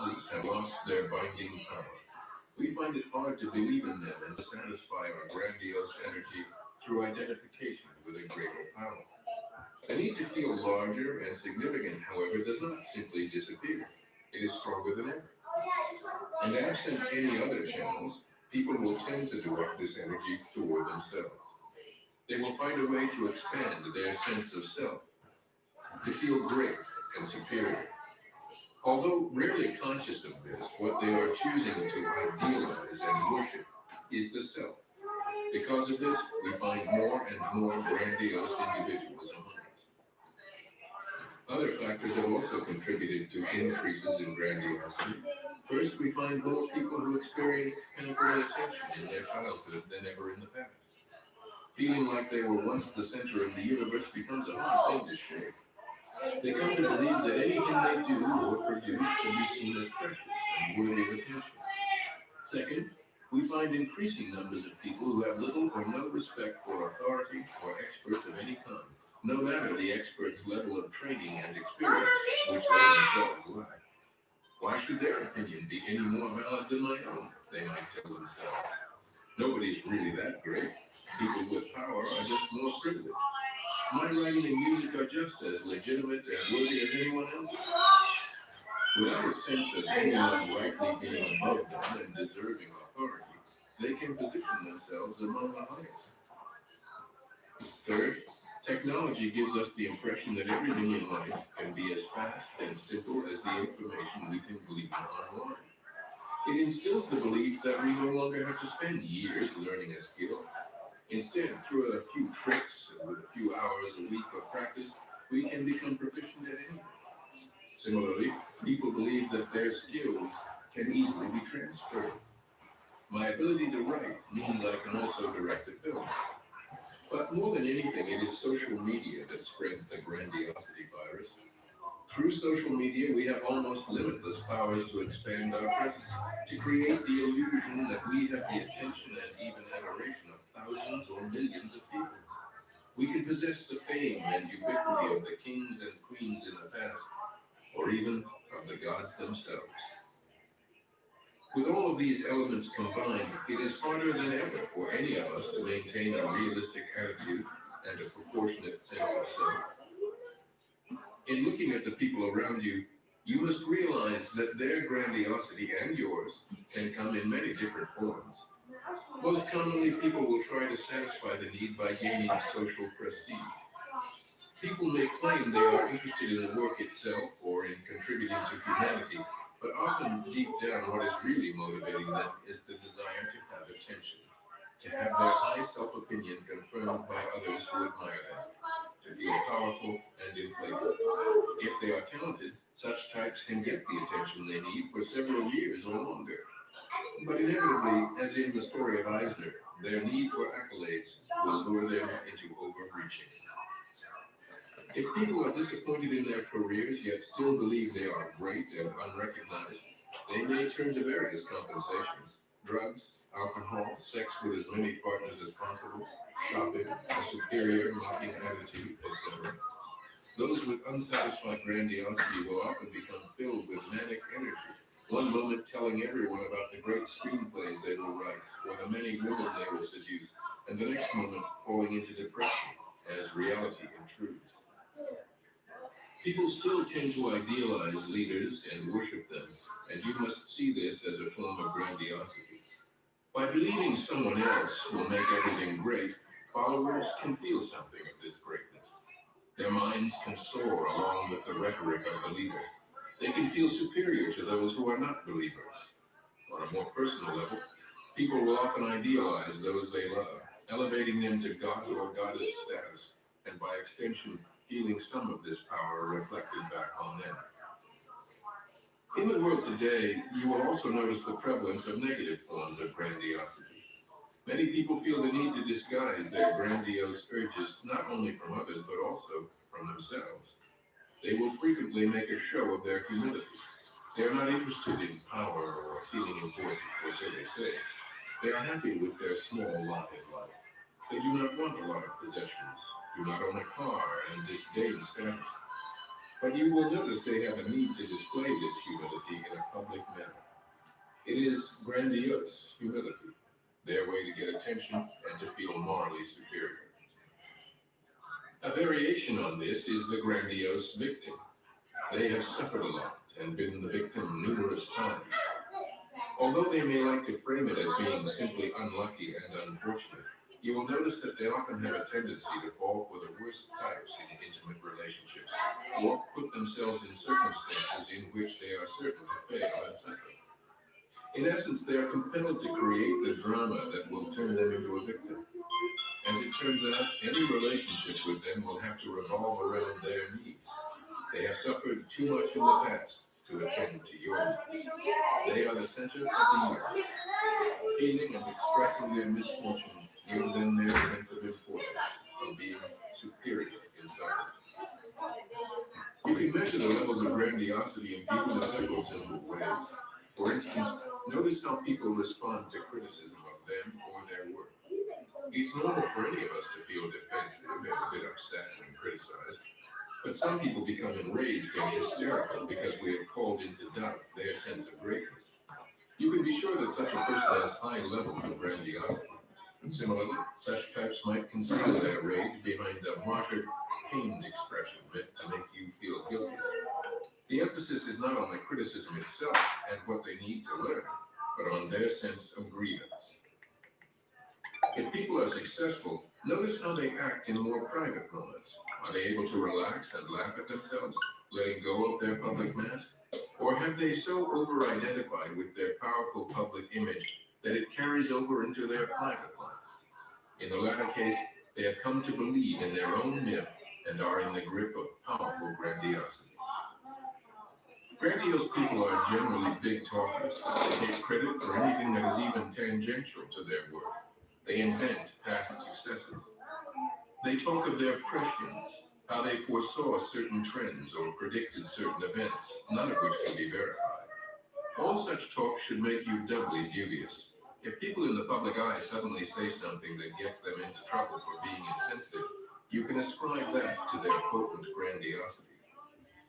masses have lost their binding power. We find it hard to believe in them and to satisfy our grandiose energy through identification with a greater power. The need to feel larger and significant, however, does not simply disappear. It is stronger than ever. And absent any other channels, people will tend to direct this energy toward themselves. They will find a way to expand their sense of self, to feel great and superior. Although rarely conscious of this, what they are choosing to idealize and worship is the self. Because of this, we find more and more grandiose individuals among us. Other factors have also contributed to increases in grandiosity. First, we find more people who experience pinnacle attention in their childhood than ever in the past. Feeling like they were once the center of the universe becomes a hard thing to shake. They come to believe that anything they do or produce can be seen as precious and worthy of attention. Second, we find increasing numbers of people who have little or no respect for authority or experts of any kind, no matter the expert's level of training and experience, which they themselves lack. Why should their opinion be any more valid than my own? They might tell themselves. Nobody's really that great. People with power are just more privileged. My writing and music are just as legitimate and worthy as anyone else. Without a sense of anyone rightly being above them and deserving authority, they can position themselves among the highest. Third, technology gives us the impression that everything in life can be as fast and simple as the information we can glean online. It instills the belief that we no longer have to spend years learning a skill. Instead, through a few tricks and with a few hours a week of practice, we can become proficient at anything. Similarly, people believe that their skills can easily be transferred. My ability to write means I can also direct a film. But more than anything, it is social media that spreads the grandiosity virus. Through social media, we have almost limitless powers to expand our presence, to create the illusion that we have the attention and even adoration of thousands or millions of people. We can possess the fame and ubiquity of the kings and queens in the past, or even of the gods themselves. With all of these elements combined, it is harder than ever for any of us to maintain a realistic attitude and a proportionate sense of self. In looking at the people around you, you must realize that their grandiosity and yours can come in many different forms. Most commonly, people will try to satisfy the need by gaining social prestige. People may claim they are interested in the work itself or in contributing to humanity, but often deep down what is really motivating them is the desire to have attention, to have their high self-opinion confirmed by others who admire them, to feel powerful and inflated. If they are talented, such types can get the attention they need for several years or longer. But inevitably, as in the story of Eisner, their need for accolades will lure them into overreaching. If people are disappointed in their careers yet still believe they are great and unrecognized, they may turn to various compensations: drugs, alcohol, sex with as many partners as possible, shopping, a superior mocking attitude, etc. Those with unsatisfied grandiosity will often become filled with manic energy, one moment telling everyone about the great screenplays they will write or the many women they will seduce, and the next moment falling into depression as reality intrudes. People still tend to idealize leaders and worship them, and you must see this as a form of grandiosity. By believing someone else will make everything great, followers can feel something of this greatness. Their minds can soar along with the rhetoric of the leader. They can feel superior to those who are not believers. On a more personal level, people will often idealize those they love, elevating them to god or goddess status, and by extension, feeling some of this power reflected back on them. In the world today, you will also notice the prevalence of negative forms of grandiosity. Many people feel the need to disguise their grandiose urges not only from others but also from themselves. They will frequently make a show of their humility. They are not interested in power or feeling important, or so they say. They are happy with their small lot in life. They do not want a lot of possessions, do not own a car, and disdain status. But you will notice they have a need to display this humility in a public It is grandiose humility, their way to get attention and to feel morally superior. A variation on this is the grandiose victim. They have suffered a lot and been the victim numerous times. Although they may like to frame it as being simply unlucky and unfortunate, you will notice that they often have a tendency to fall for the worst types in intimate relationships, or put themselves in circumstances in which they are certain to fail and suffer. In essence, they are compelled to create the drama that will turn them into a victim. As it turns out, any relationship with them will have to revolve around their needs. They have suffered too much in the past to attend to your needs. They are the center of the universe. Feeling and expressing their misfortune gives them their sense of importance, of being superior in suffering. You can measure the levels of grandiosity in people in several simple ways. For instance, notice how people respond to criticism of them or their work. It's normal for any of us to feel defensive and a bit upset when criticized, but some people become enraged and hysterical because we have called into doubt their sense of greatness. You can be sure that such a person has high levels of grandiosity. Similarly, such types might conceal their rage behind a martyred, pained expression meant to make you feel guilty. The emphasis is not on the criticism itself and what they need to learn, but on their sense of grievance. If people are successful, notice how they act in more private moments. Are they able to relax and laugh at themselves, letting go of their public mask? Or have they so over-identified with their powerful public image that it carries over into their private life? In the latter case, they have come to believe in their own myth and are in the grip of powerful grandiosity. Grandiose people are generally big talkers. They take credit for anything that is even tangential to their work. They invent past successes. They talk of their prescience, how they foresaw certain trends or predicted certain events, none of which can be verified. All such talk should make you doubly dubious. If people in the public eye suddenly say something that gets them into trouble for being insensitive, you can ascribe that to their potent grandiosity.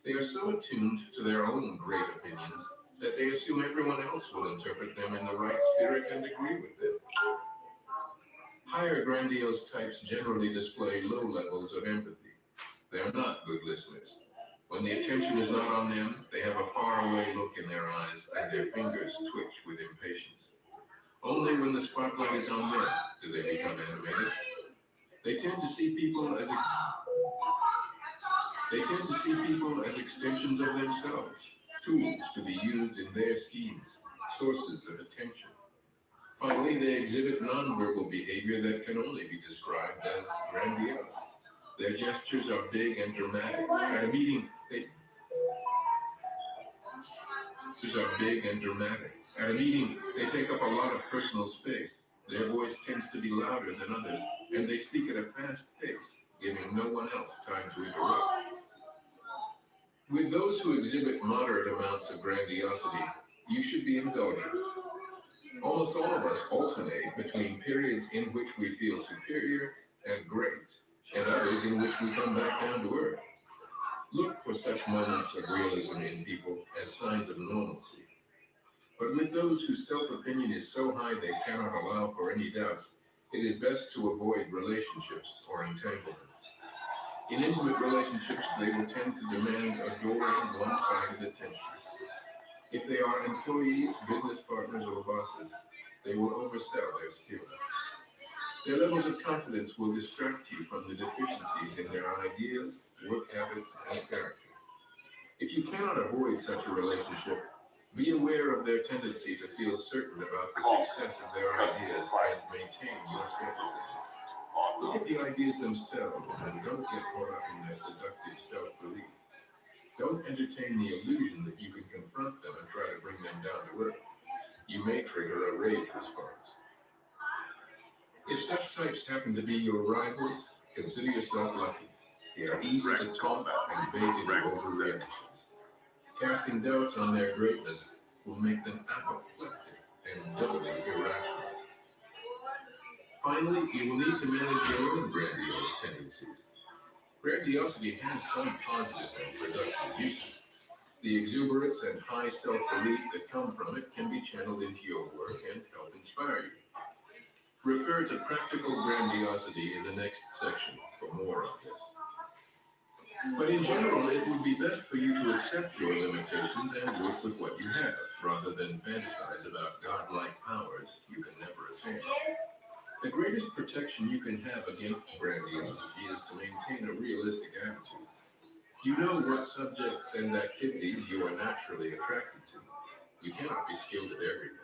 They are so attuned to their own great opinions that they assume everyone else will interpret them in the right spirit and agree with them. Higher grandiose types generally display low levels of empathy. They are not good listeners. When the attention is not on them, they have a faraway look in their eyes and their fingers twitch with impatience. Only when the spotlight is on them do they become animated. They tend to see people as they tend to see people as extensions of themselves, tools to be used in their schemes, sources of attention. Finally, they exhibit nonverbal behavior that can only be described as grandiose. Their gestures are big and dramatic. At a meeting, they take up a lot of personal space. Their voice tends to be louder than others, and they speak at a fast pace, giving no one else time to interrupt. With those who exhibit moderate amounts of grandiosity, you should be indulgent. Almost all of us alternate between periods in which we feel superior and great, and others in which we come back down to earth. Look for such moments of realism in people as signs of normalcy. But with those whose self-opinion is so high they cannot allow for any doubts, it is best to avoid relationships or entanglements. In intimate relationships, they will tend to demand adoring, one-sided attention. If they are employees, business partners, or bosses, they will oversell their skills. Their levels of confidence will distract you from the deficiencies in their ideas, work habits, and character. If you cannot avoid such a relationship, be aware of their tendency to feel certain about the success of their ideas and maintain your skepticism. Look at the ideas themselves and don't get caught up in their seductive self-belief. Don't entertain the illusion that you can confront them and try to bring them down to earth. You may trigger a rage response. If such types happen to be your rivals, consider yourself lucky. They are easy to taunt and bait into overreactions. Casting doubts on their greatness will make them apoplectic and doubly irrational. Finally, you will need to manage your own grandiose tendencies. Grandiosity has some positive and productive uses. The exuberance and high self-belief that come from it can be channeled into your work and help inspire you. Refer to practical grandiosity in the next section for more on this. But in general, it would be best for you to accept your limitations and work with what you have, rather than fantasize about godlike powers you can never attain. The greatest protection you can have against grandiosity is to maintain a realistic attitude. You know what subjects and activities you are naturally attracted to. You cannot be skilled at everything.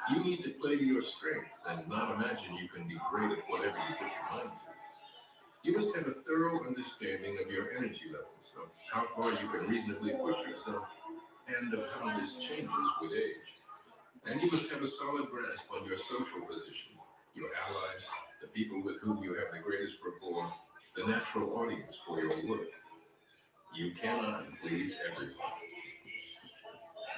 You need to play to your strengths and not imagine you can be great at whatever you put your mind to. You must have a thorough understanding of your energy levels, of how far you can reasonably push yourself, and of how this changes with age. And you must have a solid grasp on your social position, your allies, the people with whom you have the greatest rapport, the natural audience for your work. You cannot please everyone.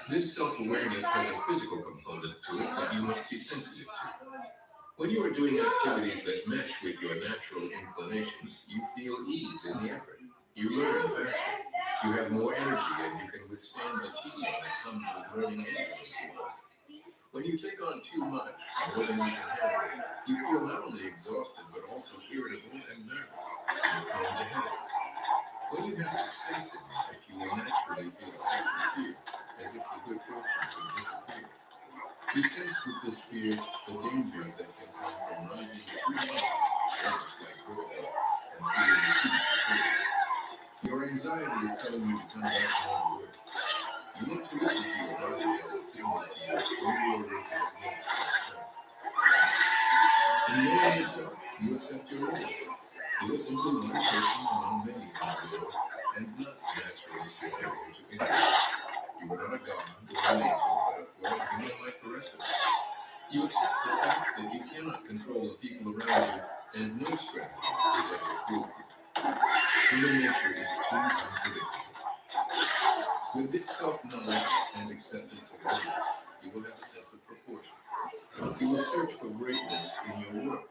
This self-awareness has a physical component to it that you must be sensitive to. When you are doing activities that mesh with your natural inclinations, you feel ease in the effort. You learn faster. You have more energy and you can withstand the tedium that comes with learning anything. When you take on too much, more than you can handle, you feel not only exhausted but also irritable and nervous. You're prone to headaches. When you have success in life, you will naturally feel a heightened fear, as if the good fortune would disappear. You sense with this fear the dangers that can come from rising too much, almost like growing up, and feeling the heat superior. Your anxiety is telling you to come back home to work. You want to listen to your body as it signals to you when you are working against yourself. In knowing yourself, you accept your role. You are simply one person among many in the world, and not naturally superior to anyone. You are not a god or an angel, but a flawed human like the rest of us. You accept the fact that you cannot control the people around you, and no strategy is ever foolproof. Human nature is too unpredictable. With this self-knowledge and acceptance of others, you will have a sense of proportion. You will search for greatness in your work.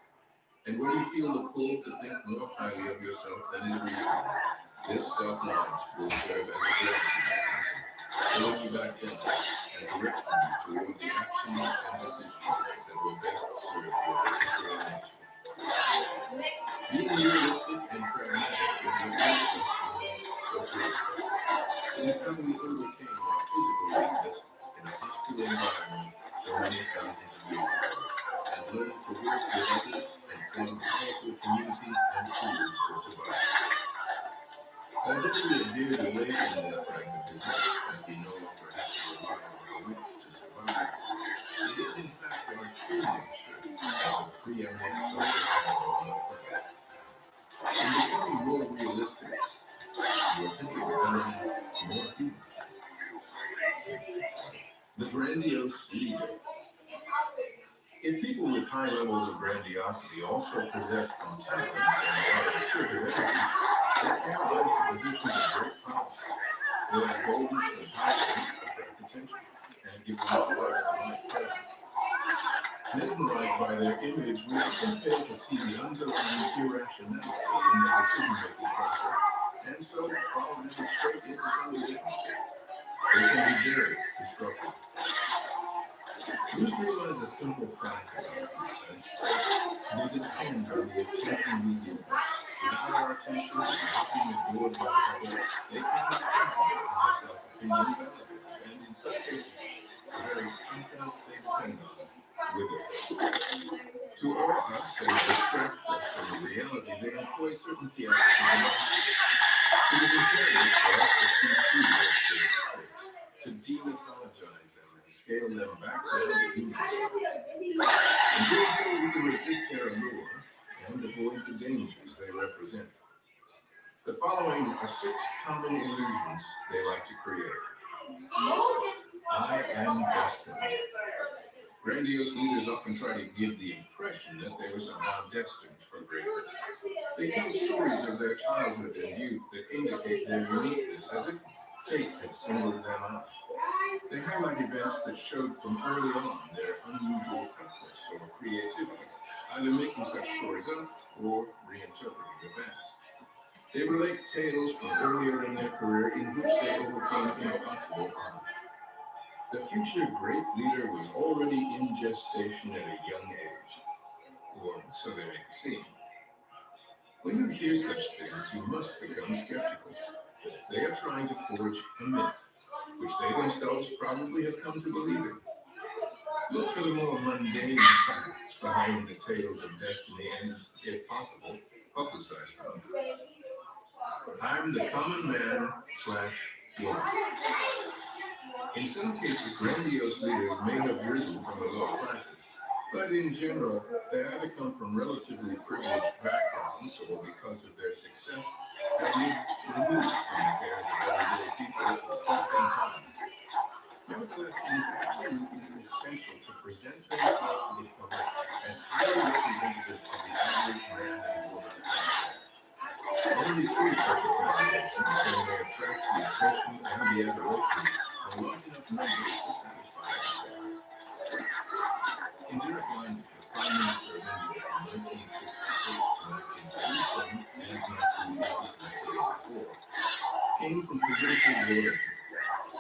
And when you feel the pull to think more highly of yourself than is reasonable, this self-knowledge will serve as a balancing mechanism, pulling you back down and directing you toward the actions and decisions that will best serve your particular nature. Being realistic and pragmatic is what makes us so great. It is how we overcame our physical weakness in a hostile environment so many thousands of years ago, and learned to work with others and form powerful communities and tools for survival. Although we have veered away from this pragmatism, as we no longer have to rely on our wits to survive, it is in fact our true nature as a preeminent social power on the planet. In becoming more realistic, you are simply becoming more human. The grandiose leader. If people with high levels of grandiosity also possess some talent and a lot of assertive energy, they can rise to positions of great power. Their boldness and confidence attract attention and give them a large presence. Mesmerized by their image, we often fail to see the underlying irrationality in their decision-making process, and so follow them straight into some difference. They can be very destructive. Just realize a simple fact about these types. They depend on the attention we give them. Without our attention, not being adored by the public, they cannot have their self-opinion validated, and in some cases, the very confidence they depend on withers. To awe us and distract us from the reality, they employ certain theatrical devices. It is imperative for us to see through those tricks, to demythologize them and scale them back down to human size. In doing so, we can resist their allure and avoid the dangers they represent. The following are 6 common illusions they like to create. I am destined. Grandiose leaders often try to give the impression that they were somehow destined for greatness. They tell stories of their childhood and youth that indicate their uniqueness, as if fate had singled them out. They highlight events that showed from early on their unusual toughness or creativity, either making such stories up or reinterpreting the past. They relate tales from earlier in their career in which they overcame impossible odds. The future great leader was already in gestation at a young age, or so they make it seem. When you hear such things, you must become skeptical. They are trying to forge a myth, which they themselves probably have come to believe in. Look for the more mundane facts behind the tales of destiny and, if possible, publicize them. I'm the common man slash woman. In some cases, grandiose leaders may have risen from the lower classes, but in general, they either come from relatively privileged backgrounds or because of their success have lived removed from the affairs of everyday people for quite some time. Nevertheless, it is absolutely essential to present themselves to the public as highly representative of the average man and woman out there. Only through such a presentation can they attract the attention and the adoration of large enough numbers to satisfy themselves. In direct line, the Prime Minister of India from 1966 to 1977 and 1980 to 1984 came from political royalty.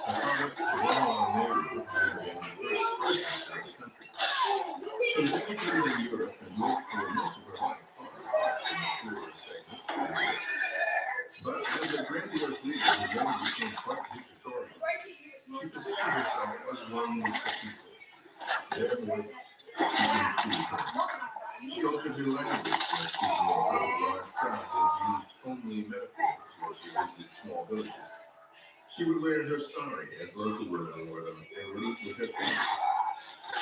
Her father, Jawaharlal Nehru, had been the first prime minister of the country. She was educated in Europe and lived for most of her life far apart from the poorer segments of India. But as a grandiose leader who later became quite dictatorial, she positioned herself as one with the people. Therefore, she included her. She altered her language when speaking in front of large crowds and used homely metaphors when she visited small villages. She would wear her sari as local women wore them and lead with her fingers.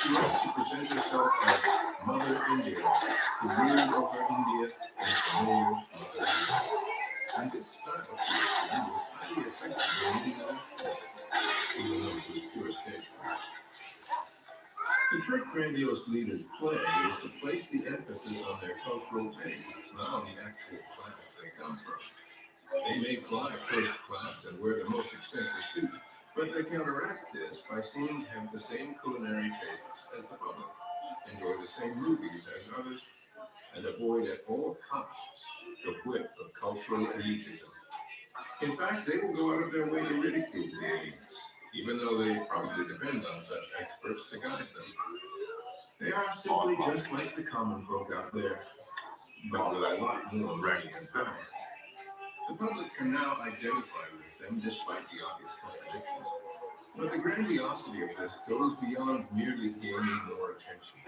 She likes to present herself as Mother India, who ruled over India in familiar Mother India. And this style of creation was highly effective in meeting elections, even though it was pure stagecraft. The trick grandiose leaders play is to place the emphasis on their cultural tastes, not on the actual class they come from. They may fly first class and wear the most expensive suits, but they counteract this by seeming to have the same culinary tastes as the public, enjoy the same movies as others, and avoid at all costs the whip of cultural elitism. In fact, they will go out of their way to ridicule the elites, even though they probably depend on such experts to guide them. They are simply just like the common folk out there, but with a lot more money and power. The public can now identify with them despite the obvious contradictions. But the grandiosity of this goes beyond merely gaining more attention.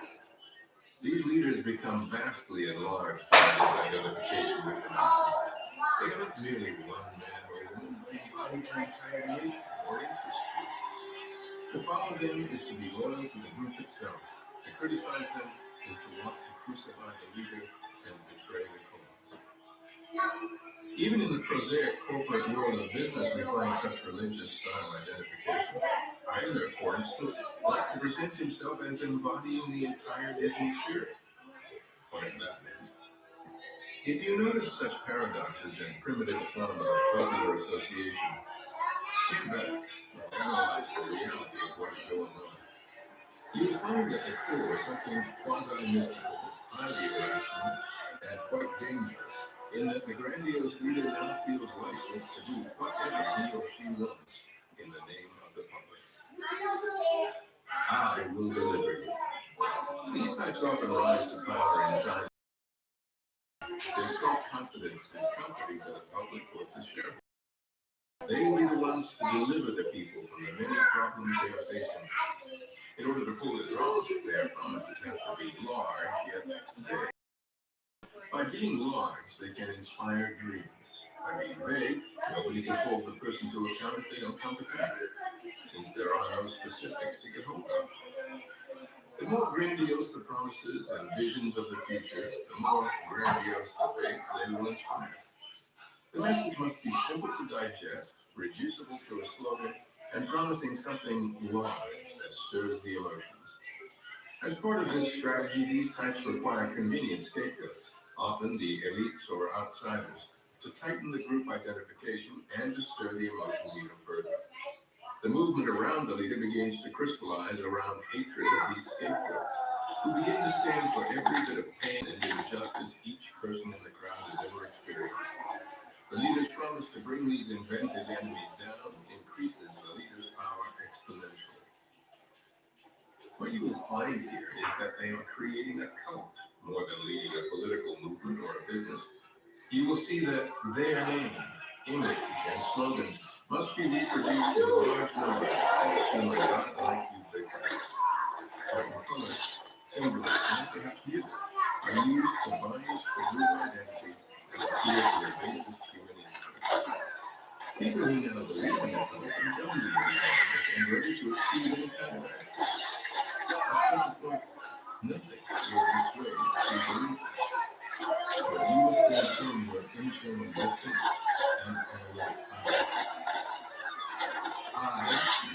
These leaders become vastly enlarged by this identification with the masses. They are not merely one man or woman, but embody an entire nation or interest group. To follow them is to be loyal to the group itself. To criticize them is to want to crucify the leader and betray the cause. Even in the prosaic corporate world of business, we find such religious style identification. Eisner, for instance, liked to present himself as embodying the entire Disney spirit, whatever that meant. If you notice such paradoxes and primitive forms of popular association, stand back and analyze the reality of what is going on. You will find at the core something quasi-mystical, highly irrational, and quite dangerous, in that the grandiose leader now feels licensed to do whatever he or she wants in the name of the public. I will deliver you. These types often rise to power in times. Their self-confidence is comforting to the public or to shareholders. They will be the ones to deliver the people from the many problems they are facing. In order to pull this off, their promises have to be large yet vague. By being large, they can inspire dreams. By being vague, nobody can hold the person to account if they don't come to pass, since there are no specifics to get hold of. The more grandiose the promises and visions of the future, the more grandiose the faith they will inspire. The message must be simple to digest, reducible to a slogan, and promising something large that stirs the emotions. As part of this strategy, these types require convenient scapegoats, often the elites or outsiders, to tighten the group identification and to stir the emotions even further. The movement around the leader begins to crystallize around hatred of these scapegoats, who begin to stand for every bit of pain and injustice each person in the crowd has ever experienced. The leader's promise to bring these invented enemies down increases the leader's power exponentially. What you will find here is that they are creating a cult more than leading a political movement or a business. You will see that their name, image, and slogans must be reproduced in large numbers and assume a godlike ubiquity. Certain colors, symbols, and perhaps music are used to bind the group identity and appeal to their basest human instincts. People who now believe in the cult are dumbly and ready to exceed any kind of act. At such a point, nothing will dissuade true believers. But you must maintain your internal distance and analytic power.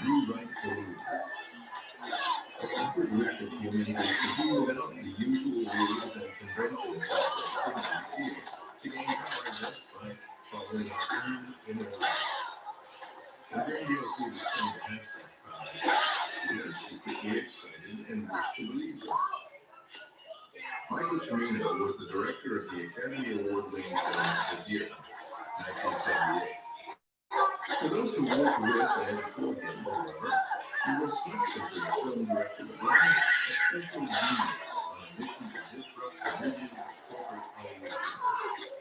Rewrite the rules. A secret wish of humans is to do without the usual rules and conventions that signal fear, to gain power just by following our own inner life. When grandiose leaders come to have such powers, we are secretly excited and wish to believe them. Michael Cimino was the director of the Academy Award-winning film The Deer Hunter, 1978. For those who worked with and for him, however, he was not simply a film director, but rather a special genius on a mission to disrupt the rigid corporate Hollywood system.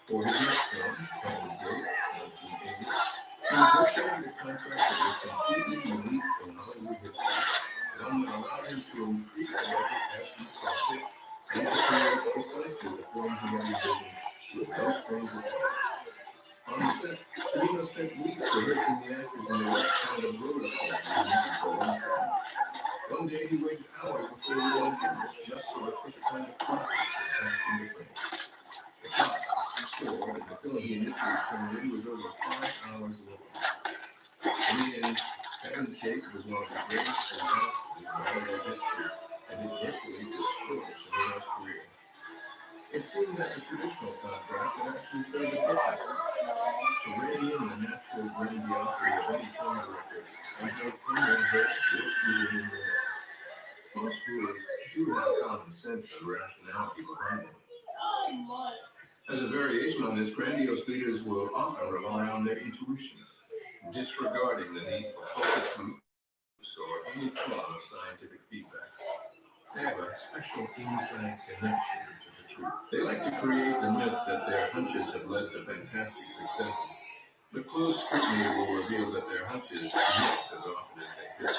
For his next film, Heaven's Gate, 1980, he negotiated a contract that was completely unique in Hollywood history, one that allowed him to increase the budget as he saw fit and to create precisely the film he had envisioned with no strings attached. On the set, Cimino spent weeks rehearsing the actors in the right kind of roller coaster. One day he waited hours before he went cameras just for the perfect kind of clock to pass into frame. The clock scored, and the film he initially turned in was over 5 hours long. In the end, Heaven's Gate was one of the greatest advances in Hollywood history, and it virtually destroyed Cimino's career. It seemed that the traditional contract had actually served a purpose to rein in the natural grandiosity of any film director and help him or her work within the limits. Most rules do have common sense and rationality behind them. As a variation on this, grandiose leaders will often rely on their intuitions, disregarding the need for focus groups or any form of scientific feedback. They have a special inside connection to the truth. They like to create the myth that their hunches have led to fantastic successes, but close scrutiny will reveal that their hunches miss as often as they hit.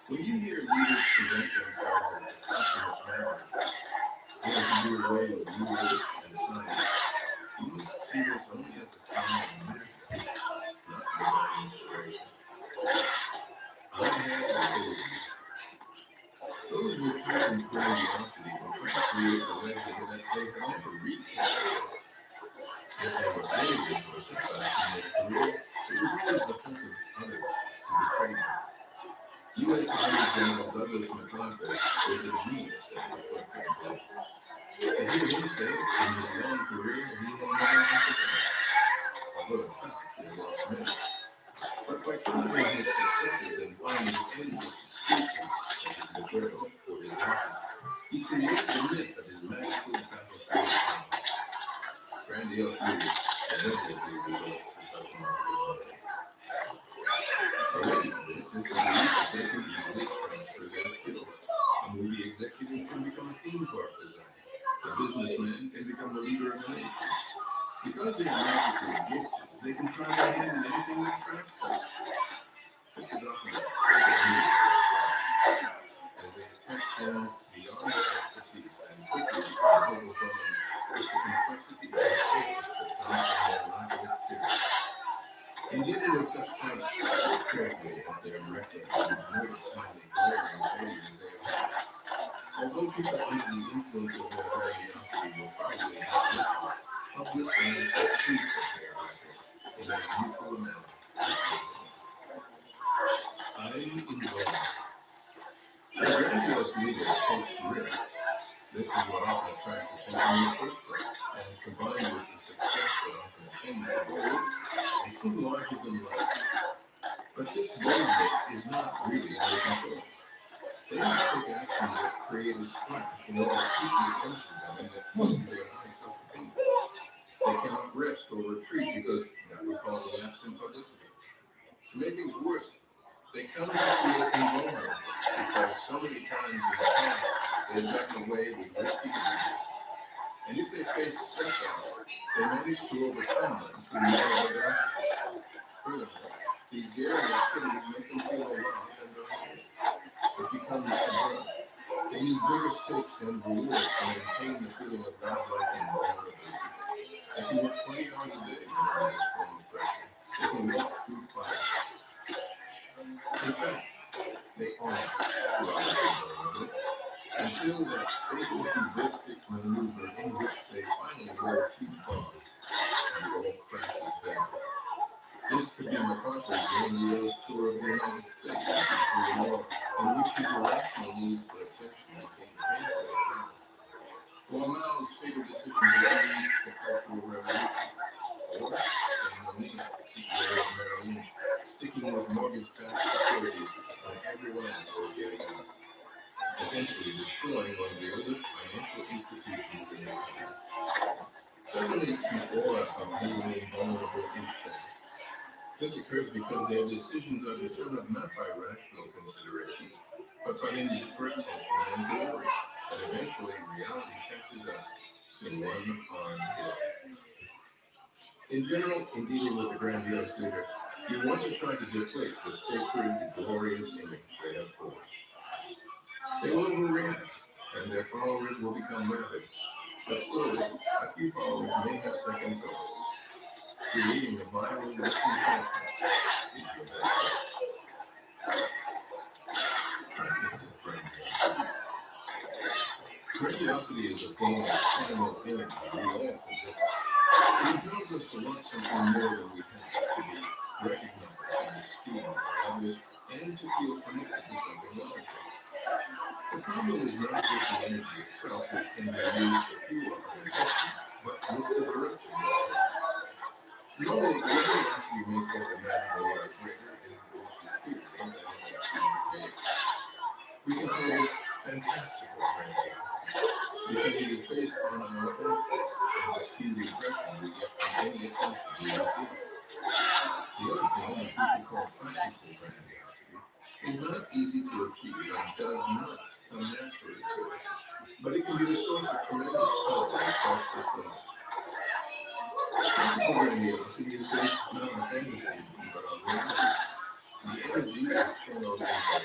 When you hear leaders present themselves as the consummate maverick, able to do away with rules and science, you must see this only as a sign of miracles, not divine inspiration. I have the ability. Those with heightened curiosity will try to create a legend that they have never reached. If they were saved into a success in their career, it was always the fault of others who betrayed them. U.S. Army General Douglas MacArthur was a genius at reflecting belief. To hear him say, in his long career, he had never lost a battle, although in fact he had lost many. But by trumpeting his successes and finding endless excuses, such as betrayal or his losses, he created the myth of his magical battlefield power. Grandiose leaders inevitably result to such marketable money. A remedy for this is the belief that they can easily transfer their skills. A movie executive can become a theme park designer. A businessman can become the leader of a nation. Because they are magically gifted, they can try their hand at anything that attracts them. This is often a fatal move as they attempt things beyond their expertise and quickly become overwhelmed with the complexity and chaos that comes from their lack of experience. In dealing with such types, look carefully at their record and notice how many glaring failures they have had. Although people under the influence of their grandiosity will probably not listen, help listeners to truth of their record in a neutral manner. I'm involved. A grandiose leader takes risks. This is what often attracts attention in the first place, and combined with the success that often attends the goal, they seem larger than life. But this boldness is not really under control. They must take actions that create a splash in order to keep the attention going that keeps their high self-opinion. They cannot rest or retreat because that would cause a lapse in publicity. To make things worse, they come to feel invulnerable because so many times in the past they've gotten away with risky behaviors. And if they face setbacks, they manage to overcome them through moral audacity. Furthermore, these daring activities make them feel alive and valuable. It becomes a drug. They use bigger stakes and rewards to maintain the feeling of godlike invulnerability. They can work 20 hours a day under this form of pressure. They can walk through fire. In fact, they are rather vulnerable until that fatal hubristic maneuver in which they finally go too far and all crashes down. This could be MacArthur's grandiose tour of the United States after the war, in which his irrational need for attention became painfully apparent. While Mao's fatal decision to lead the Cultural Revolution, or staying the lead, CEO of Merrill Lynch, sticking with mortgage-backed securities when everyone else was getting out, essentially destroying one of the oldest financial institutions in the country. Suddenly, the aura of being vulnerable is shattered. This occurs because their decisions are determined not by rational considerations, but by the need for attention and glory, and eventually reality catches up in one armed way. In general, in dealing with a grandiose leader, you want to try to deflate the sacred, glorious image they have forged. They will overreact, and their followers will become rabid. But slowly, a few followers may have second thoughts, creating a viral Western culture into a practice of grandiosity. Grandiosity is a form of primal energy we all possess. It impels us to want something more than we have, to be recognized and esteemed by others, and to feel connected to something larger. The problem is not with the energy itself, which can be used to fuel our ambitions, but with the direction it takes. Normally, curiosity makes us imagine a world greater and more superior than it actually is. We can call this fantastical grandiosity because it is based on our own and the skewed impression we get from any attention we receive. The other thing, which we should call practical grandiosity, is not easy to achieve and does not come naturally to us, but it can be the source of tremendous power and self-fulfillment. Practical grandiosity is based not on fantasy, but on reality. The energy is channeled into our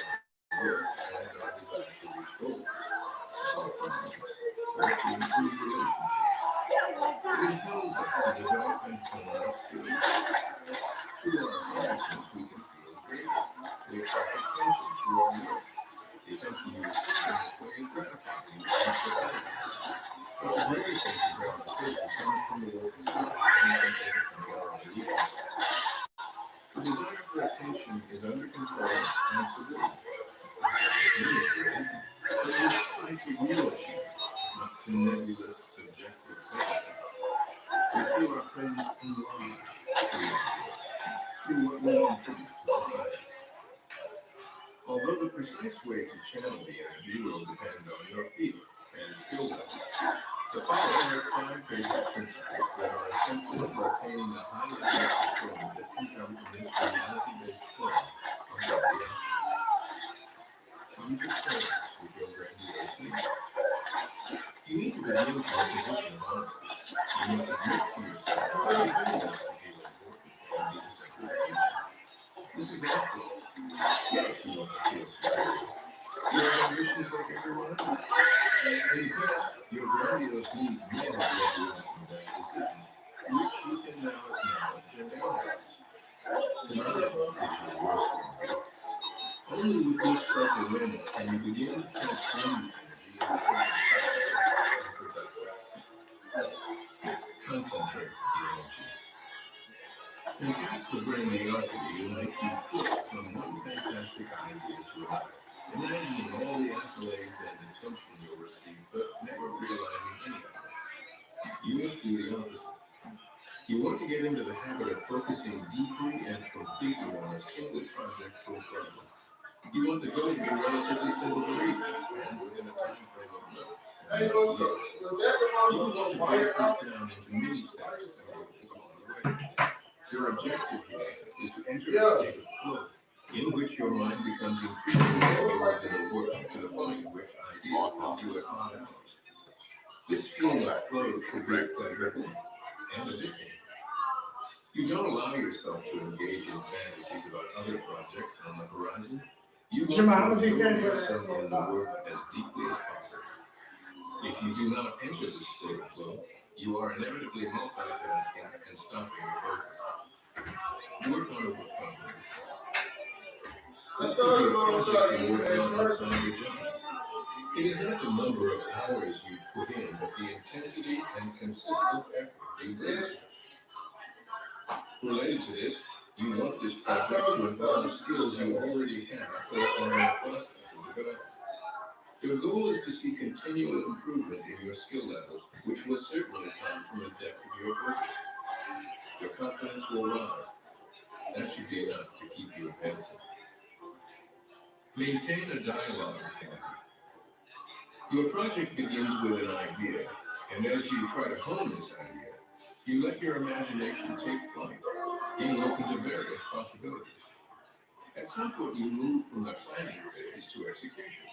work and our desire to reach goals, solve problems, or to improve relationships. It impels us to develop and hone our skills. Through our accomplishments, we can feel greater. We attract attention through our work. The attention you receive in this way is gratifying and fulfilling. But the greater sense of gratification comes from the work itself and from overcoming our own weaknesses. The desire for attention is under control and subdued. So we try to real achievement, not to nebulous subjective fantasy. We feel our presence enlarged through what we contribute to society. Although the precise way to channel the energy will depend on your field and skill level, the following are 5 basic principles that are essential for attaining the high level of fulfillment that can come from this reality-based form of grandiosity. Come to terms with your grandiose needs. You need to begin from a position of honesty. You must admit to yourself that you do want to feel important and be the center of attention. This is natural. Yes, you want to feel superior. You have ambitions like everyone else. In the past, your grandiose needs may have led you into some bad decisions, which you can now acknowledge and analyze. Tonight is your worst one. Only with this self-awareness can you begin to transform the energy into something practical and productive. Concentrate the energy. Fantastical grandiosity will make you flit from one fantastic idea to another, imagining all the accolades and attention you'll receive, but never realizing any of it. You must do the opposite. You want to get into the habit of focusing deeply and completely on a single project or problem. You want the goal to be relatively simple to reach and within a time frame of months and not years. You want to break this down into mini steps and Your objective here is to enter a state of flow in which your mind becomes increasingly absorbed in the work to the point at which ideas come to it on hours. This feeling of flow could be pleasurable and addicting. You don't allow yourself to engage in fantasies about other projects on the horizon. You want to absorb yourself in the work as deeply as possible. If you do not enter this state of flow, you are inevitably multitasking and stopping your focus. Work on overcoming. This could be a project you work on outside your job. It is not the number of hours you put in, but the intensity and consistent effort you bring. Related to this, you want this project to involve skills you already have or are in the process of developing. Your goal is to see continual improvement in your skill level, which will certainly come from the depth of your focus. Your confidence will rise. That should be enough to keep you advancing. Maintain a dialogue habit. Your project begins with an idea, and as you try to hone this idea, you let your imagination take flight, being open to various possibilities. At some point, you move from the planning phase to execution.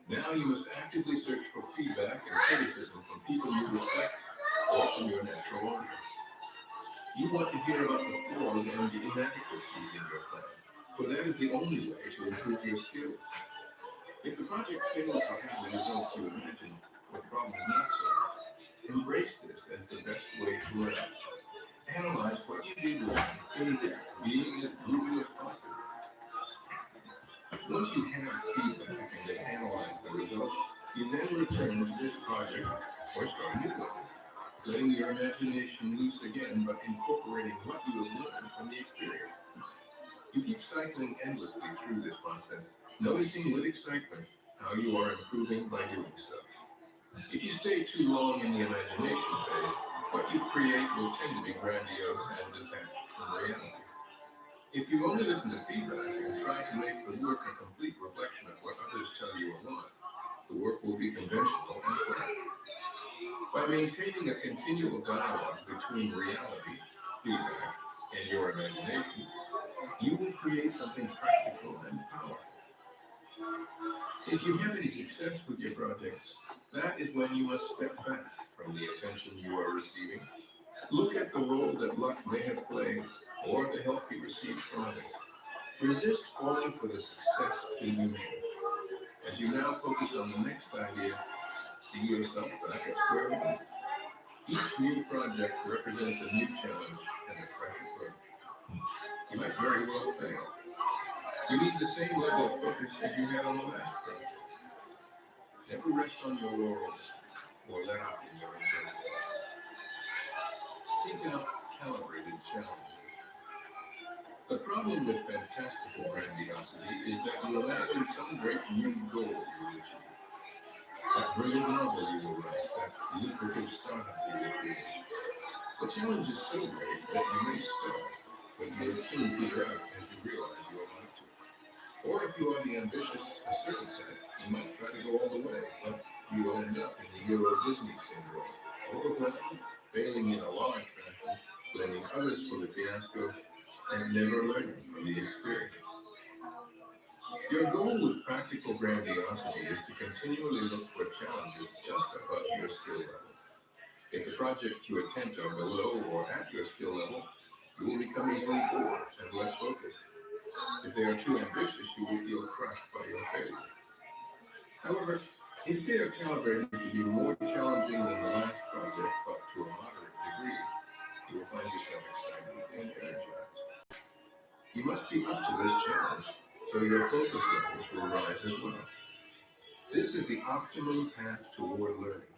Now you must actively search for feedback and criticism from people you respect or from your natural audience. You want to hear about the flaws and the inadequacies in your plan, for that is the only way to improve your skills. If the project fails to have the results you imagined, or the problem is not solved, embrace this as the best way to learn. Analyze what you did wrong in depth, being as brutal as possible. Once you have feedback and have analyzed the results, you then return to this project or start a new one, letting your imagination loose again, but incorporating what you have learned from the experience. You keep cycling endlessly through this process, noticing with excitement how you are improving by doing so. If you stay too long in the imagination phase, what you create will tend to be grandiose and detached from reality. If you only listen to feedback and try to make the work a complete reflection of what others tell you or want, the work will be conventional and flat. By maintaining a continual dialogue between reality, feedback, and your imagination, you will create something practical and powerful. If you have any success with your projects, that is when you must step back from the attention you are receiving. Look at the role that luck may have played or the help you received from others. Resist falling for the success illusion. As you now focus on the next idea, see yourself back at square one. Each new project represents a new challenge and a fresh approach. You might very well fail. You need the same level of focus as you had on the last project. Never rest on your laurels or let up in your intensity. Seek out calibrated challenges. The problem with fantastical grandiosity is that you imagine some great new goal you will achieve. That brilliant novel you will write, that lucrative startup you will create. The challenge is so great that you may start, but you will soon figure out as you realize you are not to. Or if you are the ambitious a certain type, you might try to go all the way, but you will end up in the Euro Disney syndrome, overwhelmed, failing in a large fashion, blaming others for the fiasco, and never learning from the experience. Your goal with practical grandiosity is to continually look for challenges just above your skill level. If the projects you attempt are below or at your skill level, you will become easily bored and less focused. If they are too ambitious, you will feel crushed by your failure. However, if they are calibrated to be more challenging than the last project, but to a moderate degree, you will find yourself excited and energized. You must be up to this challenge, so your focus levels will rise as well. This is the optimum path toward learning.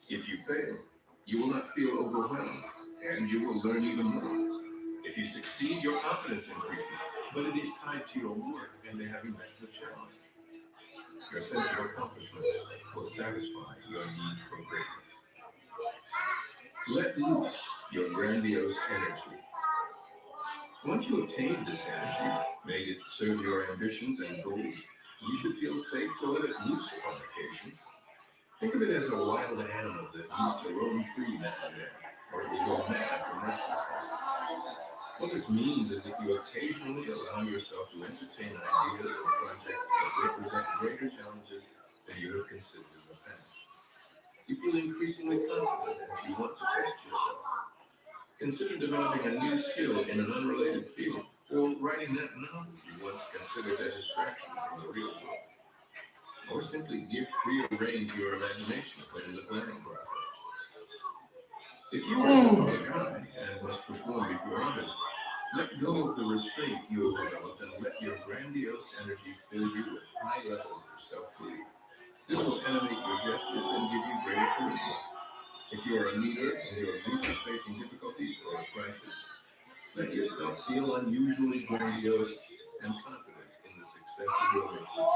If you fail, you will not feel overwhelmed, and you will learn even more. If you succeed, your confidence increases, but it is tied to your work and to having met the challenge. Your sense of accomplishment will satisfy your need for greatness. Let loose your grandiose energy. Once you obtain this energy, made it serve your ambitions and goals, you should feel safe to let it loose on occasion. Think of it as a wild animal that needs to roam free now and then, or it will go mad from restlessness. What this means is that you occasionally allow yourself to entertain ideas or projects that represent greater challenges than you have considered in the past. You feel increasingly confident and you want to test yourself. Consider developing a new skill in an unrelated field, or writing that novel you once considered a distraction from the real world. Or simply give freer rein to your imagination when in the planning process. If you are a guy and must perform before others, let go of the restraint you have developed and let your grandiose energy fill you with high levels of self-belief. This will animate your gestures and give you greater charisma. If you are a leader and your group is facing difficulties or a crisis, let yourself feel unusually grandiose and confident in the success of your mission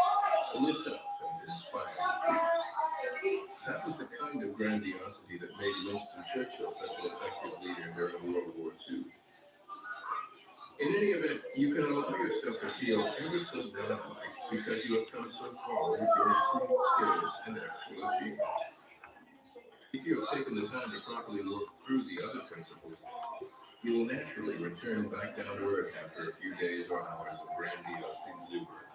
to lift up and inspire the troops. That was the kind of grandiosity that made Winston Churchill such an effective leader during World War II. In any event, you can allow yourself to feel ever so godlike because you have come so far with your improved skills and actual achievements. If you have taken the time to properly work through the other principles, you will naturally return back down to earth after a few days or hours of grandiose exuberance.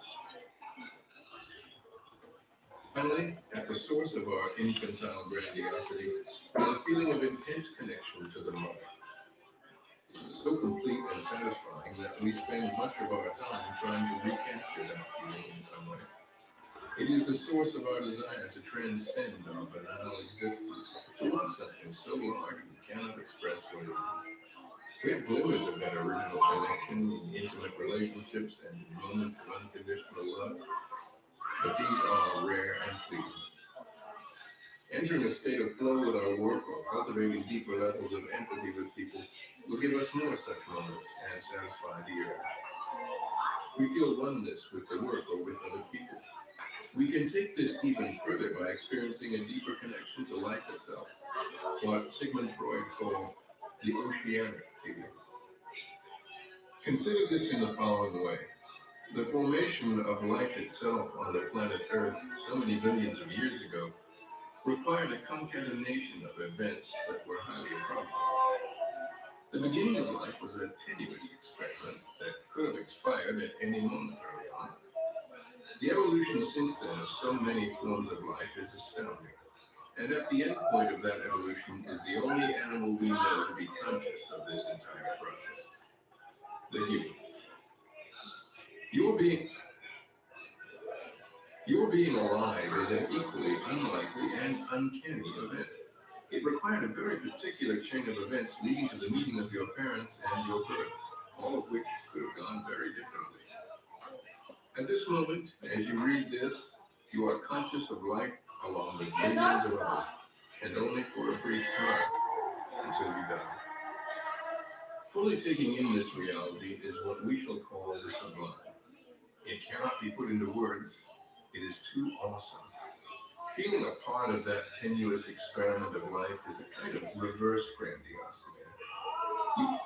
Finally, at the source of our infantile grandiosity is a feeling of intense connection to the mother. It's so complete and satisfying that we spend much of our time trying to recapture that feeling in some way. It is the source of our desire to transcend our banal existence, to love something so large we cannot express words. We have glimmers of that original connection in intimate relationships and in moments of unconditional love, but these are rare and fleeting. Entering a state of flow with our work or cultivating deeper levels of empathy with people will give us more such moments and satisfy the urge. We feel oneness with the work or with other people. We can take this even further by experiencing a deeper connection to life itself, what Sigmund Freud called the oceanic feeling. Consider this in the following way. The formation of life itself on the planet Earth so many billions of years ago required a concatenation of events that were highly improbable. The beginning of life was a tenuous experiment that could have expired at any moment early on. The evolution since then of so many forms of life is astounding. And at the end point of that evolution is the only animal we know to be conscious of this entire process, the human. Your being, your being alive is an equally unlikely and uncanny event. It required a very particular chain of events leading to the meeting of your parents and your birth, all of which could have gone very differently. At this moment, as you read this, you are conscious of life along with millions of others, and only for a brief time until you die. Fully taking in this reality is what we shall call the sublime. It cannot be put into words. It is too awesome. Feeling a part of that tenuous experiment of life is a kind of reverse grandiosity. You,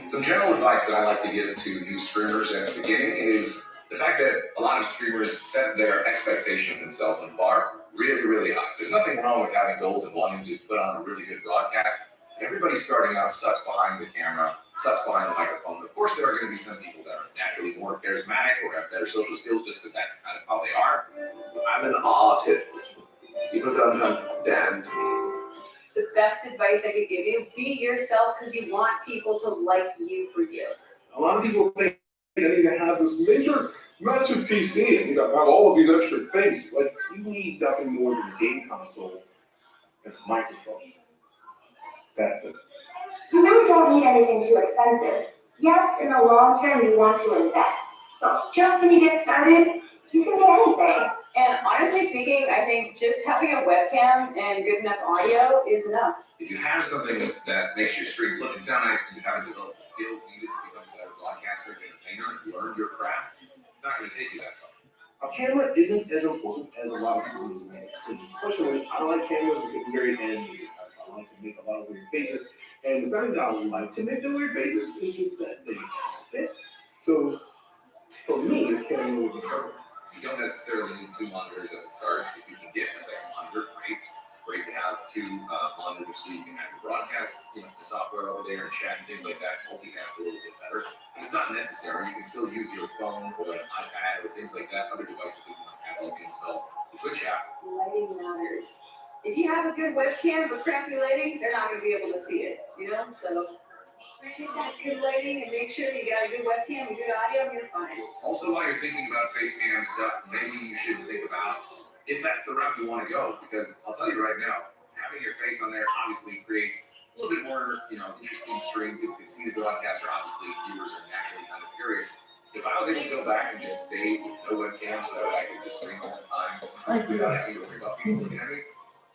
Some general advice that I like to give to new streamers at the beginning is the fact that a lot of streamers set their expectation of themselves and bar really, really high. There's nothing wrong with having goals and wanting to put on a really good broadcast, Everybody starting out sucks behind the camera, sucks behind the microphone. Of course, there are going to be some people that are naturally more charismatic or have better social skills just because that's kind of how they are. I'm an artist. People don't understand. The best advice I could give you, be yourself because you want people to like you for you. A lot of people think I need to have this massive PC and you got all of these extra things. Like, you need nothing more than a game console and a microphone. That's it. You really don't need anything too expensive. Yes, in the long term you want to invest, but just when you get started, you can get anything. And honestly speaking, I think just having a webcam and good enough audio is enough. If you have something that makes your stream look and sound nice and you haven't developed the skills needed to become a better broadcaster and entertainer and learn your craft, it's not going to take you that far. A camera isn't as important as a lot of people think. Personally, I like cameras because they're very animated. I like to make a lot of weird faces. And it's not even that I like to make the weird faces, it's just that they fit. So, for me, a camera would be perfect. You don't necessarily need 2 monitors at the start. If you can get a second monitor, great. It's great to have 2 monitors so you can have your broadcast, the software over there and chat and things like that, multitask a little bit better. It's not necessary. You can still use your phone or an iPad or things like that, other devices that you might have you can install the Twitch app. Lighting matters. If you have a good webcam but crappy lighting, they're not going to be able to see it, So get that good lighting and make sure that you got a good webcam and good audio and you're fine. Also, while you're thinking about face cam stuff, maybe you should think about if that's the route you want to go, because I'll tell you right now, having your face on there obviously creates a little bit more, interesting stream. People can see the broadcaster. Obviously, viewers are naturally kind of curious. If I was able to go back and just stay with no webcam so that I could just stream all the time without having to worry about people looking at me,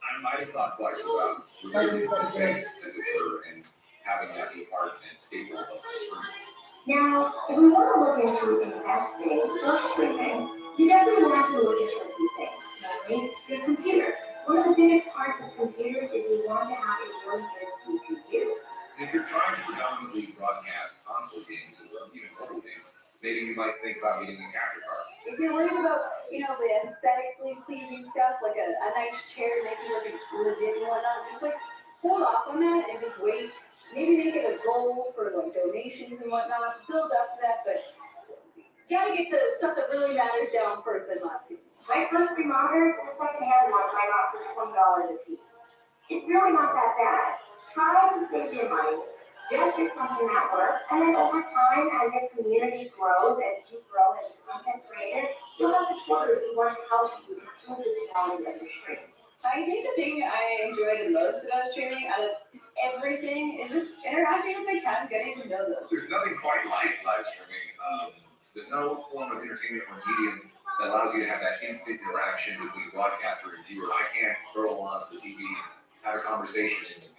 I might have thought twice about removing the face, as it were, and having that be a part and staple of the stream. Now, if we want to look into investing or streaming, you definitely want to look into a few things, namely your computer. One of the biggest parts of computers is you want to have a really good CPU. And if you're trying to predominantly broadcast console games or even mobile games, maybe you might think about getting a capture card. If you're worried about, the aesthetically pleasing stuff, like a nice chair to make you look legit and whatnot, just hold off on that and just wait. Maybe make it a goal for donations and whatnot, build up to that, but you gotta get the stuff that really matters down first, in my opinion. My first 3 monitors were secondhand ones I got for $20 a piece. It's really not that bad. Try to save your money. Just get something that works, and then over time, as your community grows, as you grow as a content creator, you'll have supporters who want to help you improve the quality of your stream. I think the thing I enjoy the most about streaming out of everything is just interacting with my chat and getting to know them. There's nothing quite like live streaming. There's no form of entertainment or medium that allows you to have that instant interaction between broadcaster and viewer. I can't roll onto the TV and have a conversation and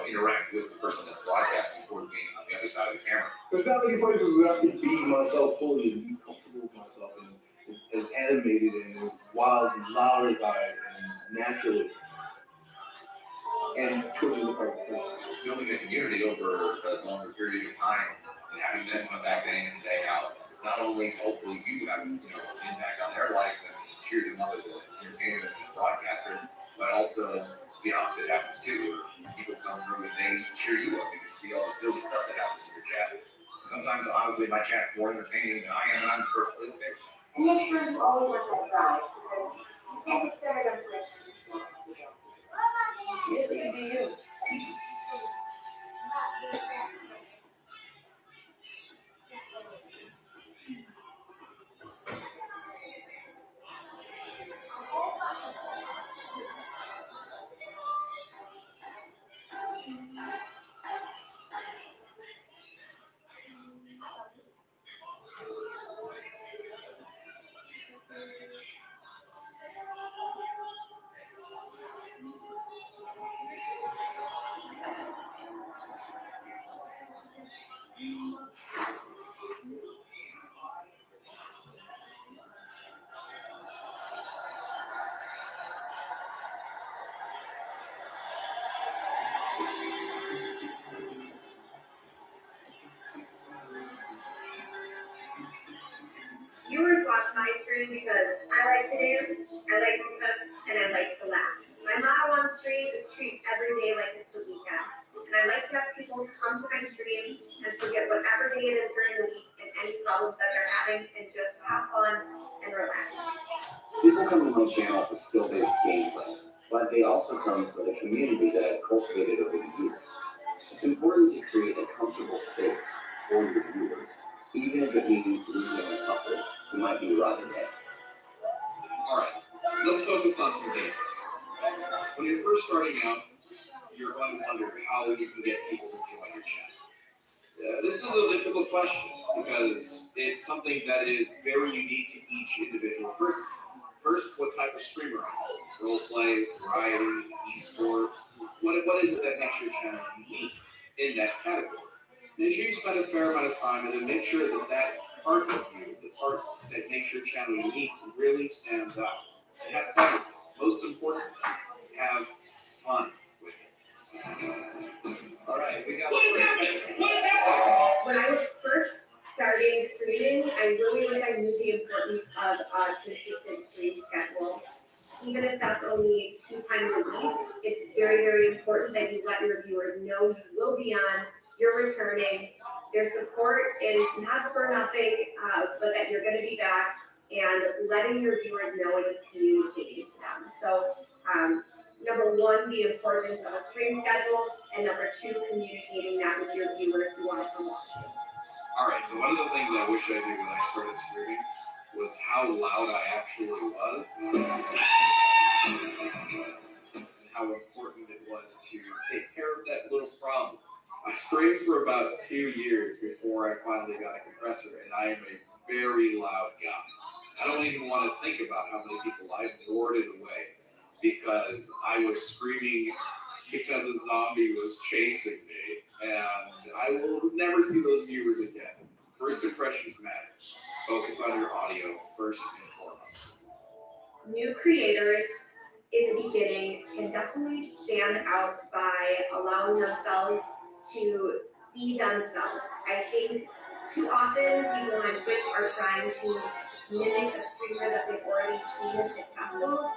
interact with the person that's broadcasting for me on the other side of the camera. There's not many places where I can be myself fully and be comfortable with myself and as animated and as wild and loud as I am naturally. And Twitch is the perfect place. Building a community over a longer period of time and having them come back day in and day out, not only to hopefully you have an impact on their life and cheer them up as an entertainer and a broadcaster, but also the opposite happens too, where people come through and they cheer you up. They can see all the silly stuff that happens in your chat. And sometimes, honestly, my chat's more entertaining than I am, and I'm perfectly okay. And make sure you always let that drive, because you can't get started on Twitch if you don't have to go. Yes, you do you. Viewers watch my stream because I like to dance, I like to cook, and I like to laugh. My motto on stream is treat every day like it's the weekend. And I like to have people come to my stream and forget whatever day it is during the week and any problems that they're having and just have fun and relax. People come to my channel for skill-based gameplay, but they also come for the community that I've cultivated over the years. It's important to create a comfortable space for your viewers, even if it means losing a couple who might be rotten eggs. Alright, let's focus on some basics. When you're first starting out, you're going to wonder how you can get people to join your channel. This is a difficult question because it's something that is very unique to each individual person. First, what type of streamer are you? Role play, variety, esports? What is it that makes your channel unique in that category? Make sure you spend a fair amount of time and then make sure that that part of you, the part that makes your channel unique, really stands out. And have fun with it. Most important, have fun with it. All right, we got. What is happening? What is happening? When I was first starting streaming, I really wish I knew the importance of a consistent stream schedule. Even if that's only 2 times a week, it's very, very important that you let your viewers know you will be on, you're returning, their support is not for nothing, but that you're gonna be back, and letting your viewers know and just communicating to them. So, number 1, the importance of a stream schedule, and number 2, communicating that with your viewers who wanna come watch you. Alright, so one of the things I wish I did when I started streaming was how loud I actually was, and how important it was to take care of that little problem. I streamed for about 2 years before I finally got a compressor, and I am a very loud guy. I don't even want to think about how many people I lured it away because I was screaming because a zombie was chasing me, and I will never see those viewers again. First impressions matter. Focus on your audio first and foremost. New creators in the beginning can definitely stand out by allowing themselves to be themselves. I think too often people on Twitch are trying to mimic a streamer that they've already seen as successful,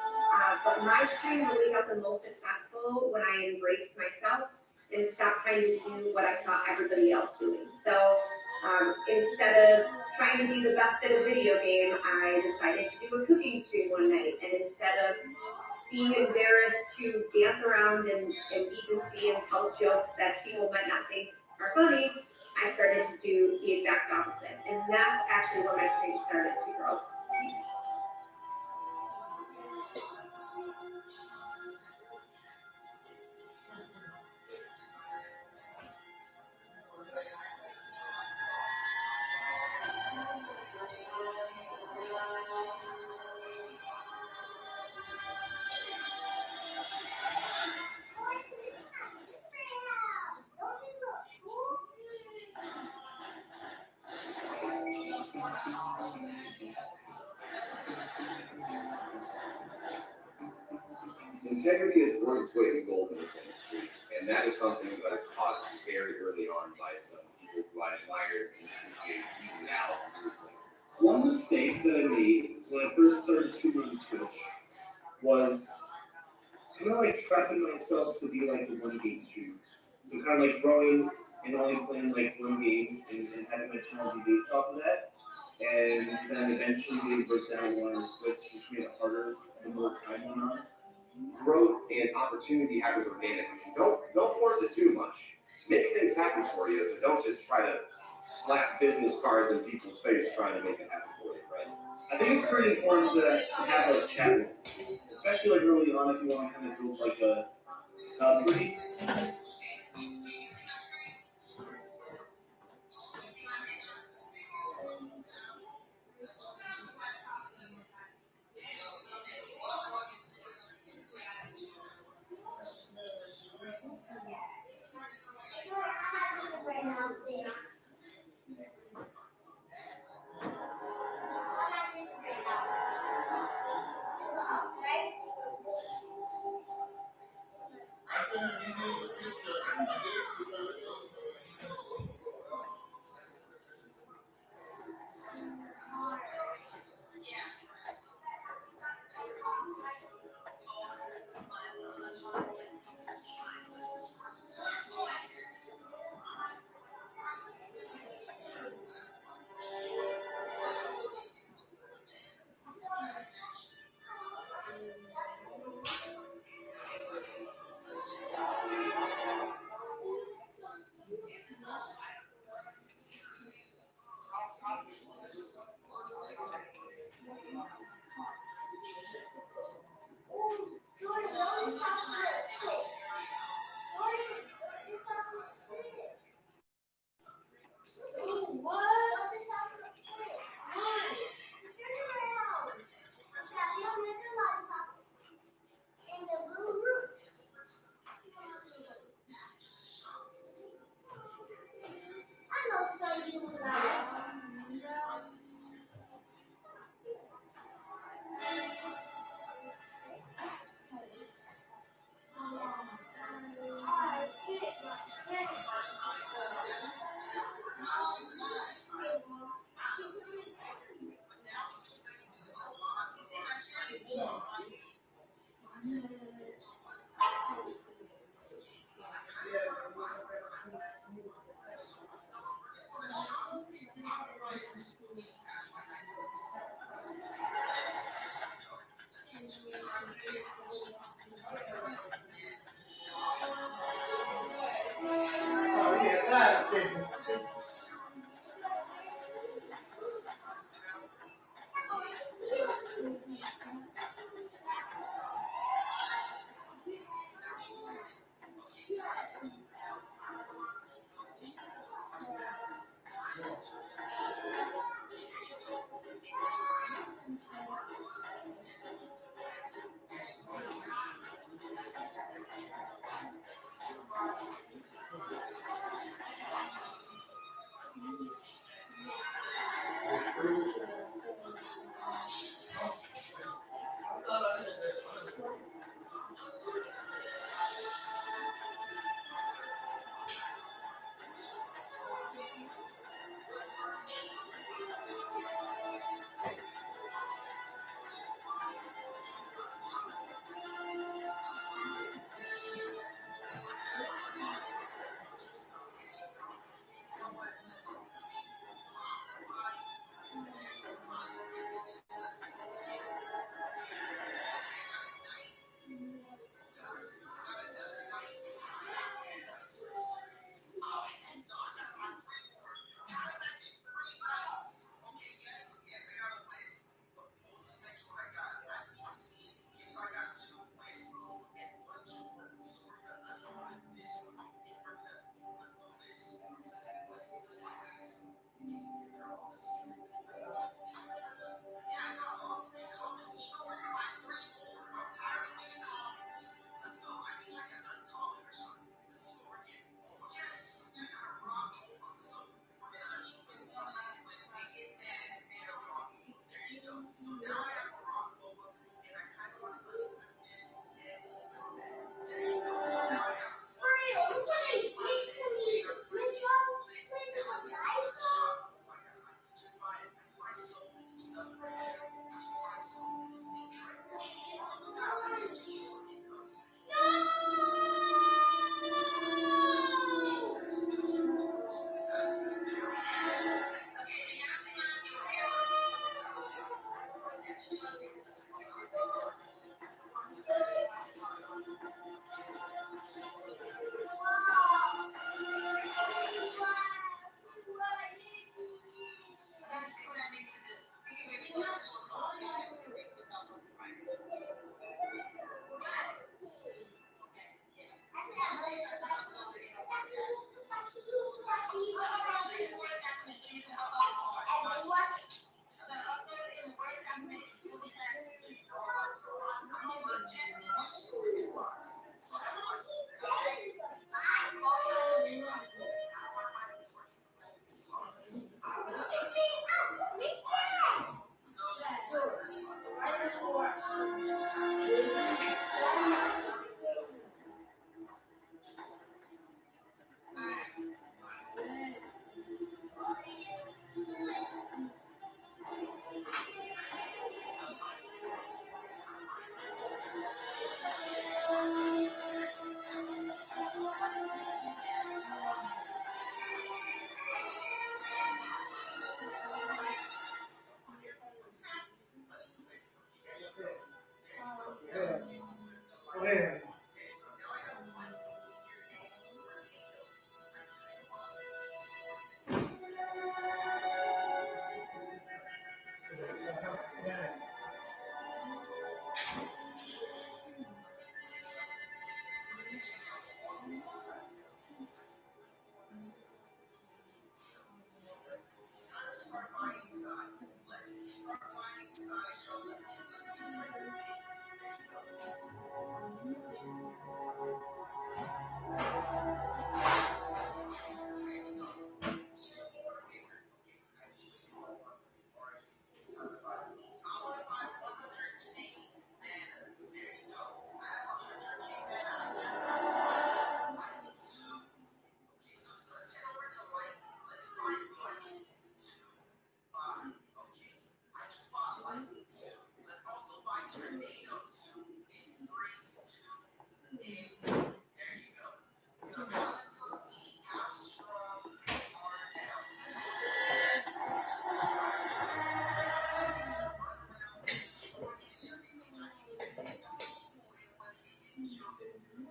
but my stream really got the most successful when I embraced myself and stopped trying to do what I saw everybody else doing. So instead of trying to be the best at a video game, I decided to do a cooking stream one night. And instead of being embarrassed to dance around and be goofy and tell jokes that people might not think are funny, I started to do the exact opposite. And that's actually where my stream started to grow. Integrity is worth its weight in gold in this industry, and that is something that I was taught very early on by some people who I admire and appreciate even now. One mistake that I made when I first started streaming on Twitch was kind of like trapping myself to be like a one game streamer. So kind of like growing and only playing like one game and having my channel be based off of that. And then eventually getting break down one to switch, which made it harder the more time went on. Growth and opportunity happens organically. Don't force it too much. Make things happen for you, but don't just try to slap business cards in people's face trying to make it happen for you, right? I think it's pretty important to have like channels, especially like early on if you want to kind of build like a pretty.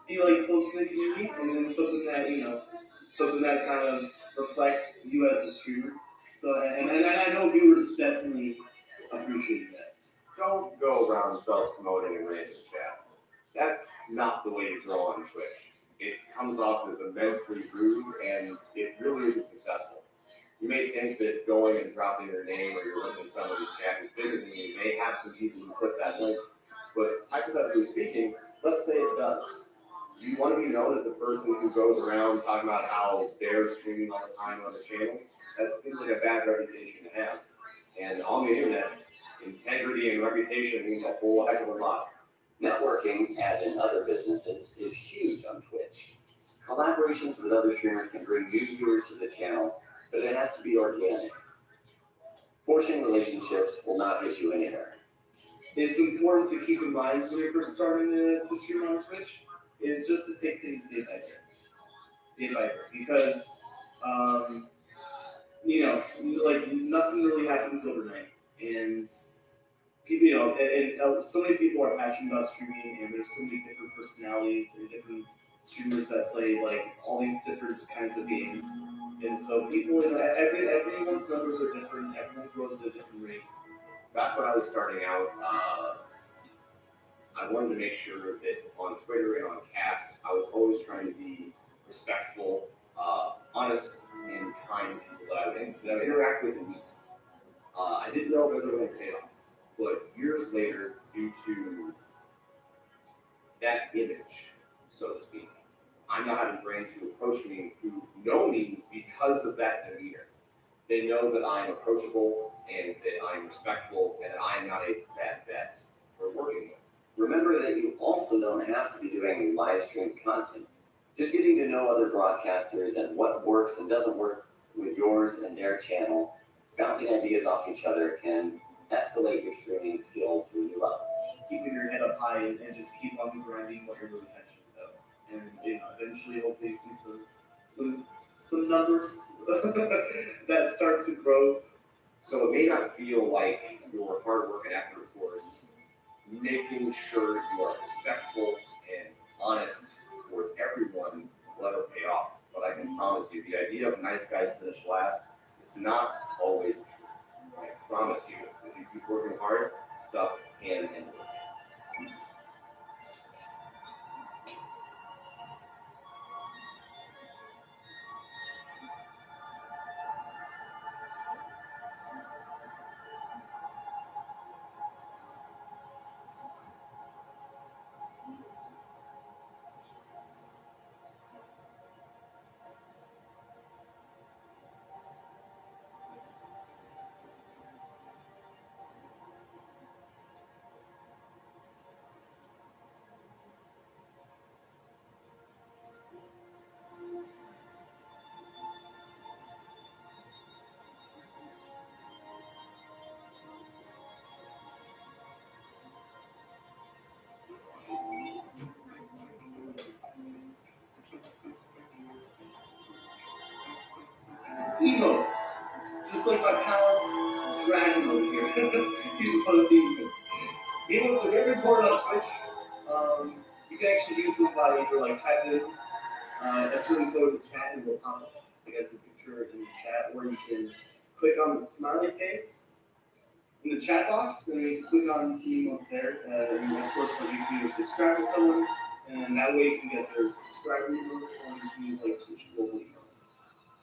Be like close to the community, and then something that something that kind of reflects you as a streamer. So, and I know viewers definitely appreciate that. Don't go around self-promoting in random chats. That's not the way to grow on Twitch. It comes off as immensely rude, and it really isn't successful. You may think that going and dropping your name or your link in somebody's chat is bigger than you. You may have some people who click that link, but hypothetically speaking, let's say it does. Do you want to be known as the person who goes around talking about how they're streaming all the time on the channel? That seems like a bad reputation to have. And on the internet, integrity and reputation means a whole heck of a lot. Networking, as in other businesses, is huge on Twitch. Collaborations with other streamers can bring new viewers to the channel, but it has to be organic. Forcing relationships will not get you anywhere. It's important to keep in mind when you're first starting to stream on Twitch is just to take things day by day, because like nothing really happens overnight, and people, and so many people are passionate about streaming, and there's so many different personalities and different streamers that play like all these different kinds of games, and so people, everyone's numbers are different, everyone grows at a different rate. Back when I was starting out, I wanted to make sure that on Twitter and on Cast, I was always trying to be respectful, honest, and kind people that I would interact with and meet. I didn't know if it was ever going to pay off, but years later, due to that image, so to speak, I'm now having brands who approach me who know me because of that demeanor. They know that I'm approachable and that I'm respectful and that I'm not a bad bet for working with. Remember that you also don't have to be doing live streamed content. Just getting to know other broadcasters and what works and doesn't work with yours and their channel, bouncing ideas off each other can escalate your streaming skill to a new level. Keeping your head up high and just keep on grinding what you're really passionate about, and eventually, hopefully, you see some numbers that start to grow. So it may not feel like your hard work and effort towards making sure you are respectful and honest towards everyone will ever pay off. But I can promise you, the idea of nice guys finish last, it's not always true. I promise you, if you keep working hard, stuff can end up. Emotes, just like my pal Dragon over here. He's one of the emotes. Emotes are very important on Twitch. You can actually use them by either like typing in a certain code in the chat and it will pop up, I guess, a picture in the chat, or you can click on the smiley face in the chat box, and you can click on see emotes there. And of course, like, you can either subscribe to someone, and that way you can get their subscriber emotes, or you can use like Twitch global emotes.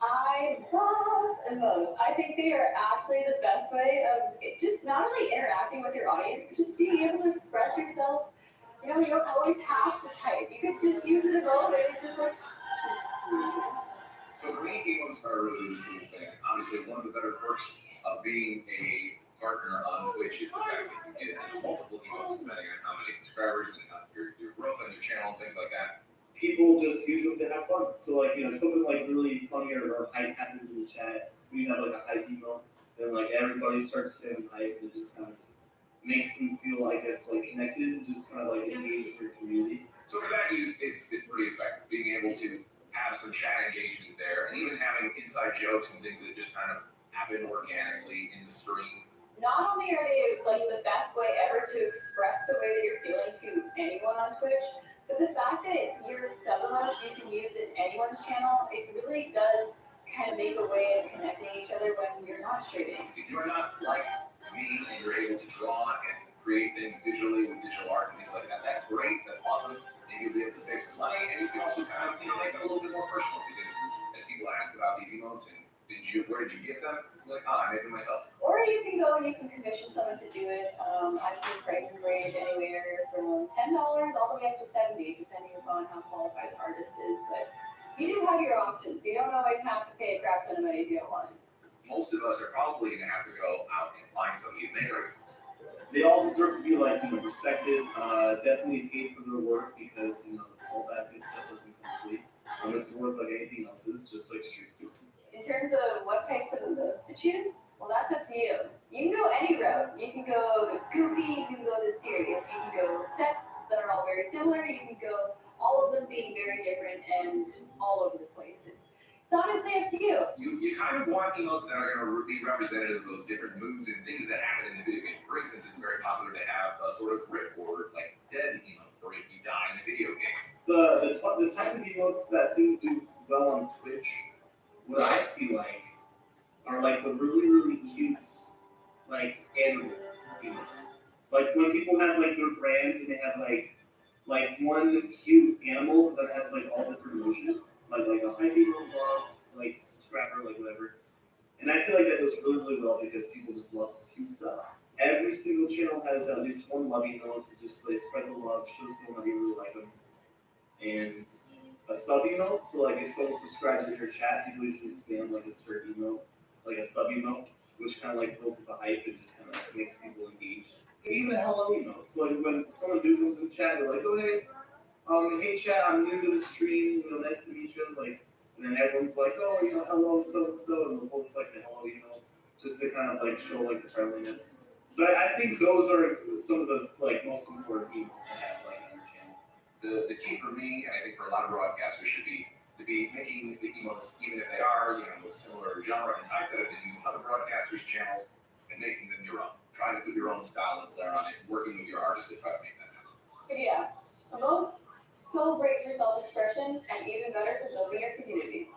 I love emotes. I think they are actually the best way of just not only interacting with your audience, but just being able to express yourself. You know, you don't always have to type. You could just use an emote and it just like speaks to you. So for me, emotes are a really, really cool thing. Obviously, one of the better perks of being a partner on Twitch is the fact that you get multiple emotes depending on how many subscribers and your growth on your channel, things like that. People just use them to have fun. So like, something like really funny or hype happens in the chat. We have like a hype emote, then like everybody starts saying hype, and it just kind of makes them feel, I guess, like connected and just kind of like engaged with your community. So for that use, it's pretty effective. Being able to have some chat engagement there, and even having inside jokes and things that just kind of happen organically in the stream. Not only are they like the best way ever to express the way that you're feeling to anyone on Twitch, But the fact that your sub-emotes you can use in anyone's channel, it really does kind of make a way of connecting each other when you're not streaming. If you're not like me and you're able to draw and create things digitally with digital art and things like that, that's great, that's awesome. Maybe you'll be able to save some money, and you can also kind of, make it a little bit more personal, because as people ask about these emotes and where did you get them? I'm like, I made them myself. Or you can go and you can commission someone to do it. I've seen prices range anywhere from $10 all the way up to $70, depending upon how qualified the artist is. But you do have your options. You don't always have to pay a crap ton of money if you don't want it. Most of us are probably gonna have to go out and find somebody to make our emotes. They all deserve to be respected, definitely paid for their work, because, all that good stuff doesn't come free. It's worth like anything else is, just like street food. In terms of what types of emotes to choose, well, that's up to you. You can go any route. You can go goofy, you can go the serious, you can go sets that are all very similar, you can go all of them being very different and all over the place. It's honestly up to you. You kind of want emotes that are gonna be representative of different moods and things that happen in the video game. For instance, it's very popular to have a sort of rip or like dead emote, or if you die in a video game. The type of emotes that seem to do well on Twitch, what I feel like, are like the really, really cute, like animal emotes. Like when people have like their brands and they have like one cute animal that has like all different emotions, like a hype emote, love, like subscriber, like whatever. And I feel like that does really, really well because people just love cute stuff. Every single channel has at least one love emote to just like spread the love, show someone that you really like them. And a sub emote, so like if someone subscribes in your chat, people usually spam like a certain emote, like a sub emote, which kind of like builds the hype and just kind of makes people engaged. And even a hello emote, so like when someone new comes in the chat, they're like, oh hey, hey chat, I'm new to the stream, nice to meet you, like, and then everyone's like, oh, hello so and so, and they'll post like the hello emote, just to kind of like show like the friendliness. So I think those are some of the like most important emotes to have like on your channel. The key for me, and I think for a lot of broadcasters, should be to be making the emotes, even if they are, similar genre and type that have been used in other broadcasters' channels, and making them your own. Trying to put your own style and flair on it, working with your artist to try to make that happen. But yeah, emotes, so great for self-expression and even better for building your community.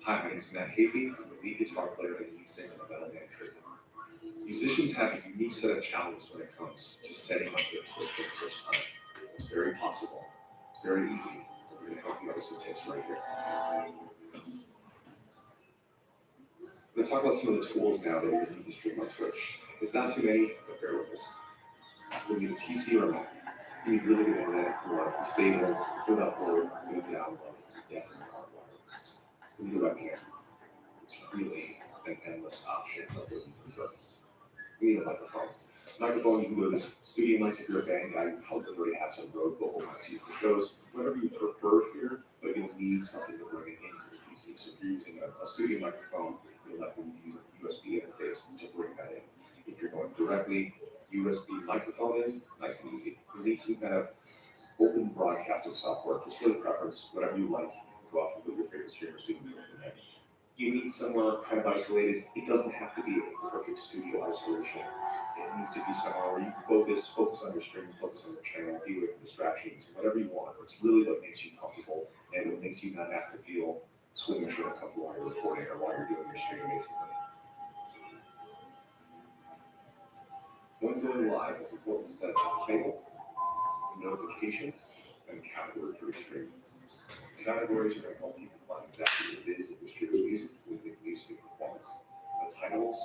Hi, my name is Matt Hafey. I'm the lead guitar player and lead singer of Metal Band Tribute. Musicians have a unique set of challenges when it comes to setting up their equipment for the first time. It's very possible. It's very easy. We're going to help you with some tips right here. Let's talk about some of the tools now that you can stream on Twitch. It's not too many, but bear with us. You need a PC or a Mac. You need really good internet. You want it to be stable, good upload, good download, definitely hardwired. You need a webcam. It's really an endless option of what you prefer. You need a microphone. Microphone, you can go to studio mics if you're a band guy. You probably already have some Rode vocal mics used for shows. Whatever you prefer here, but you'll need something to bring it into the PC. So if you're using a studio microphone, you'll have to use a USB interface to bring that in. If you're going directly USB microphone in, nice and easy. You need some kind of open broadcasting software. It's really preference, whatever you like. Go off and put your favorite streamers do from there. You need somewhere kind of isolated. It doesn't have to be a perfect studio isolation. It needs to be somewhere where you can focus on your stream, focus on your channel, deal with distractions, whatever you want. It's really what makes you comfortable and what makes you not have to feel swimming short cup while you're recording or while you're doing your stream, basically. When going live, it's important to set a title, notification, and category for your stream. Categories are going to help people find exactly what it is that you're streaming music within music performance. The titles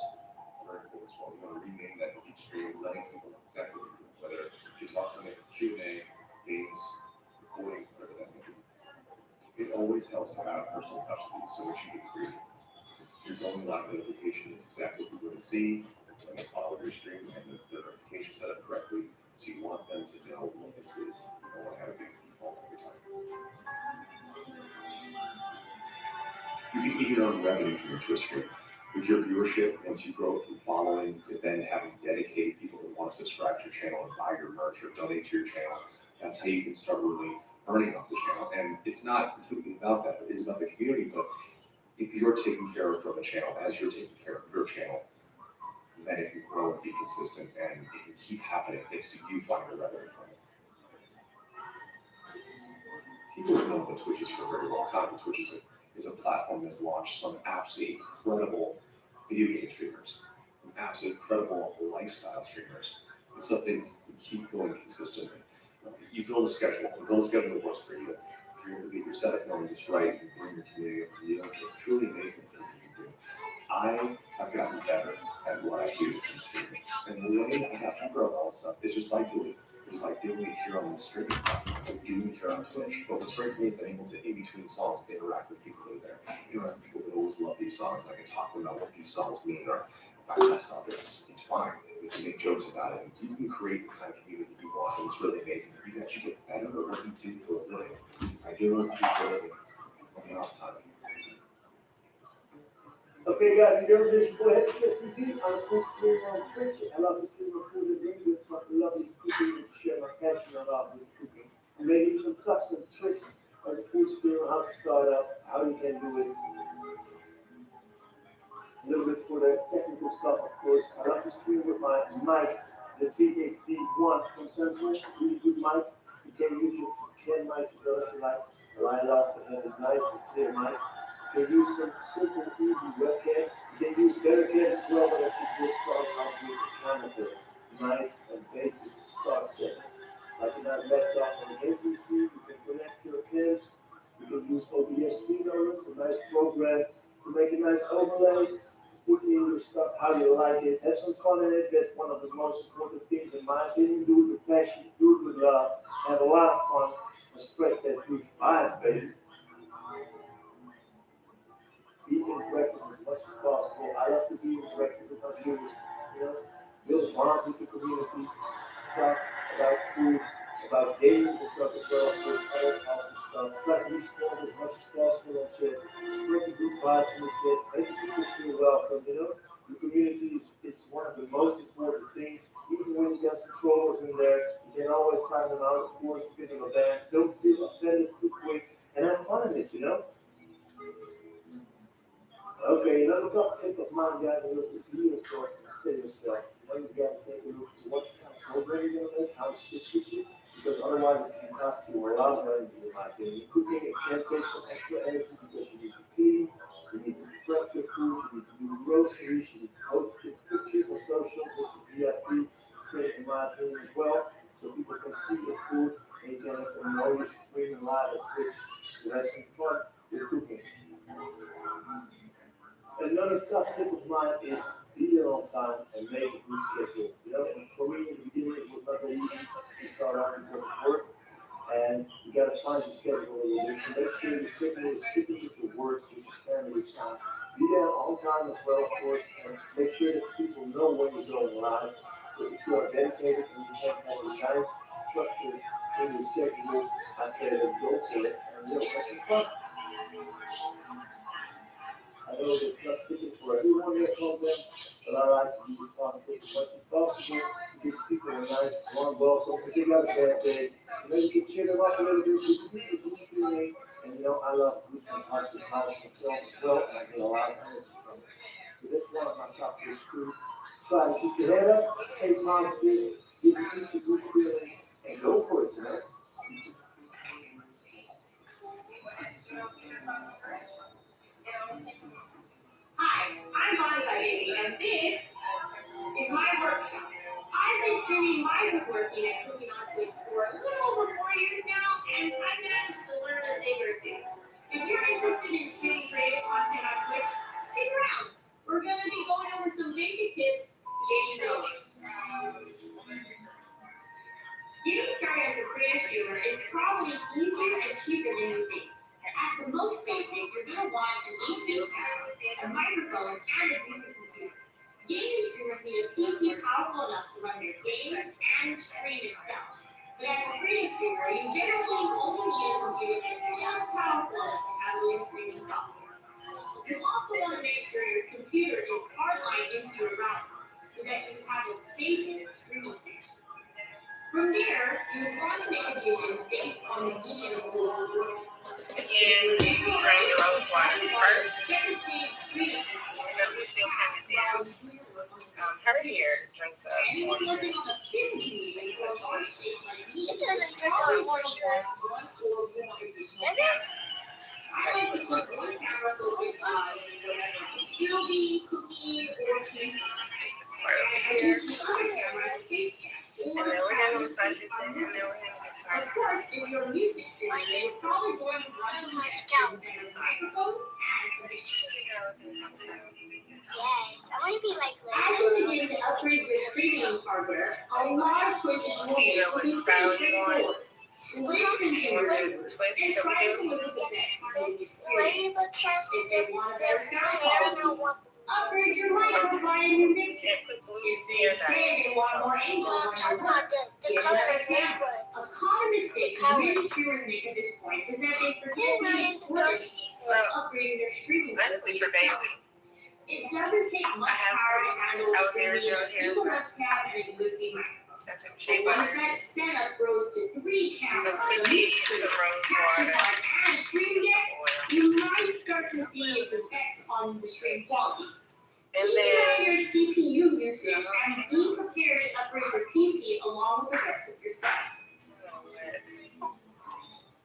are very important as well. You want to rename that each stream, letting people know exactly what you're doing, whether you're talking about Q&A, games, recording, whatever that may be. It always helps to have a personal touch to these, so what you can create. Your going live notification is exactly what you're going to see when they follow your stream and the notification set up correctly. So you want them to know what this is. You don't want to have a big default every time. You can even earn revenue from your Twitch stream. With your viewership, once you grow from following to then having dedicated people who want to subscribe to your channel and buy your merch or donate to your channel, that's how you can start really earning off the channel. And it's not completely about that. It is about the community, but if you're taking care of from the channel, as you're taking care of your channel, then it can grow and be consistent and it can keep happening thanks to you finding revenue from it. People have known what Twitch is for a very long time. Twitch is a platform that's launched some absolutely incredible video game streamers, some absolutely incredible lifestyle streamers. It's something you keep going consistently. You build a schedule that works for you. If you're able to get your setup going just right and bring your community up to you, it's truly amazing things you can do. I have gotten better at what I do in streaming. And the way I have to grow all this stuff is just by doing it. It's by doing it here on the streaming platform, by doing it here on Twitch. But what's great for me is I'm able to, in between songs, interact with people that are there. You know, people that always love these songs, and I can talk to them about what these songs mean, or if I mess up, it's fine. We can make jokes about it. You can create the kind of community you want, and it's really amazing. You can actually get better at what you do for a living. I do what I do for a living on the off time. Okay, guys, you know this, go ahead and check TV on full screen on Twitch. I love the stream of food and drink with some lovely cooking and share my passion about with cooking. And maybe some tips and tricks on the full screen on how to start up, how you can do it. A little bit for the technical stuff, of course. I love to stream with my mic, the VXD1 from Samsung, really good mic. You can use your 10 mics if you like. I love to have a nice and clear mic. You can use some simple, easy webcams. You can use better cams as well, but I should just start out with kind of a nice and basic start set. Like in our laptop or an PC, you can connect your cams. You can use OBS keynotes, a nice program to make a nice overlay. Put in your stuff how you like it. Have some fun in it. That's one of the most important things in my opinion. Do it with passion, do it with love, have a lot of fun, and spread that good vibe, baby. Be interactive as much as possible. I love to be interactive with my viewers. You know, build bonds with the community. Talk about food, about gaming, and talk as well with other awesome stuff. Try to respond as much as possible on chat. Spread the good vibes in the chat. Make people feel welcome. You know, the community is one of the most important things. Even when you got some trolls in there, you can always time them out. Of course, depending on that. Don't feel offended too quick, and have fun in it. You know. Okay, another top tip of mine, guys, is to be yourself and stay yourself. You know, you got to take a look at what kind of program you're going to make, how to stitch it, because otherwise it can cost you a lot of energy, in my opinion. Cooking, it can take some extra energy because you need to clean, you need to prep your food, you need to do groceries, you need to post your pictures on social. This is VIP print, in my opinion, as well, so people can see your food and you can have them know you streaming live at Twitch to have some fun with cooking. Another tough tip you start out with work, and you gotta find a schedule with it, so make sure your schedule is sticking with your work, with your family time. Be there on time as well, of course, and make sure that people know when you're going live. So if you are dedicated and you have a nice structure in your schedule, I say let's go for it, and have some fun. I know it's not fitting for everyone that comes in, but I like to be responsible as much as possible to give people a nice warm welcome. If they got a bad day, you can cheer them up a little bit with the boost feeling. And I love boosting hospitality myself as well, and I get a lot of energy from it. So that's one of my top tips too. Try to keep your head up, stay positive, give your people a good feeling, and go for it, man. Hi, I'm Bonza Baby, and this is my workshop. I've been streaming my woodworking and cooking on Twitch for a little over 4 years now, and I've managed to learn a thing or two. If you're interested in streaming creative content on Twitch, stick around. We're going to be going over some basic tips to getting going. Getting started as a creative streamer is probably easier and cheaper than you think. At the most basic, you're going to want an HD camera, a microphone, and a decent computer. Gaming streamers need a PC powerful enough to run their games and stream itself. But as a creative streamer, you generally only need a computer that's just powerful enough to have real streaming software. You also want to make sure your computer is hardlined into your router so that you have a stable streaming station. From there, you would want to make additions based on the medium of your work. Again, you can drain your own water first. Set the same screen as But we still coming down. Her hair drinks up anyone moisture. working on the physical level or large space like me, It doesn't drink up moisture. I like to put one camera focused on whatever it'll be cooking or painting. I use the other camera as a face cam. And then we're gonna massage this thing, and then we're gonna Of course, if you're music streaming, you're probably going to want to have better microphones and connection. Yes, I want to be like As you begin to upgrade your streaming hardware, a lot of choices will be pretty straightforward. Listen to your neighbors and try to look at the best audio experience. If they want a better sound quality, upgrade your mic or buy a new mixer. If they say they want more angles on your work, get another camera. A common mistake many streamers make at this point is that they forget the importance of upgrading their streaming honestly for Bailey. It doesn't take much power to handle I was streaming there a single webcam and a USB microphone. That's a But shea once butter. that setup grows to 3 cameras, a The mixer, rose capture water. card, and a stream deck, Oil. you might start to see its effects on the stream quality. And Keep an eye on then your CPU usage and be prepared to upgrade your PC along with the rest of your setup.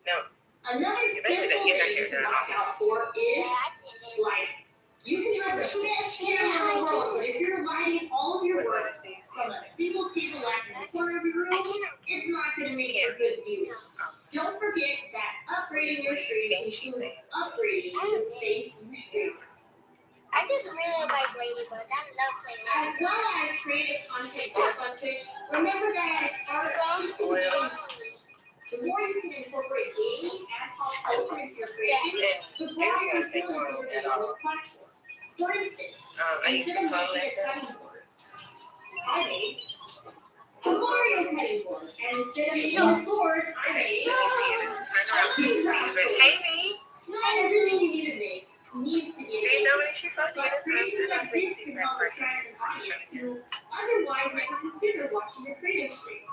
no, Another simple thing to watch out for is lighting. You can have the best camera in the world, but if you're lighting all of your work from a single table lamp in the corner of your room, it's not going to make for good views. Don't forget that upgrading your stream includes upgrading the space you stream. I just really like Ladybug. I love playing As well as creative content goes on Twitch, remember that it's part of Twitch's game. The more you can incorporate gaming and pop culture into your creations, the broader your influence will be on this platform. For instance, I used instead to of follow making a that. cutting board, I made a Mario cutting board, and instead of making a sword, I made Turn around. But hey, me. not everything you need to make needs to be See, made. Dominique, she's so good. But creations like this can help attract an audience who otherwise never consider watching your creative stream.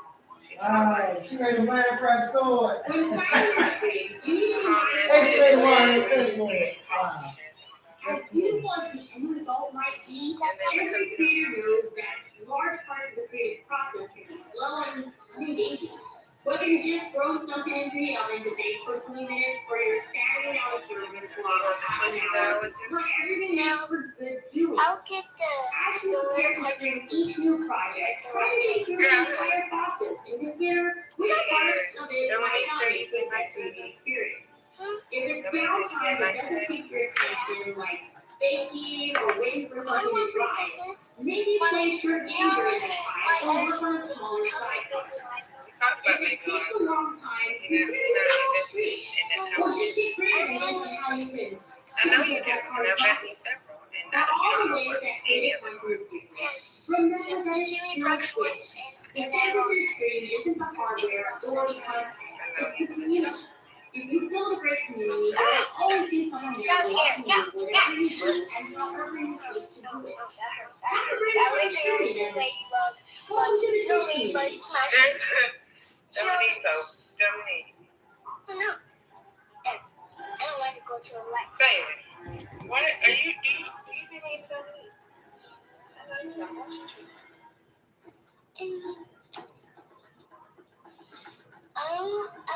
She made a Minecraft sword. When finding your streams, you need to be Hey, she made a Mario mindful cutting board. Wow. as beautiful as the end result might be, every creator knows that large parts of the creative process can be slow and unengaging. Whether you're just throwing something into the oven to bake for 20 minutes or you're sanding out a service for half an hour, not everything makes for good viewing. I'll get As you prepare to stream each new project, try to think through the entire process and consider which parts of it might not make for the best streaming experience. If it's downtime that doesn't take your attention, like baking or waiting for something to dry, maybe play a short game during that time or work on a smaller side project. If it takes a long time, consider it off street. Or just get creative and look at how you can visit that part of the process. For all the ways that creative content is different, remember that it's still Twitch. The center of the stream isn't the hardware or the content, it's the community. If you build a great community, there will always be someone there watching you whatever you do and however you choose to do it. Have a great Twitch journey, and welcome to the Twitch community. Dominique, No. I don't like to go to a light. baby, what are you? Do you believe Dominique? I know you don't want you to. I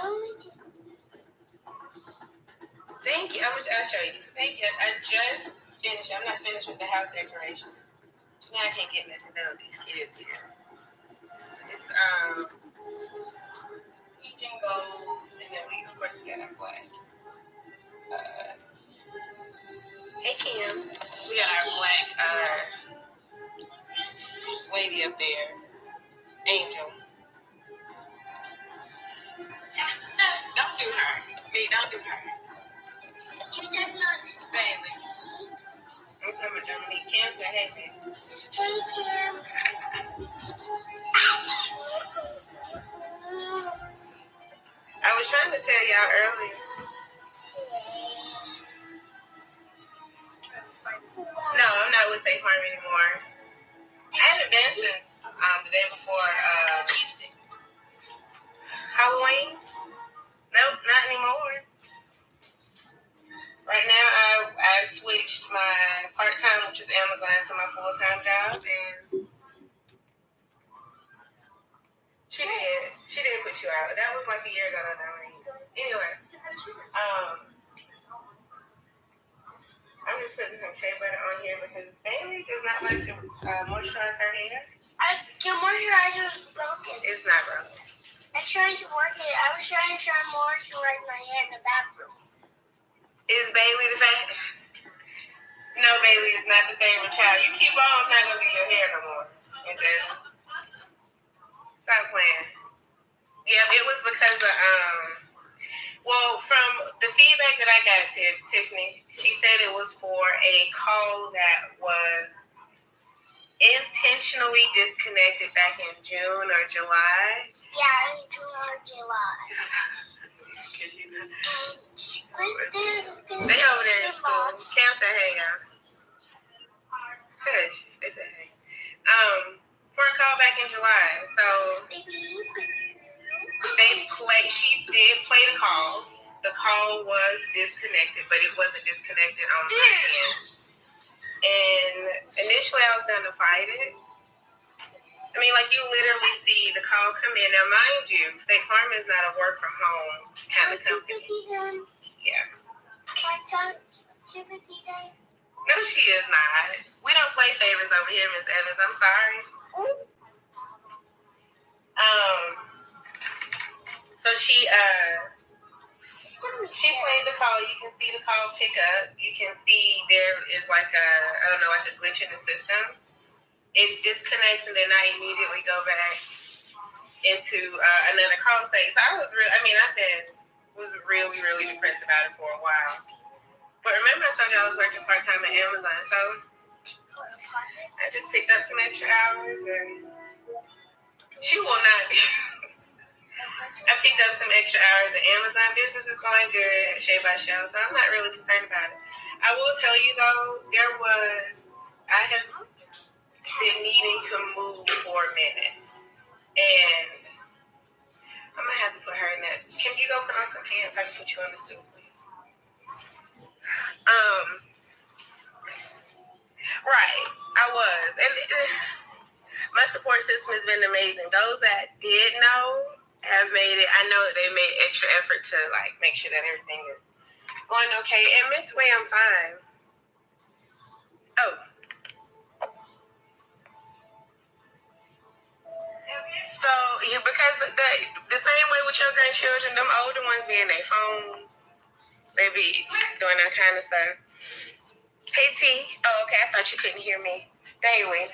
only do. Thank you. I'll show you. Thank you. I just finished. I'm not finished with the house decoration. Now I can't get nothing done with these kids here. It's pink and gold, and then of course we got our black. Hey Kim, we got our black lady up there, Angel. Don't do her. Me, don't do her. Bailey. I'm talking about Dominique. Kim said, hey, baby. Hey, Kim. I was trying to tell y'all earlier. No, I'm not with Safe Farm anymore. I haven't been since the day before Halloween. Nope, not anymore. Right now, I switched my part-time, which is Amazon, to my full-time job, and she did put you out. That was like a year ago, Anyway, I'm just putting some shea butter on here because Bailey does not like to moisturize her hair. Your moisturizer is broken. It's not broken. I tried to work it. I was trying to moisturize my hair in the bathroom. Is Bailey the favorite? No, Bailey is not the favorite child. You keep on, it's not going to be your hair no more. Okay? Stop playing. Yeah, it was because of, well, from the feedback that I got, Tiffany, she said it was for a call that was intentionally disconnected back in June or July. Yeah, in June or July. They over there in school. Cam said, hey, y'all. Hush. They said, hey. For a call back in July. So, she did play the call. The call was disconnected, but it wasn't disconnected on my end. And initially, I was going to fight it. I mean, like, you literally see the call come in. Now, mind you, State Farm is not a work-from-home kind of company. Yeah. No, she is not. We don't play favorites over here, Miss Evans. I'm sorry. So she played the call. You can see the call pick up. You can see there is like a glitch in the system. It disconnects and then I immediately go back into another call state. So I was really, really depressed about it for a while. But remember I told you I was working part-time at Amazon, so I just picked up some extra hours and she will not be. I picked up some extra hours at Amazon. Business is going good, Shea by Shell, so I'm not really concerned about it. I will tell you though, I have been needing to move for a minute. And I'm gonna have to put her in that. Can you go put on some pants? I can put you on the stool, please. Right, I was. And my support system has been amazing. Those that did know have made it. I know that they made extra effort to like make sure that everything is going okay. And Miss Way, I'm fine. Oh. So, yeah, because the same way with your grandchildren, them older ones be in their phones, they be doing that kind of stuff. Hey T. Oh, okay. I thought you couldn't hear me. Bailey.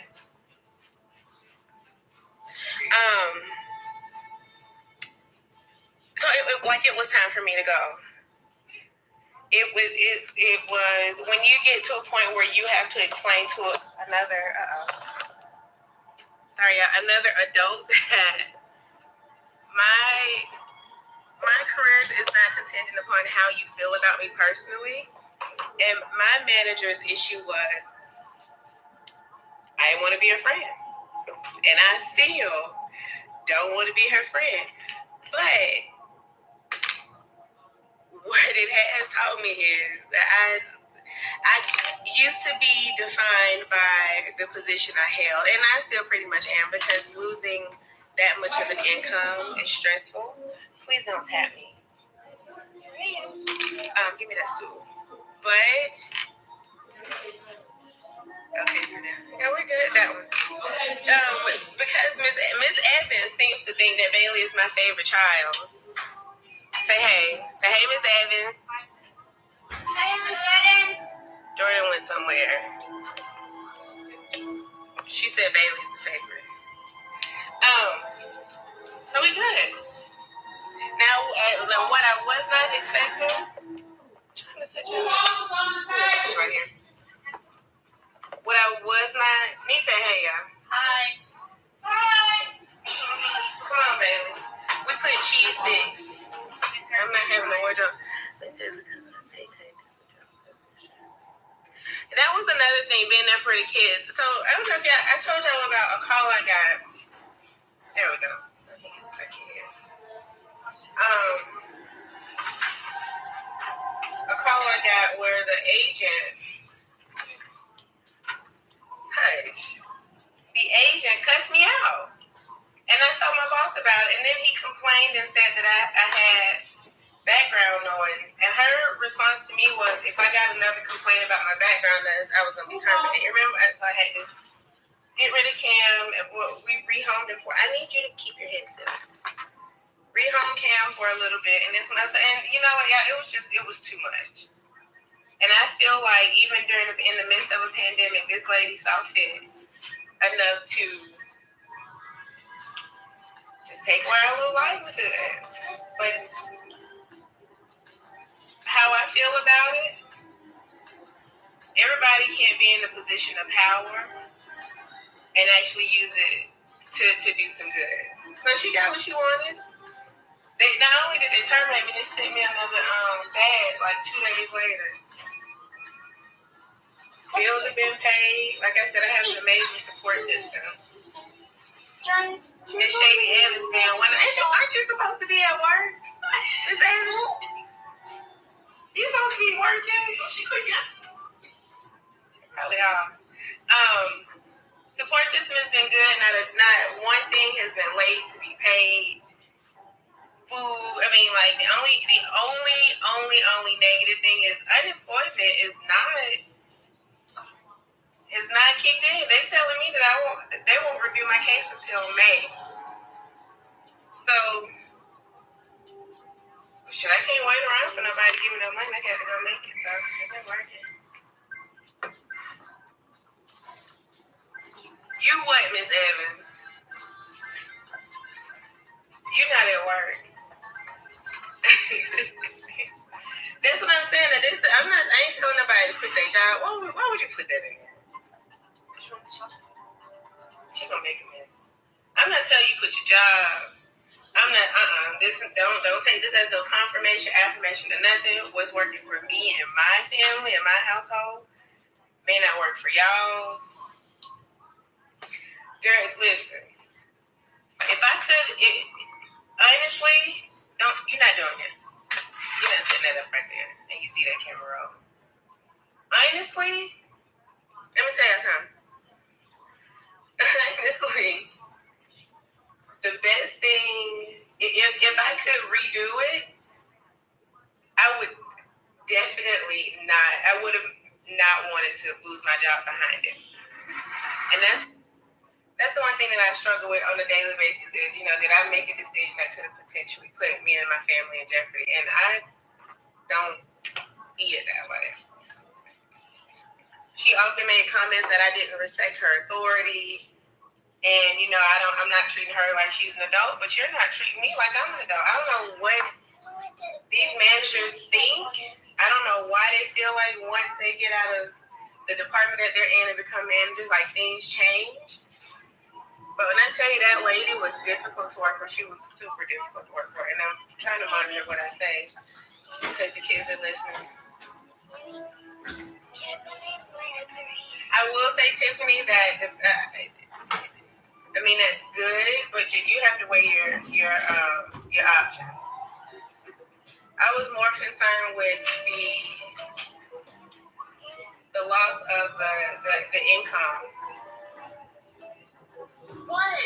So it was time for me to go. It was when you get to a point where you have to explain to another adult that my career is not contingent upon how you feel about me personally. And my manager's issue was I want to be a friend, and I still don't want to be her friend. But what it has taught me is that I used to be defined by the position I held, and I still pretty much am, because losing that much of an income is stressful. Please don't tap me. Give me that stool. But okay, for now. Yeah, we're good. That one. Because Miss Evans seems to think that Bailey is my favorite child. Say hey. Say hey, Miss Evans. Jordan went somewhere. She said Bailey's the favorite. So we good. Now, what I was not expecting. Right here. What I was not. Me say hey, y'all. Hi. Hi. Come on, Bailey. We put cheese sticks. I'm not having no wardrobe. That was another thing, being there for the kids. So I don't know if I told y'all about a call I got. There we go. A call I got where the agent, the agent cussed me out. And I told my boss about it, and then he complained and said that I had background noise. And her response to me was, if I got another complaint about my background noise, I was going to be terminated. Remember, so I had to get rid of Cam. We rehomed him for, I need you to keep your head still. Rehome Cam for a little bit, and and you know, yeah, it was too much. And I feel like even in the midst of a pandemic, this lady saw fit enough to just take away our little livelihood. But how I feel about it, everybody can't be in a position of power and actually use it to do some good. So she got what she wanted. They not only did they terminate me, they sent me another badge like 2 days later. Bills have been paid. Like I said, I have an amazing support system. Miss Shady Evans now. Aren't you supposed to be at work? Miss Evans? You supposed to be working? Probably all. Support system has been good. Not one thing has been late to be paid. Food. I mean, like the only negative thing is unemployment is not kicked in. They telling me that they won't review my case until May. So shit, I can't wait around for nobody to give me no money. I got to go make it. So it's been working. You what, Miss Evans? You not at work. That's what I'm saying. I ain't telling nobody to quit their job. Why would you put that in there? She gonna make a mess. I'm not telling you quit your job. I'm not. Don't take this as no confirmation, affirmation, or nothing. What's working for me and my family and my household may not work for y'all. Girl, listen. If I could, honestly, you're not doing it. You're not setting that up right there, and you see that camera roll. Honestly, let me tell you something. Honestly, the best thing, if I could redo it, I would definitely not. I would have not wanted to lose my job behind it, and that's the one thing that I struggle with on a daily basis is, did I make a decision that could have potentially put me and my family in jeopardy? And I don't see it that way. she often made comments that I didn't respect her authority. And, I'm not treating her like she's an adult, but you're not treating me like I'm an adult. I don't know what these managers think. I don't know why they feel like once they get out of the department that they're in and become managers, like things change. But when I tell you that lady was difficult to work for, she was super difficult to work for. And I'm trying to monitor what I say because the kids are listening. I will say, Tiffany, that that's good, but you have to weigh your options. I was more concerned with the loss of the income. What?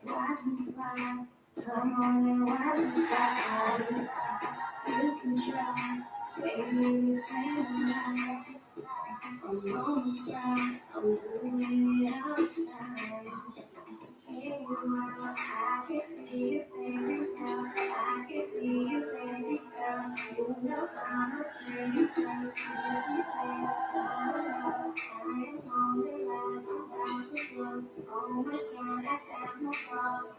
Watch me fly, come on and watch me fly. You can try, baby, this ain't right. I'm on the ground, I'm doing it outside. Hey, you know, I can be your favorite girl. I can be your baby girl. You know I'm a pretty girl. You see things I don't know. I am on the rise, I'm down to close. Oh my God, I got no fault.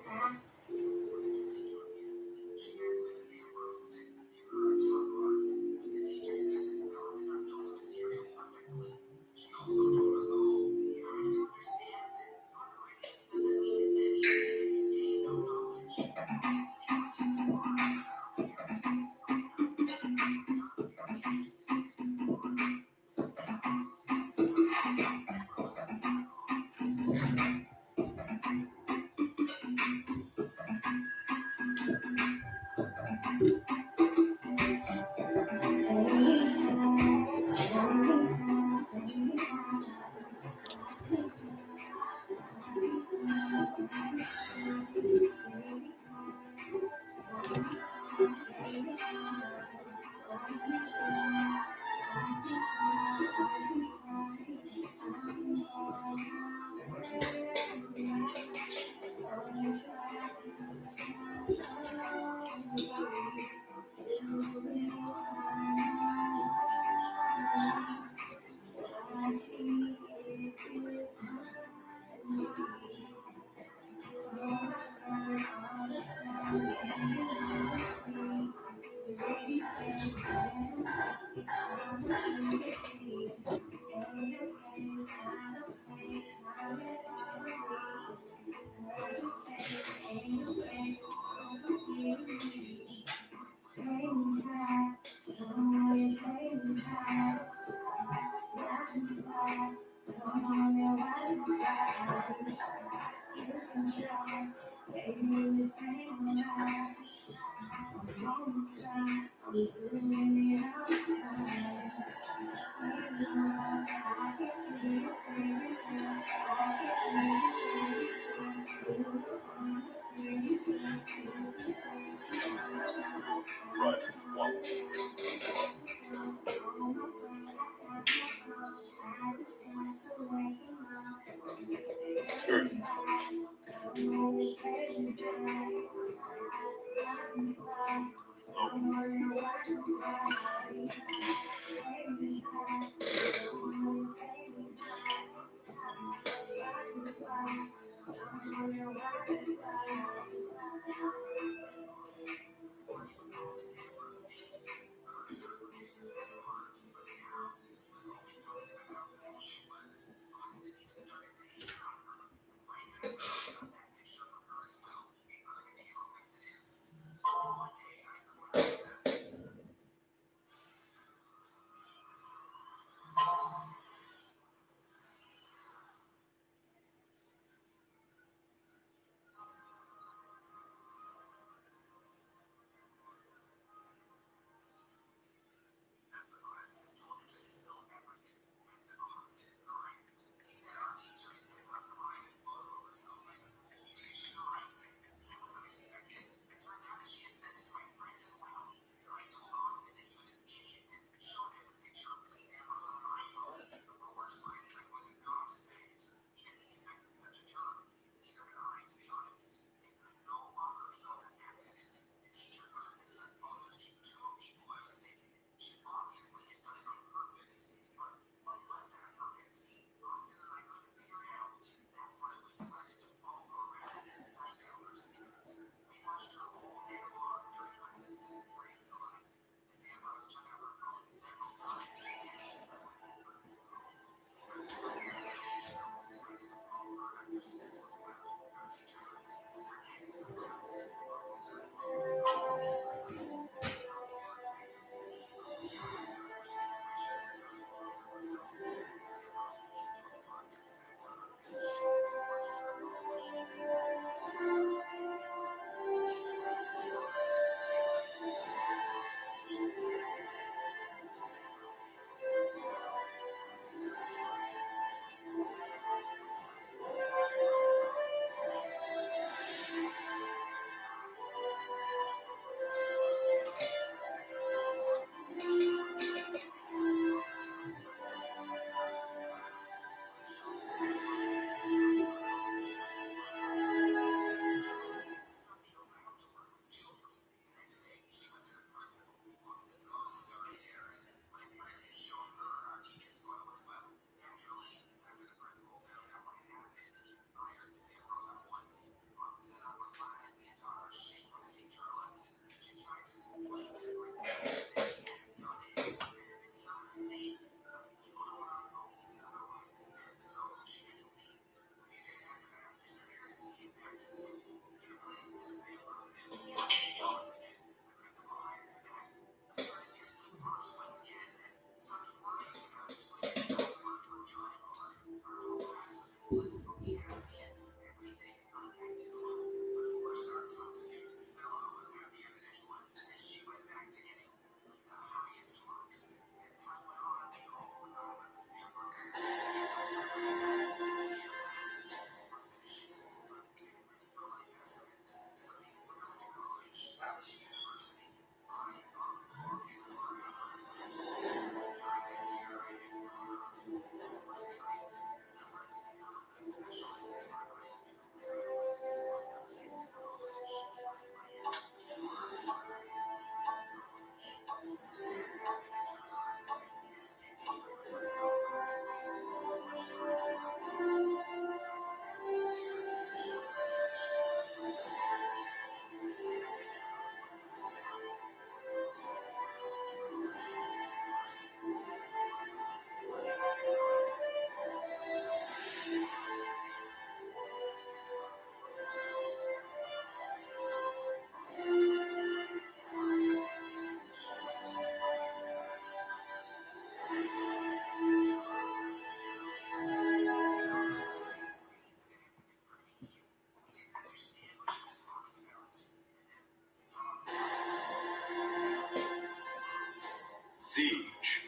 Siege.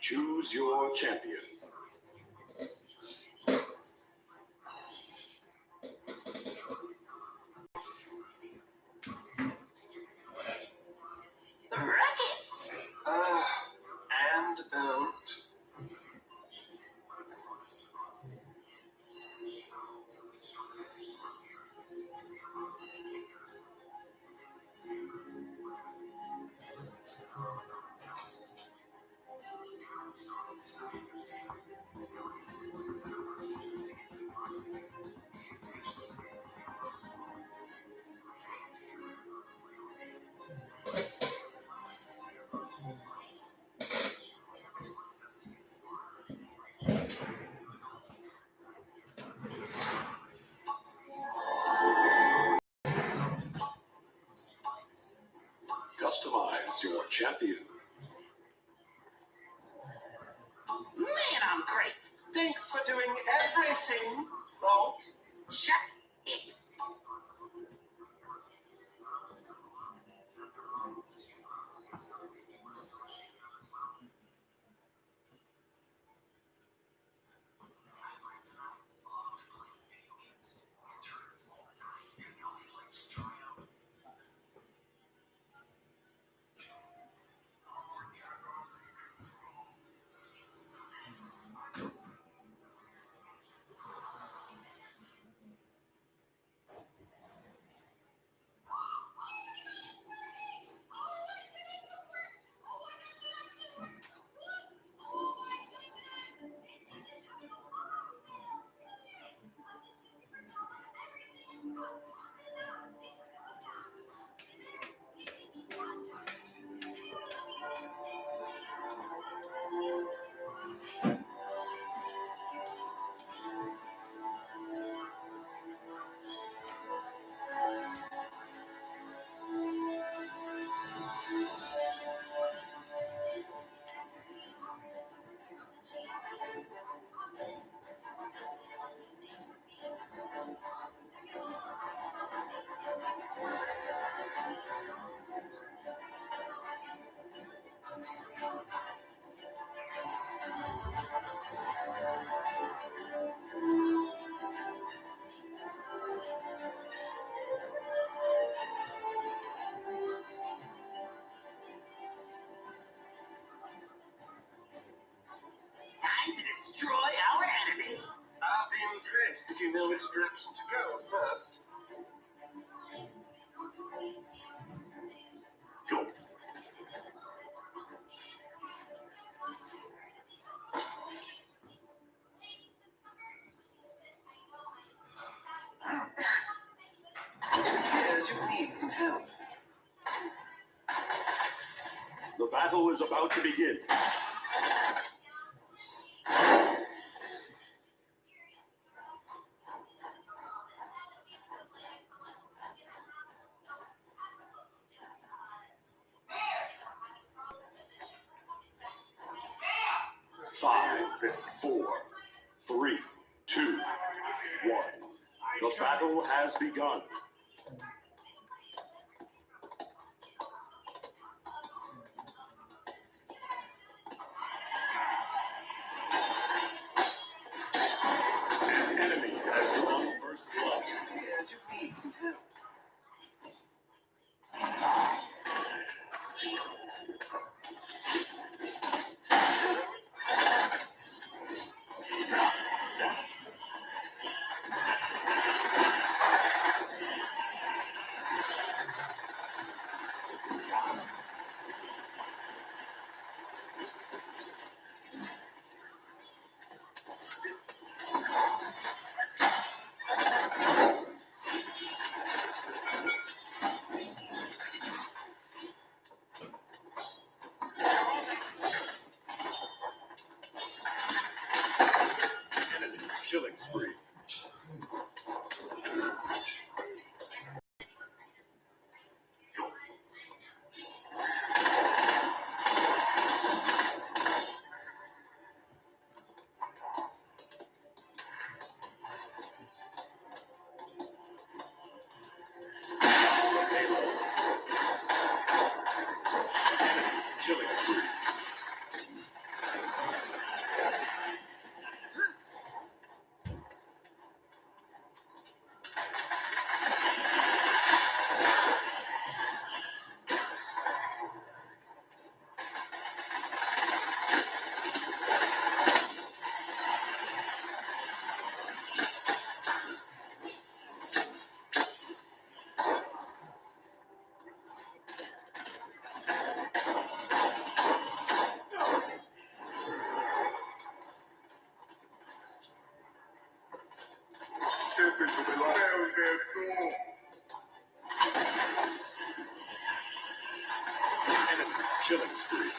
Choose your champion. And out. Customize your champion. Man, I'm great. Thanks for doing everything. Oh, shut it. Time to destroy our enemy. I'll be impressed if you know which direction to go first. Go. It appears you need some help. The battle is about to begin. Five, 4, 3, battle has begun. An enemy has drawn first blood. Here's your need some help. Enemy killing spree. Payload. Enemy killing spree. Enemy killing spree.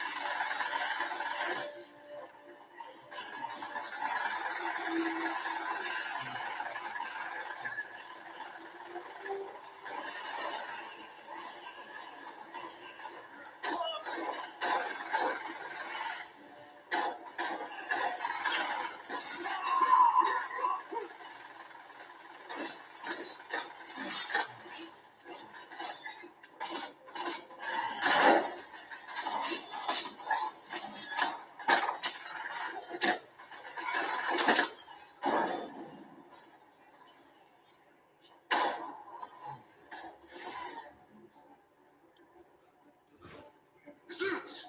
Suits!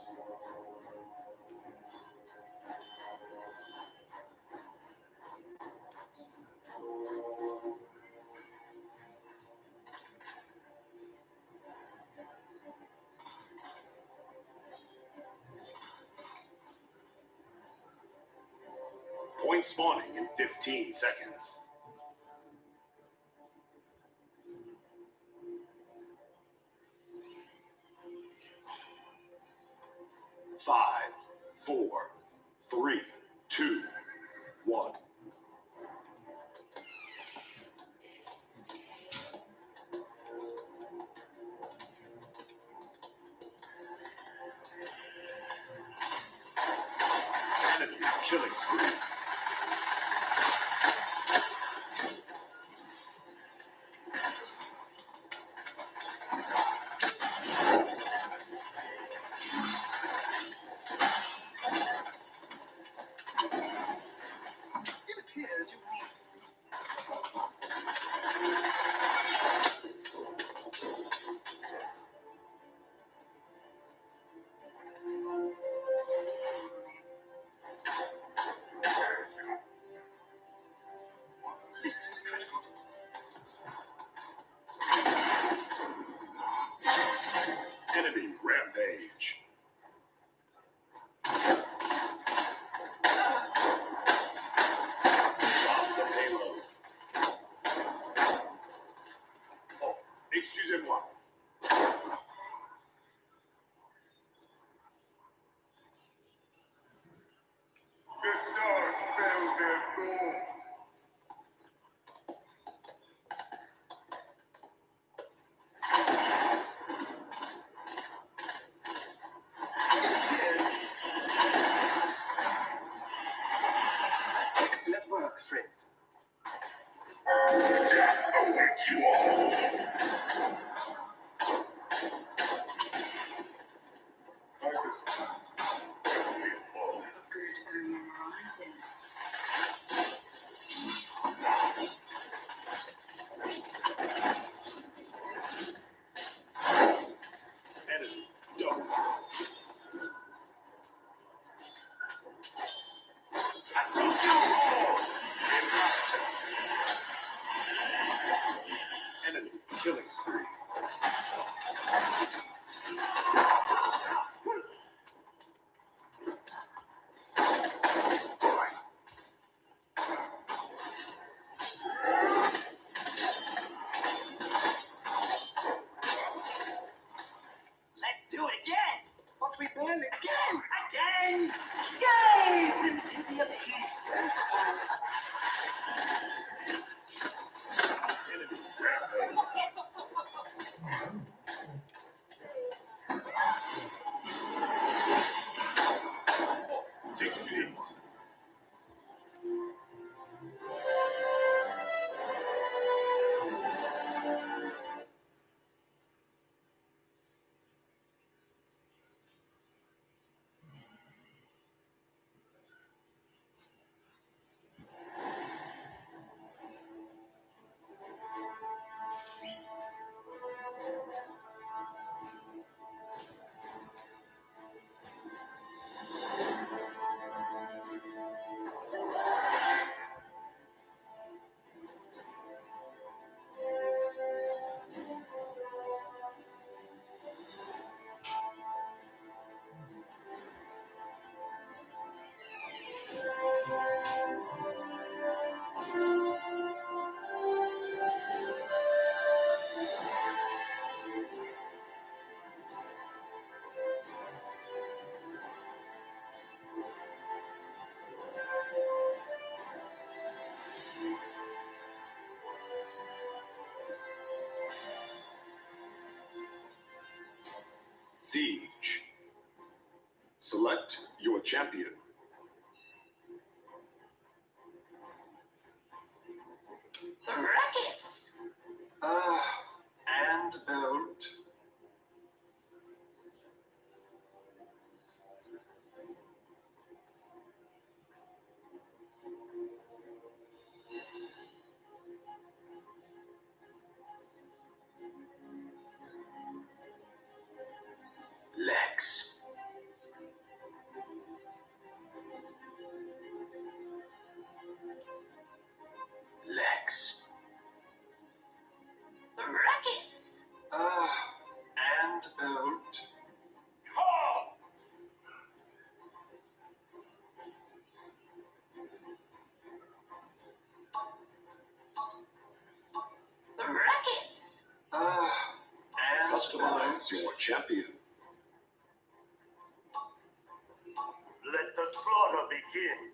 Point spawning in 15 seconds. Five, 4, 3, 2, 1. Enemy killing spree. It appears you need systems critical. Enemy rampage. Drop the payload. Oh, excusez-moi. The stars spell their doom. Excellent work, friend. Get away and gaze into the abyss and Take a seat. Siege. Select your champion. Ruckus. And out. Lex. Lex. Ruckus. And out. Come! Ruckus. And customize your champion. Let the slaughter begin.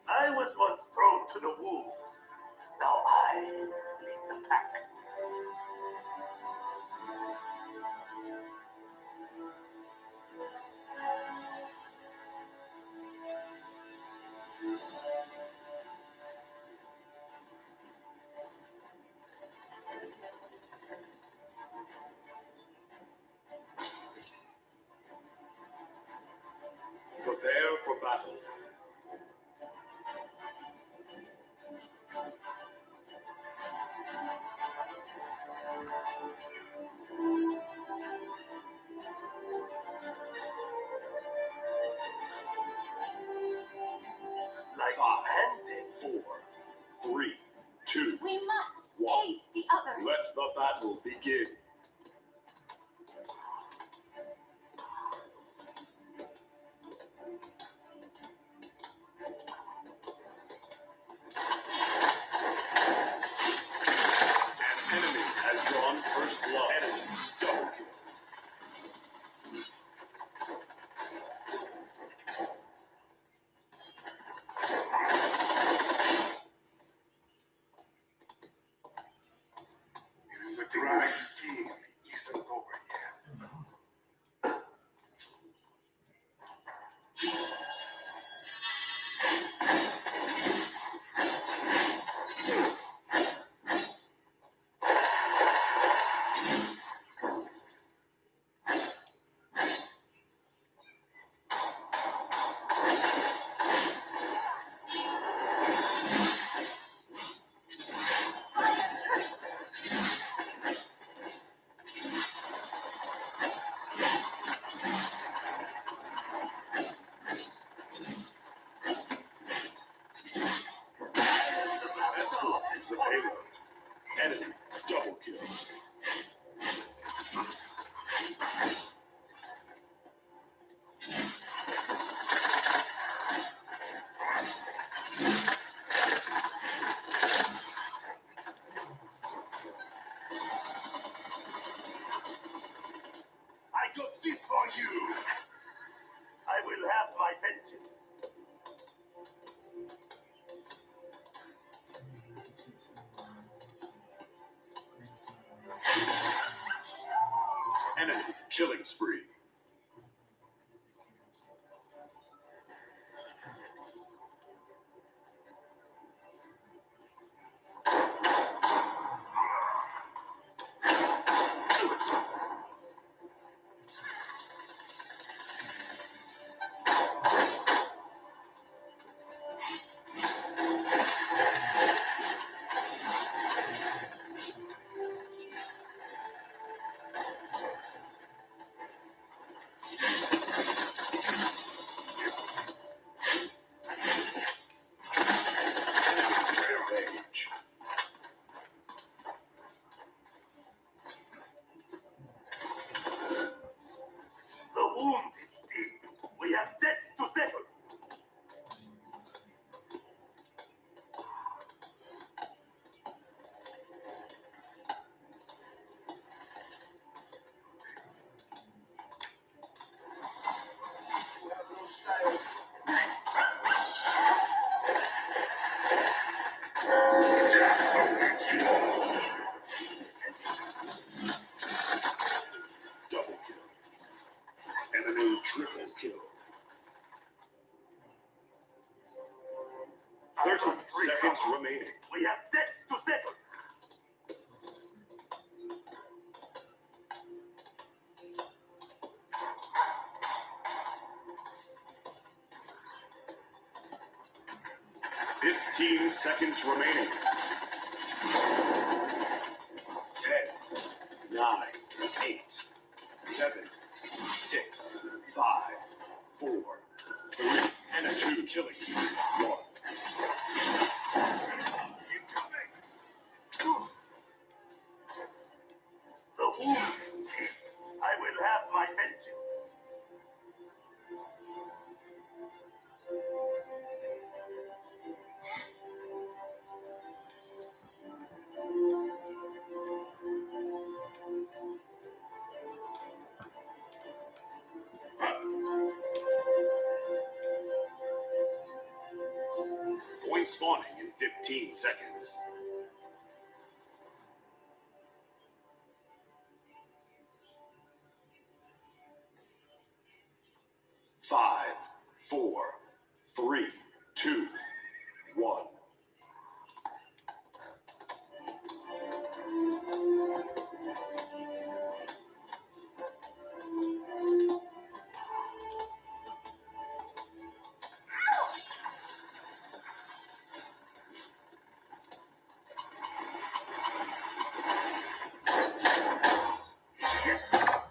I was once thrown to the wolves. Now I lead the pack. Prepare for battle. Like 5, 4, 3, 2, We must 1. aid the others. Let the battle begin. An enemy has drawn first blood. Enemy double kill. It is the Christ. the payload. Enemy double kill. I got this for you. I will have my vengeance. Enemy killing spree. Rampage. The wound is deep. We have debts to settle. Double kill. Enemy triple kill. 30 seconds remaining. We have debts to settle. 15 seconds remaining. 10, 9, 8, 7, 6, 5, 4, 3, and a 2 killing. 1. The wound is deep. I will have my vengeance. Point spawning in 15 seconds. Five, 4, 3, 2, 1.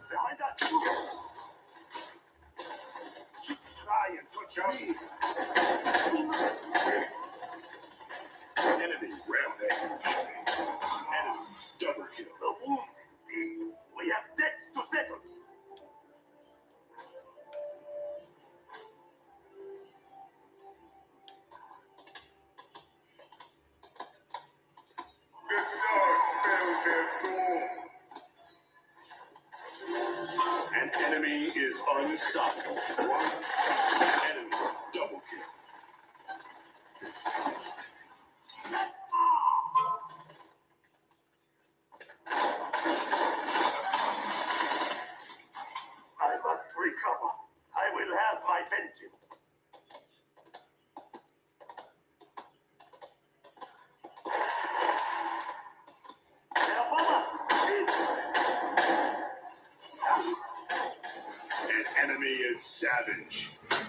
Behind that tree. Just try and touch me. Enemy rampage. Enemy double kill. The wound is deep. We have debts to settle. The stars spell their doom. An enemy is unstoppable. Enemy double kill. I must recover. I will have my vengeance. They're above us. An enemy is savage. Enemy.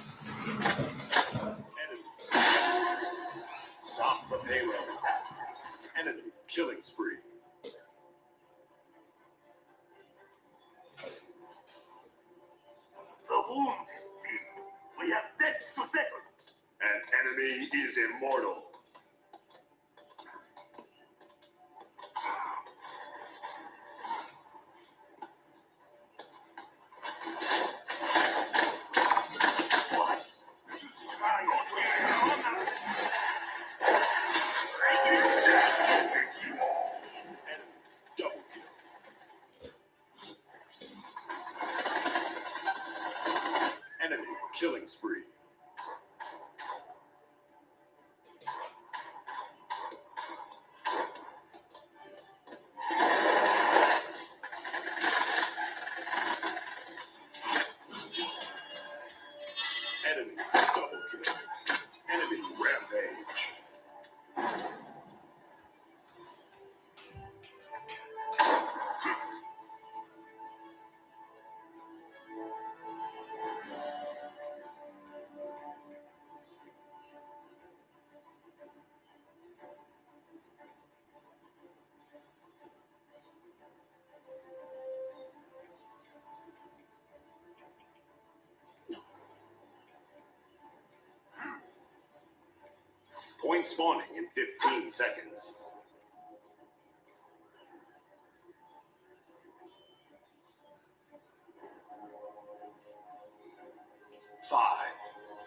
Stop the payload. Enemy killing spree. The wound is deep. We have debts to settle. An enemy is immortal. Point spawning in 15 seconds. 5,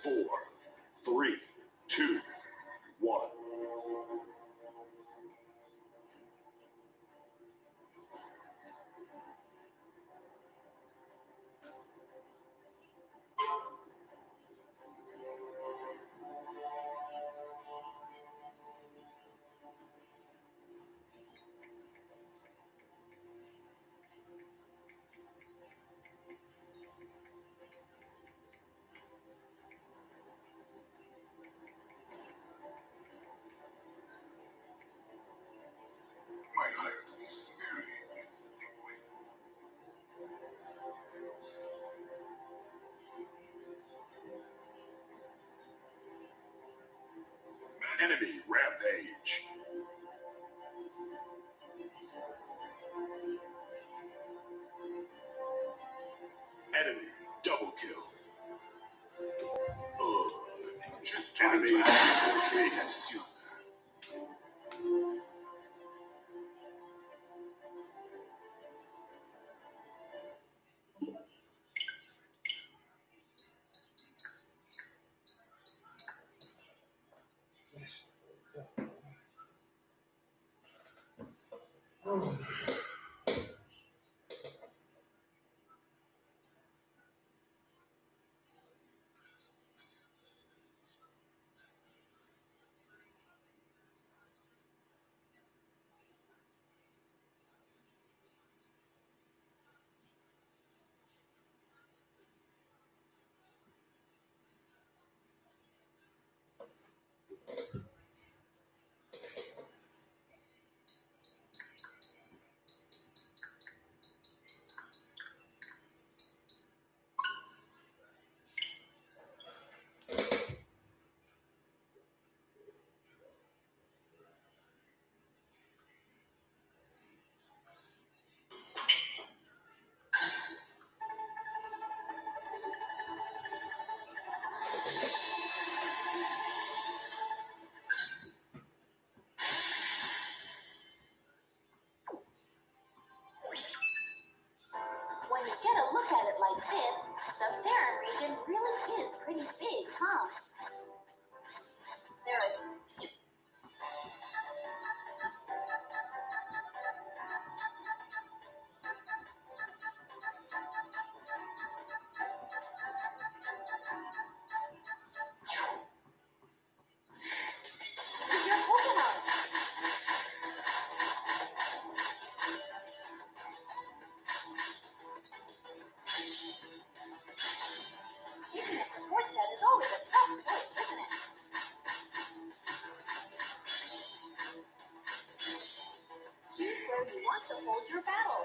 4, 3, 2, 1. Enemy rampage. Enemy double kill. Just enemy infiltration. When you get a look at it like this, the Farron region really is pretty big, huh? There is your Pokemon. Keeping a support set is always a tough choice, isn't it? Choose where you want to hold your battle.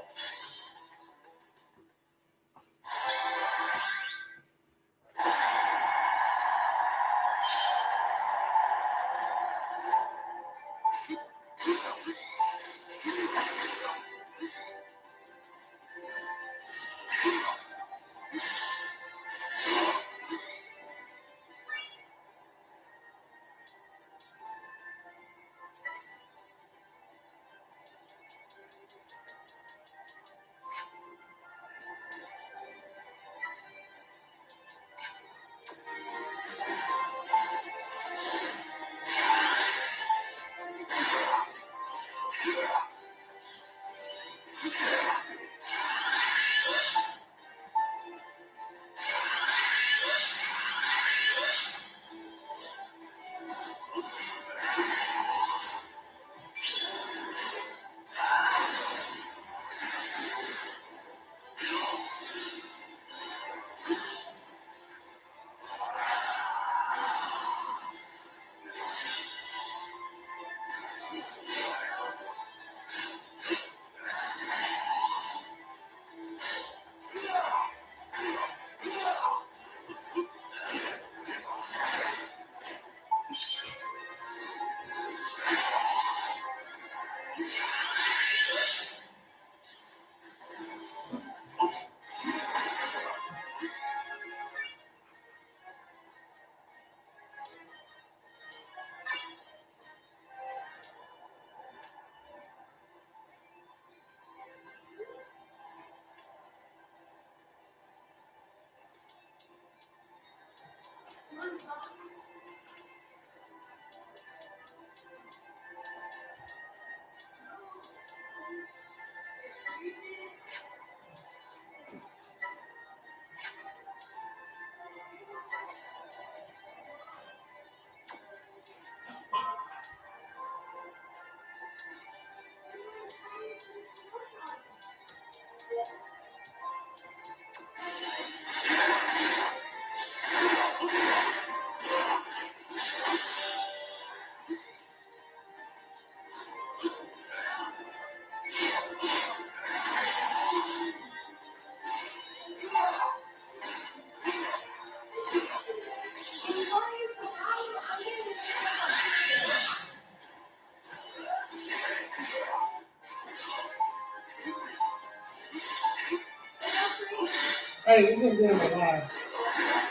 Hey, you can be on the live.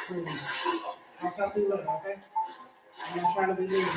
Please. I'll talk to you later, okay? I'm not trying to be mean.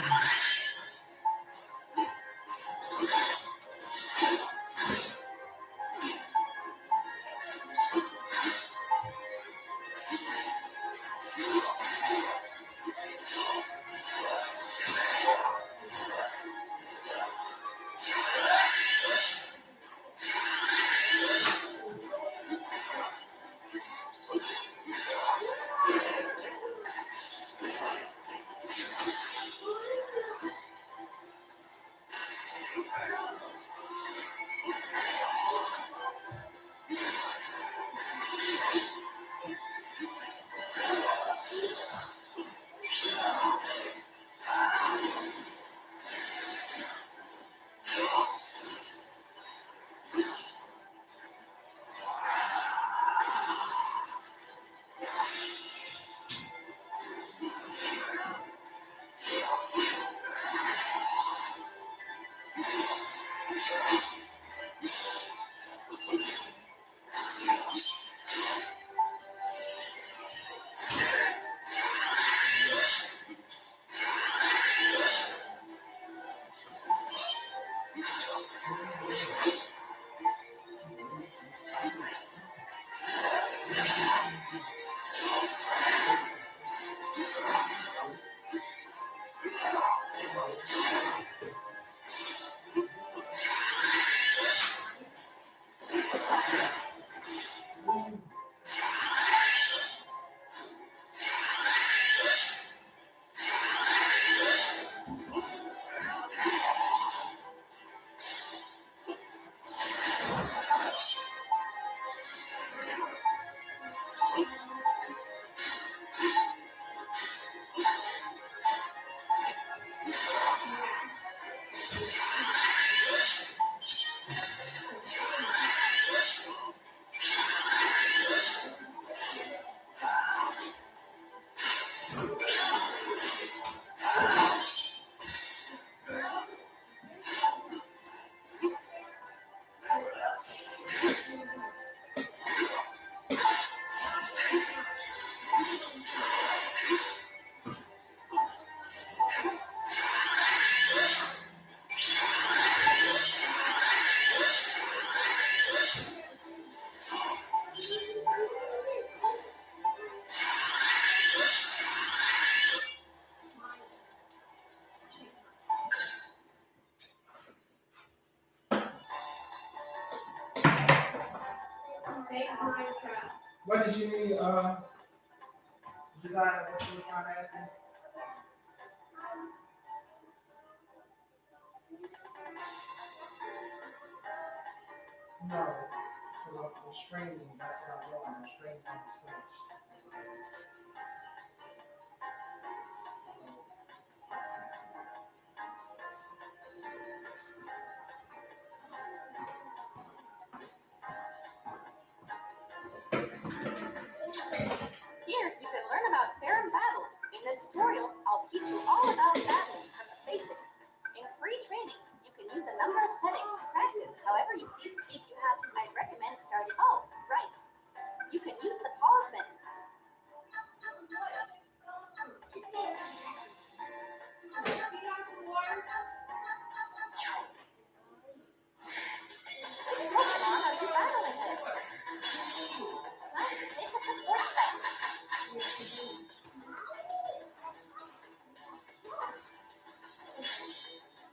What did you need, design, what you were trying to ask me? No, because I'm streaming, that's what I'm doing, I'm streaming on Twitch. Here, you can learn about Ferrum battles. In the tutorial, I'll teach you all about battling from the basics. In free training, you can use a number of settings to practice however you see fit. If you have, I'd recommend starting. Oh, right. You can use the pause menu. Pokemon are you battling with? Take a support site.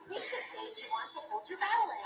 Pick the stage you want to hold your battle in.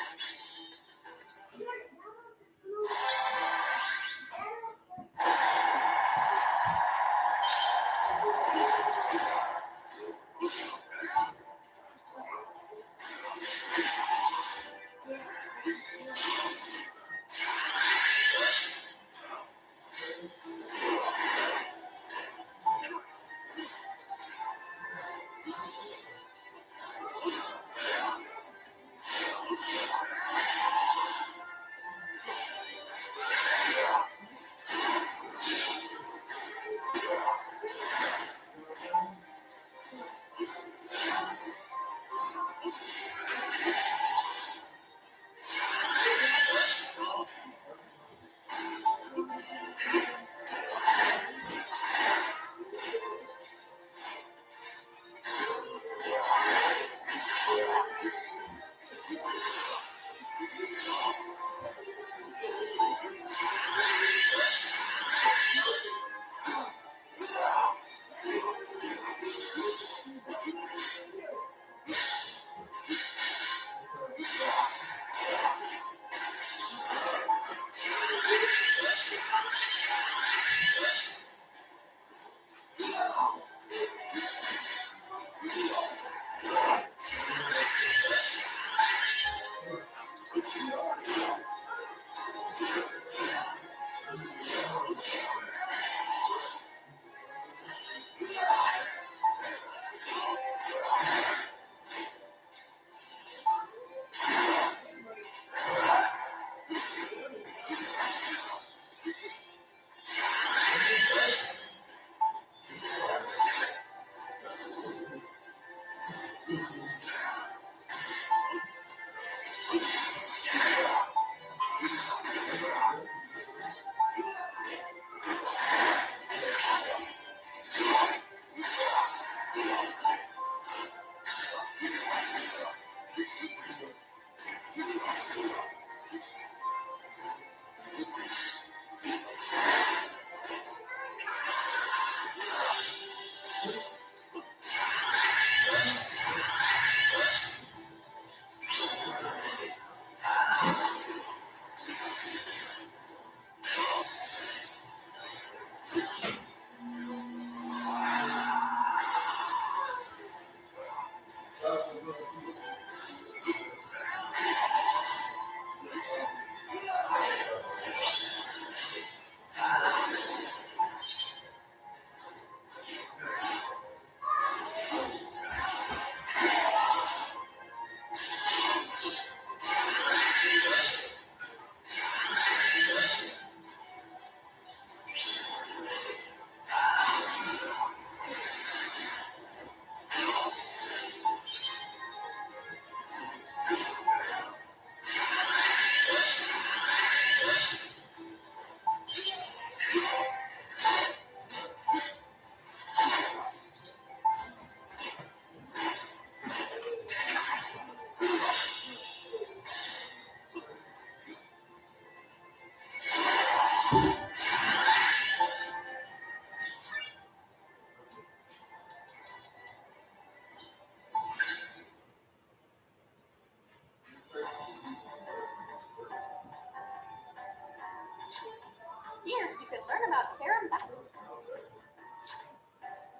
Here, you can learn about carom.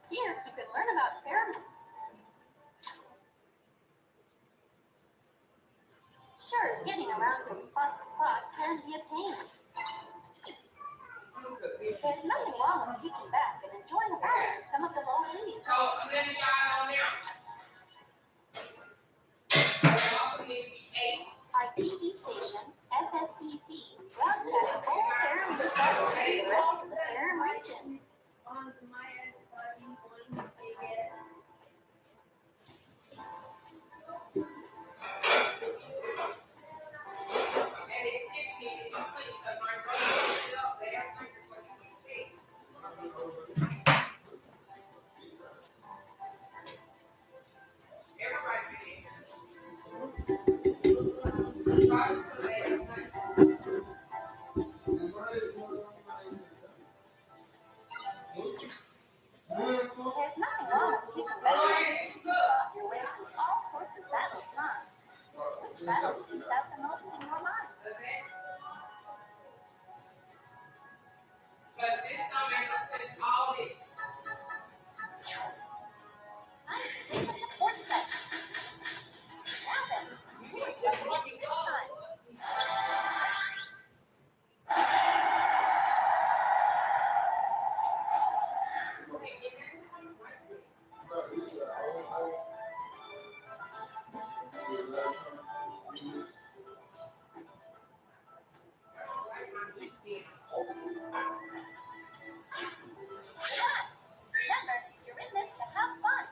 Here, you can learn about carom. Sure, getting around from spot to spot can be a pain. There's nothing wrong with kicking back and enjoying a ride in some of the low leaves. Our TV station, FSTC, broadcasts all carom results to the rest of the carom region. There's nothing wrong with kicking back and off your way through all sorts of battles, huh? Which battle sticks out the most in your mind? Take a support set. Now then, here's what we're looking this time. Remember, you're in this to have fun.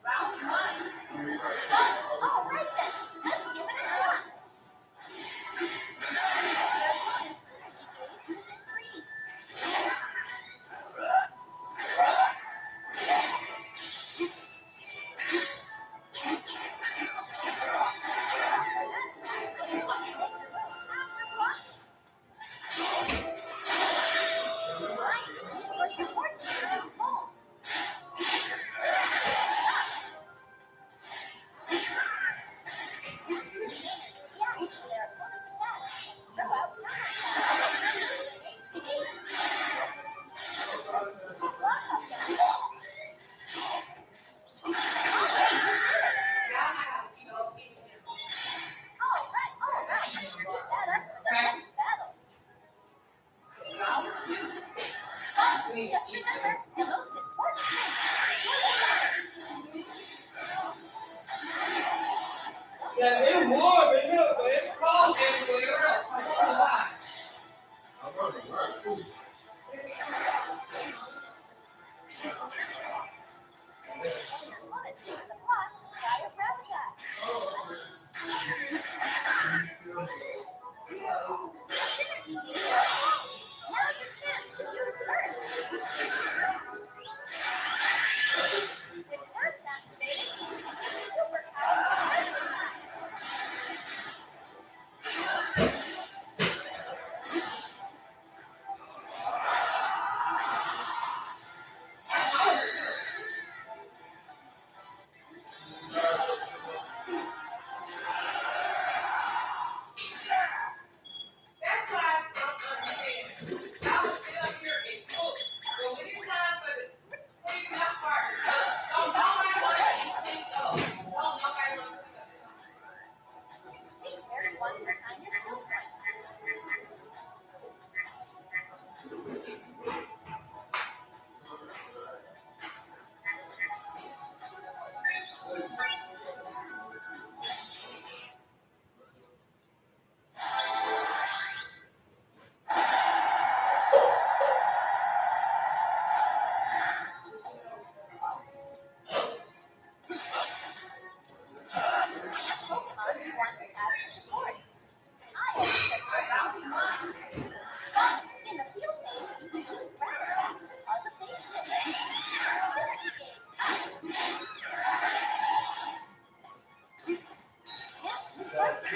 Round one. All right then, let's give it a shot. Somebody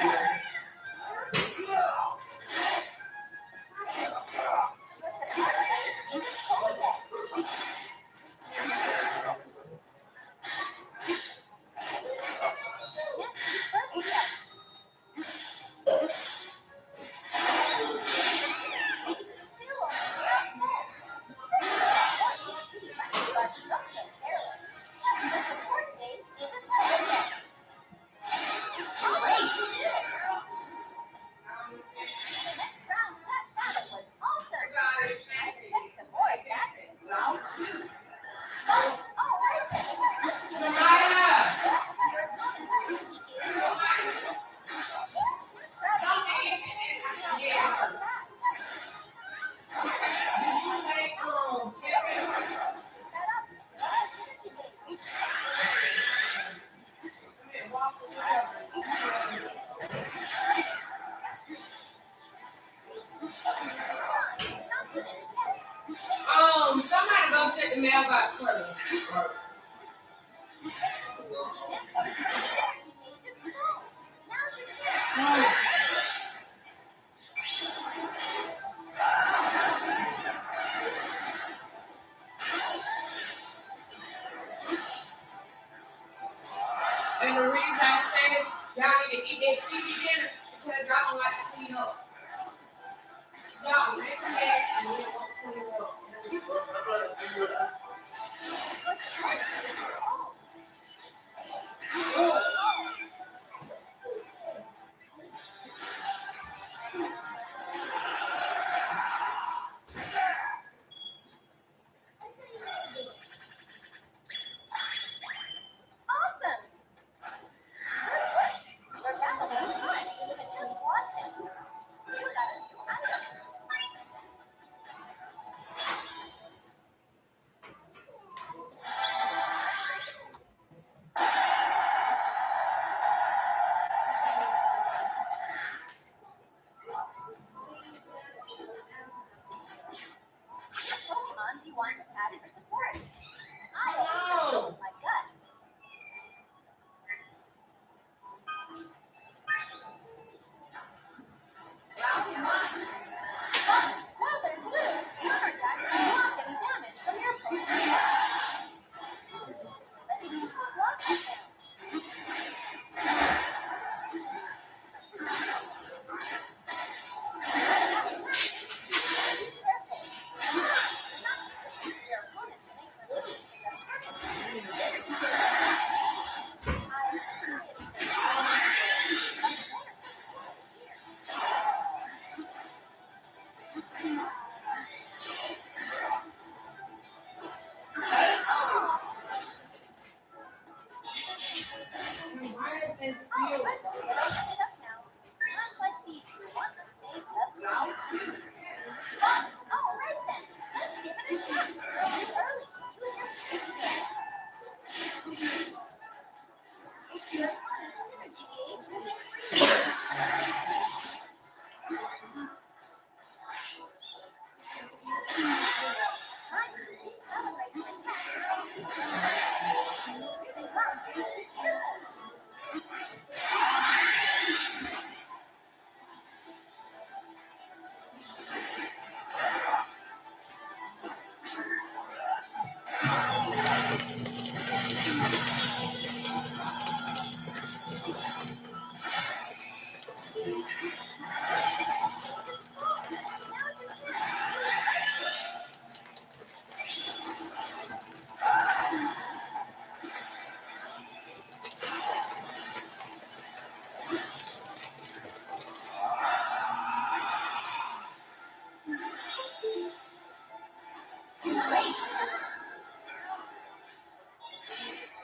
go check the mailbox for me. And the reason I say y'all need to eat that TV dinner because y'all don't like to clean up. Y'all make a mess and you don't clean up. Pokemon do you want to add for support? I know. My gut. Well, there's blue. Your attack doesn't block any damage from your Pokemon. Let me use block attack. Your opponent may lose his Why is this Oh, still? let's open it up now. Let's see if you want to stay just now. All right then, let's give it a shot. It's early. Use your synergy gauge. Your opponent's synergy gauge is increasing. Time to celebrate the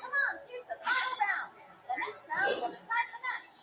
Come on, here's the final round. The next round will decide the match.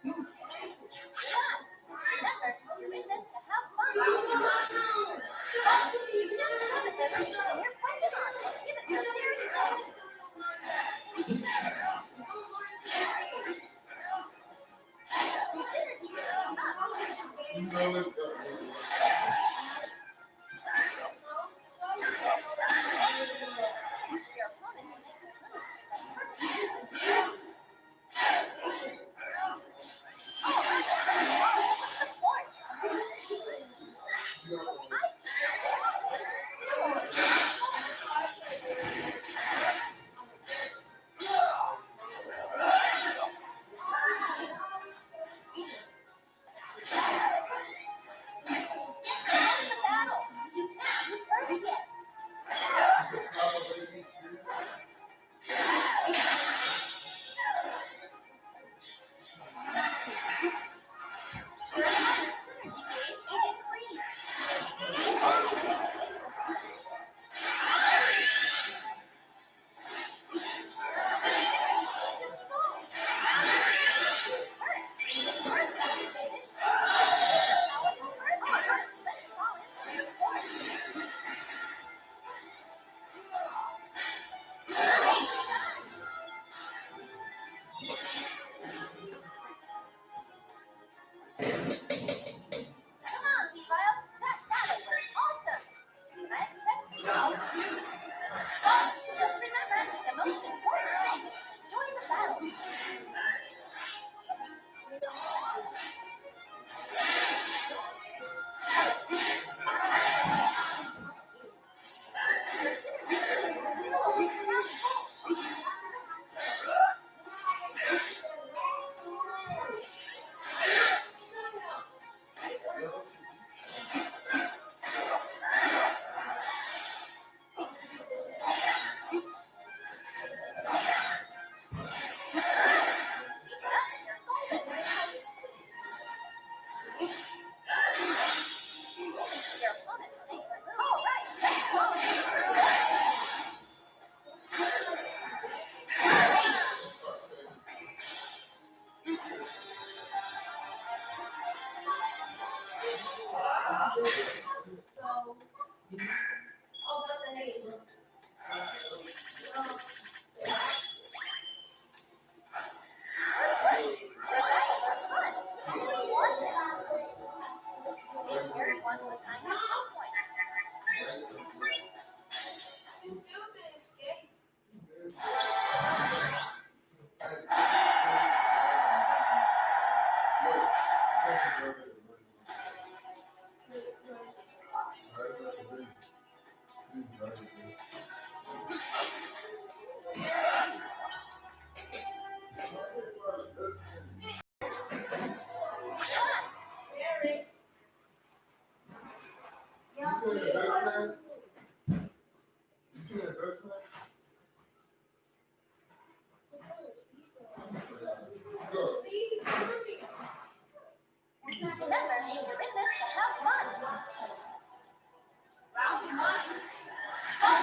you're in this to have fun. You just started this and you're playing on it. Give it your serious attention. Remember, you're in this to have fun. Round one.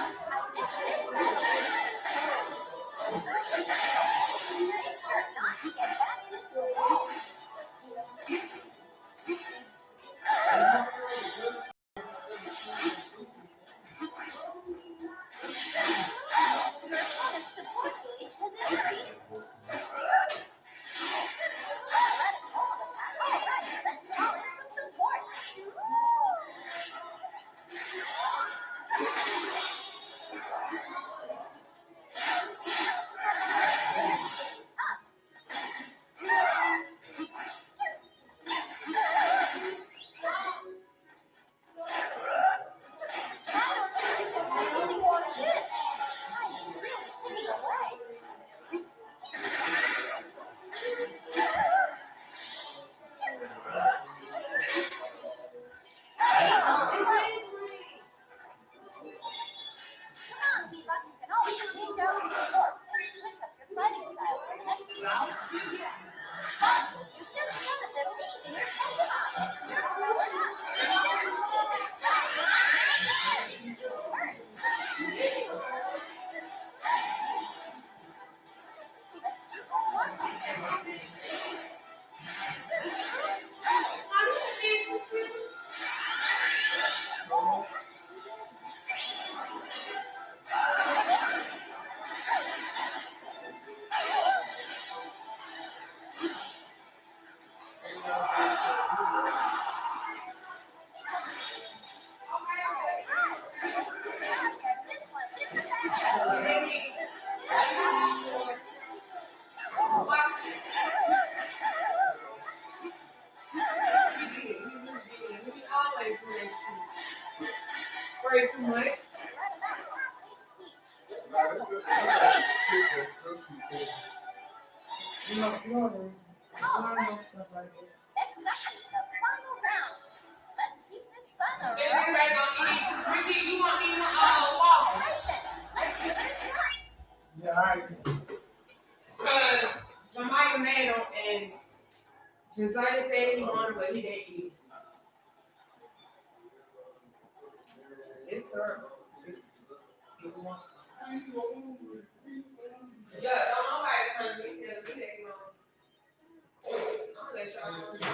way too much. You know, stuff like that. Everybody gonna eat. Ricky, you want me waffles? Yeah, all right. Cause Jemiah made them and Josiah said he wanted, but he didn't eat. It's served. Yeah, don't nobody come to me tell me that you know. I'm gonna let y'all know. Make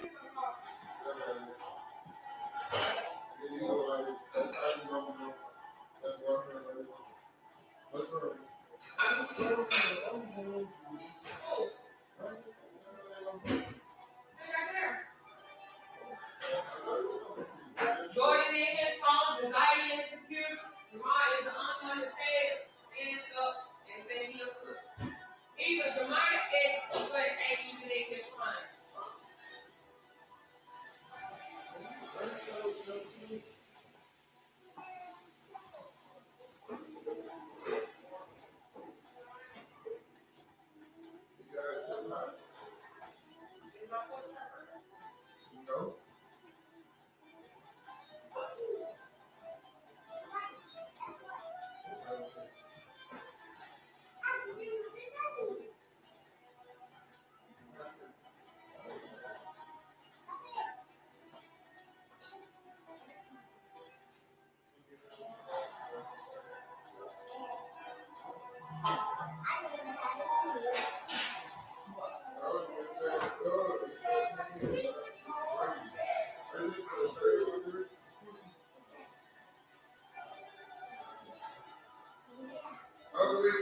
me some Jordan in his phone, Josiah in his computer. Jemiah is the only one that stands up and said he'll cook. Either Jemiah said but it ain't even in his mind.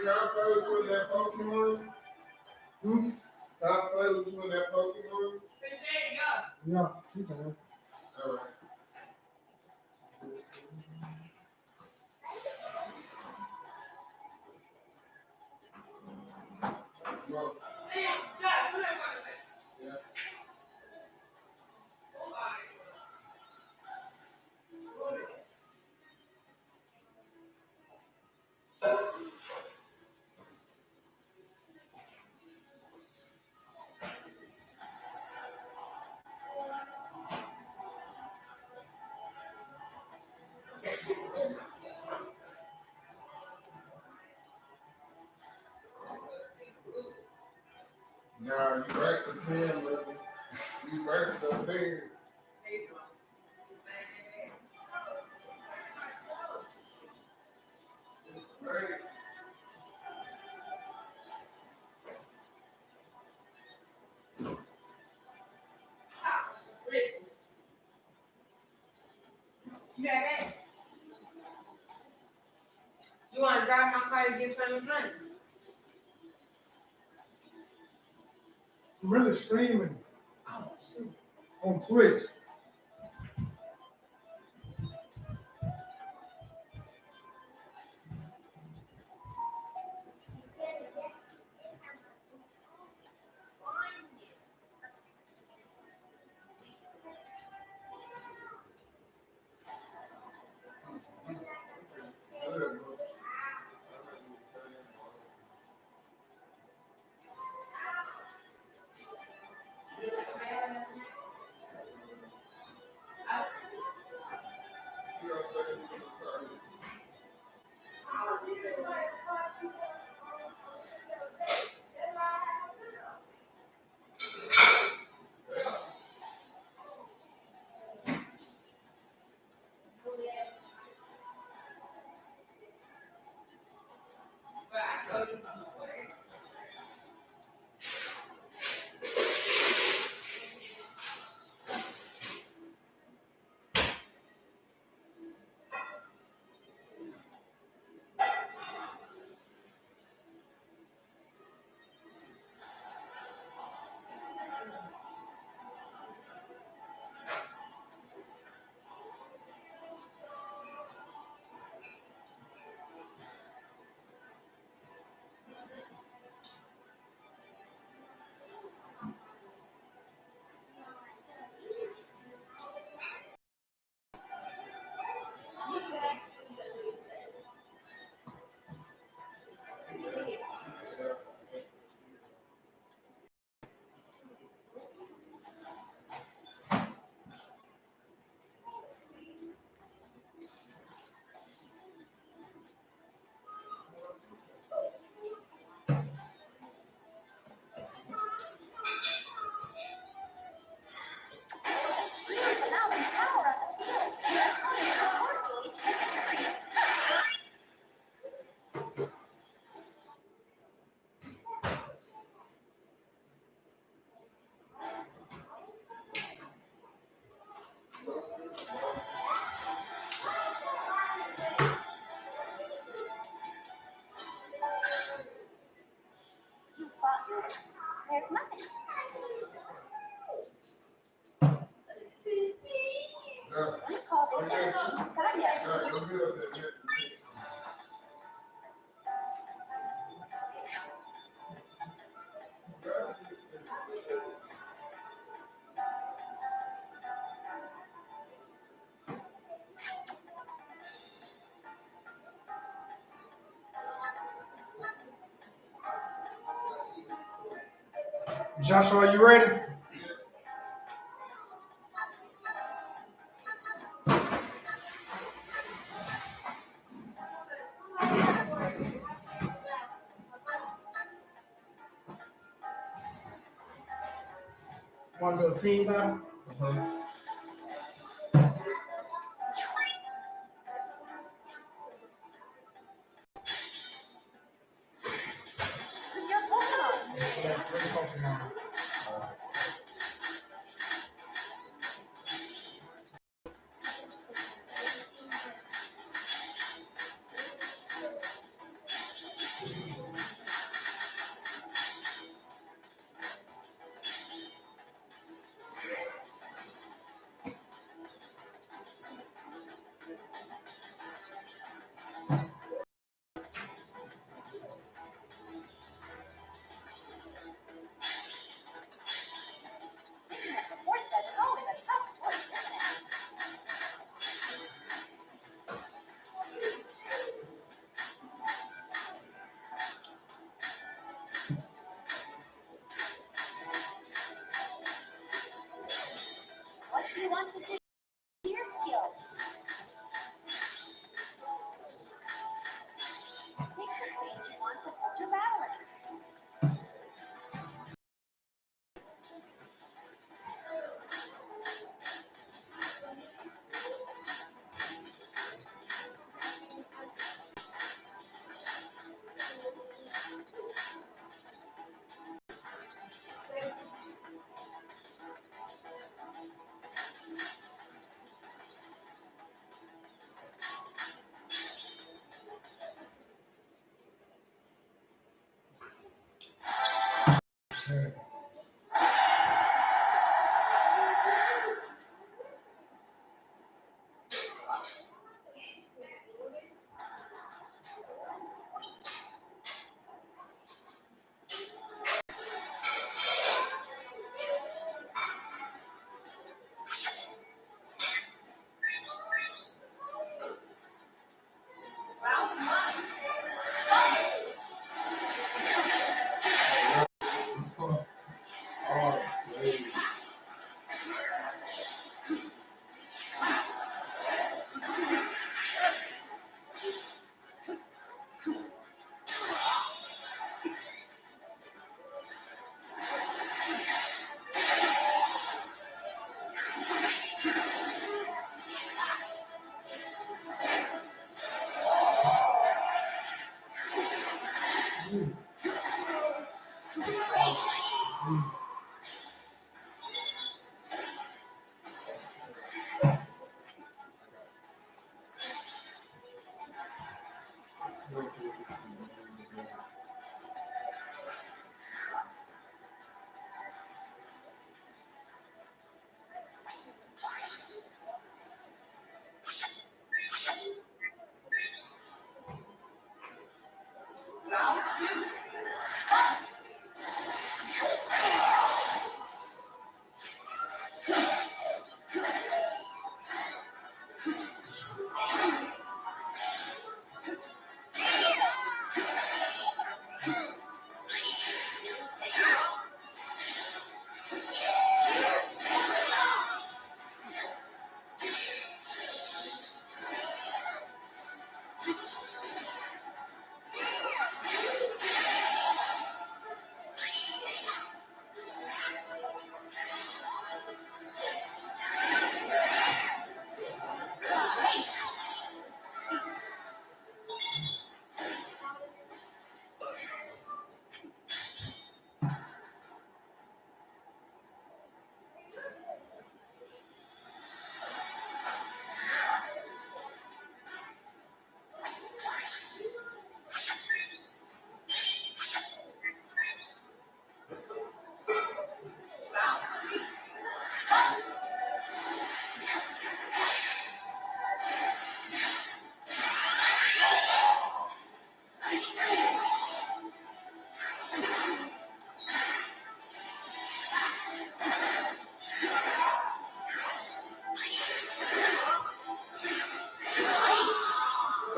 Stop playing with that Pokemon. Stop playing with that Pokemon. Yeah, you can. All right. Nah, you right the pen, brother. You right the pen. Right. You got gas? You want to drive my car to get some money? I'm really streaming. Oh, shoot. On Twitch. There's nothing. We call this energy guidance. Joshua, are you ready? Want to do a team battle? Your Pokemon. Select 3 Pokemon. Sports set is always a tough choice, isn't it? What do you want to do? Your skills. Pick the stage you want to hold your battle in.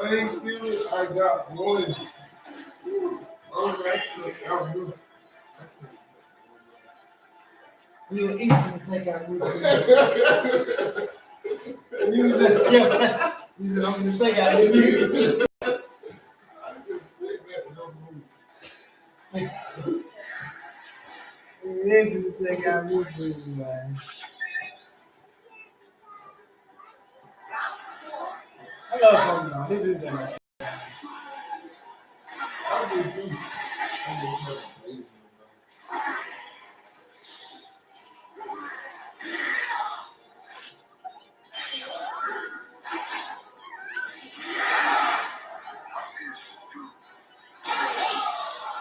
Thank you. I got one. Oh, that's good. You were easy to take out YouTube. You was just, yeah. You said, I'm going to take out YouTube. I just think that no move. You easy to take out YouTube, man. I love Pokemon. This is a I do too. I do too.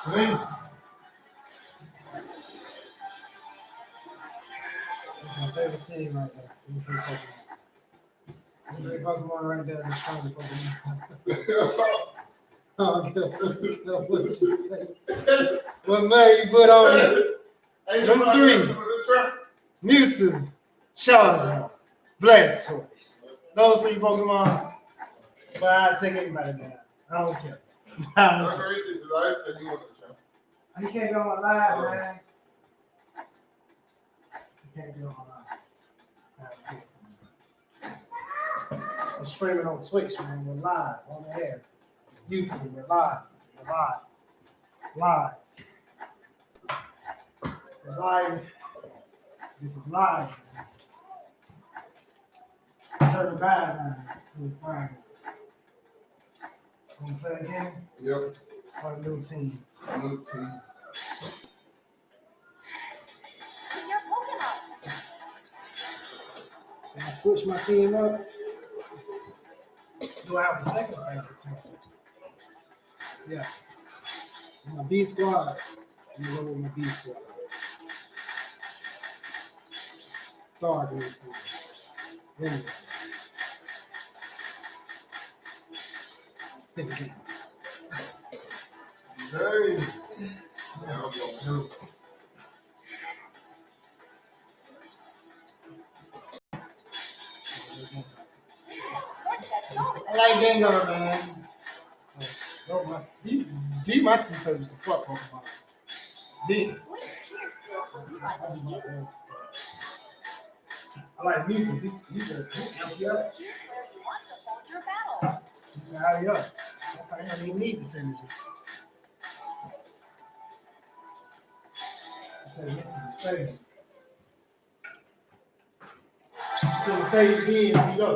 Hey. That's my favorite team right there. Them three Pokemon. Them three Pokemon right there, the strongest Pokemon. Oh, what you say? What man you put on it? Number 3, Mewtwo, Charizard, Blastoise. Those 3 Pokemon, but I'll take anybody down. I don't care. I don't care. You can't go on live, man. You can't go on live. I'm streaming on Twitch, man. We're live on the air. YouTube, we're live. We're live. Live. We're live. This is live. Certain guidelines. Gonna play again? Yep. Or a new team? New team. Your Pokemon. So I switch my team up. Do I have a second favorite team? Yeah. My B squad. I'm gonna go with my B squad. Dark new team. Anyway. Pick again. Dang. Yeah, I'm gonna help. I like Gengar, man. Oh, D my 2 favorite support Pokemon. D. I like Mew because he can help you up. You can hurry up. That's how you don't even need the synergy. Until you get to the stadium. Until the stadium begins, you go.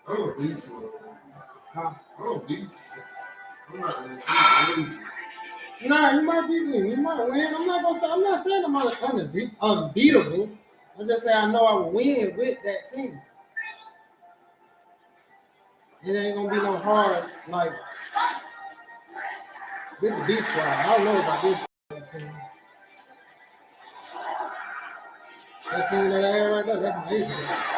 I'm a beast. Huh? I'm a beast. I'm not gonna beat you. Nah, you might beat me. You might win. I'm not saying I'm unbeatable. I just say I know I will win with that team. It ain't gonna be no hard like with the B squad. I don't know about this team. That team that I have right there, that's my A squad.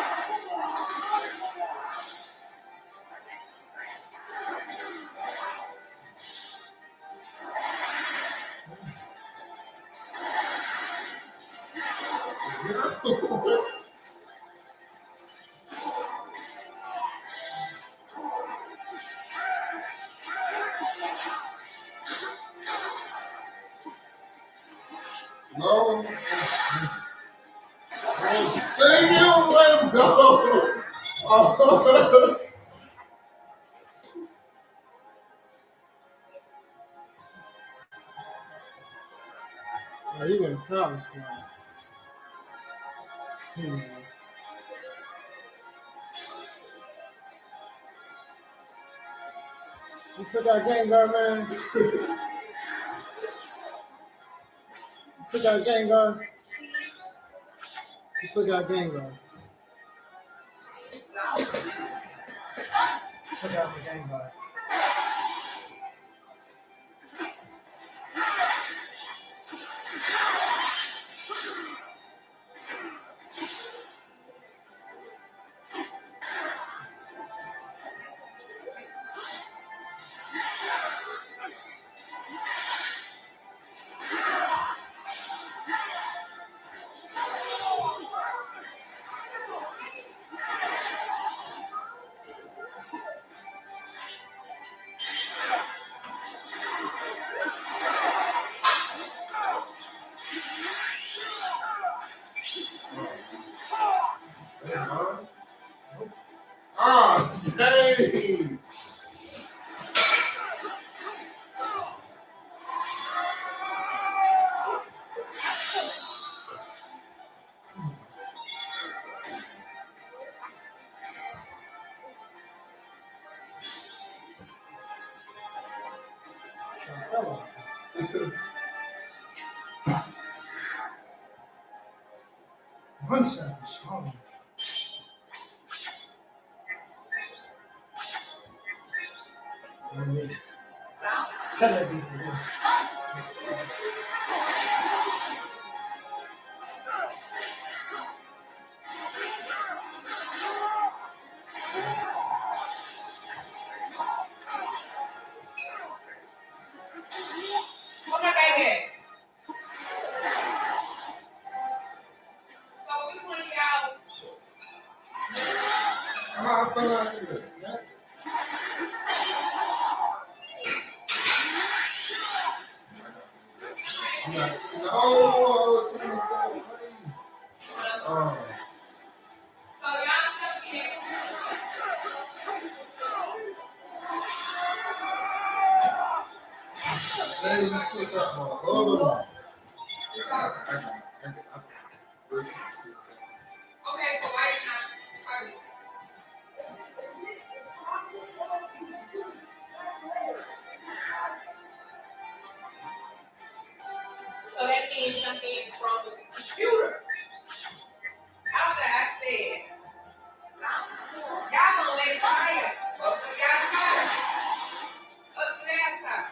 No. Thank you. Let's go. Oh. Oh, you went power squad. You took out Gengar, man. You took out Gengar. You took out Gengar. You took out the Gengar. One shot, strong. I need to celebrate for this. Come on, baby. So which one y'all? I thought I did. No, I was trying to stay away. Oh. So y'all still here. Hey, you put that on. Hold on. Okay, so why is not? So that means something is wrong with the computer. After I said, y'all gonna let fire. Both of y'all fire. Up the laptop.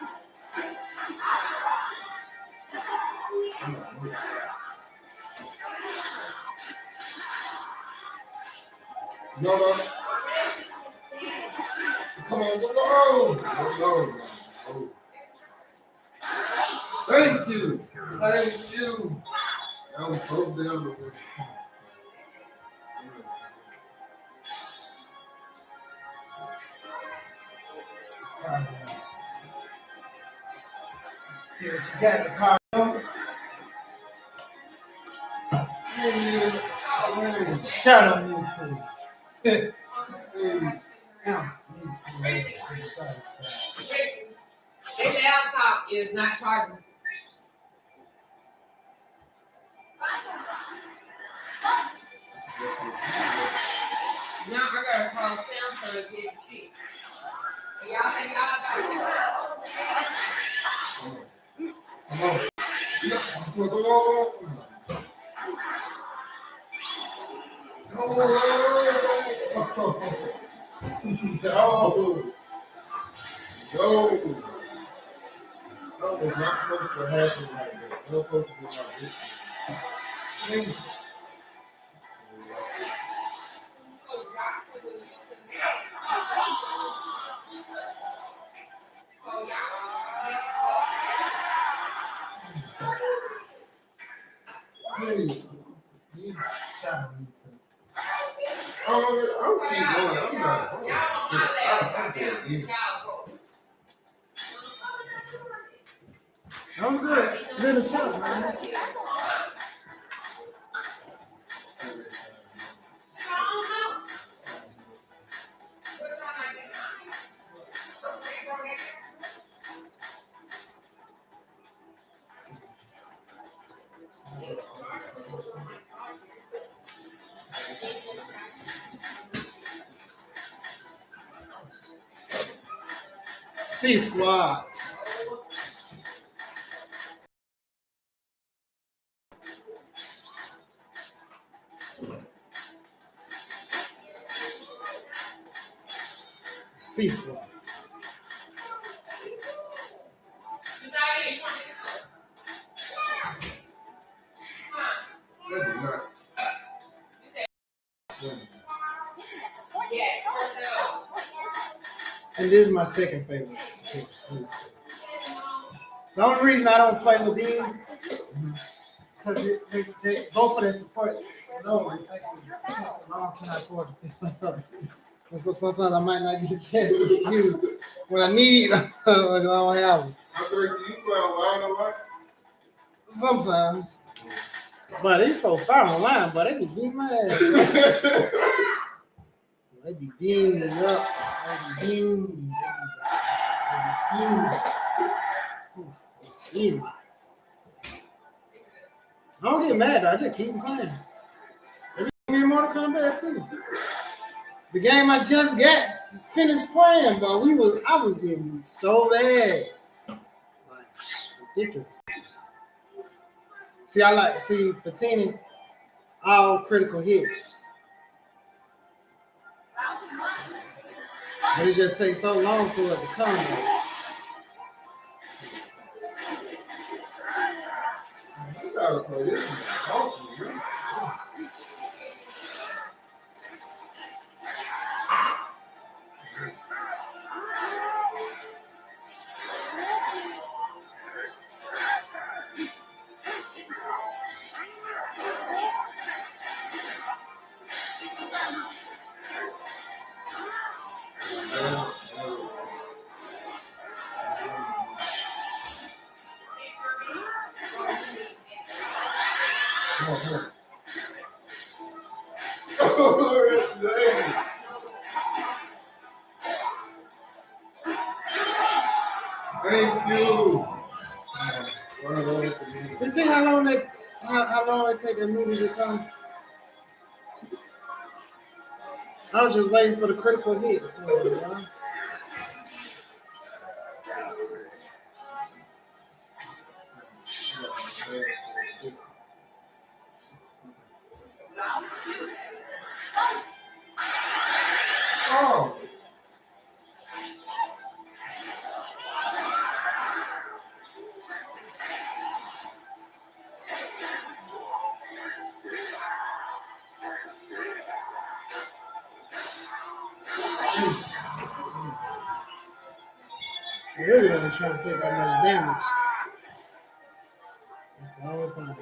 No. Come on, go. Oh. Thank you. I was so down with this. See what you got in the car. Shut on YouTube. Their laptop is not charging. Now I gotta call Samsung to get it fixed. Y'all think y'all got it? No. That was not supposed to happen like that. That was supposed to be like this. Hey, you shot on YouTube. I'll keep going. I'm not. That was good. Good talk, man. C squads. C squad. That did not. And this is my second favorite. The only reason I don't play with these, because they both of their support slow. It takes a long time for it to fill up. And so sometimes I might not get a chance to use what I need. I don't have them. I think you play online a lot. Sometimes. But they folks fire online, but they be beating my ass. They be beating me up. They be beating me. I don't get mad, I just keep playing. They be in Mortal Kombat too. The game I just got finished playing, but I was getting so bad. ridiculous. See, Fatini, all critical hits. But it just takes so long for it to come. You gotta play this one. Oh, thank you. You see how long it take a movie to come? I was just waiting for the critical hits. Oh. They really wasn't trying to take that much damage. That's the whole problem.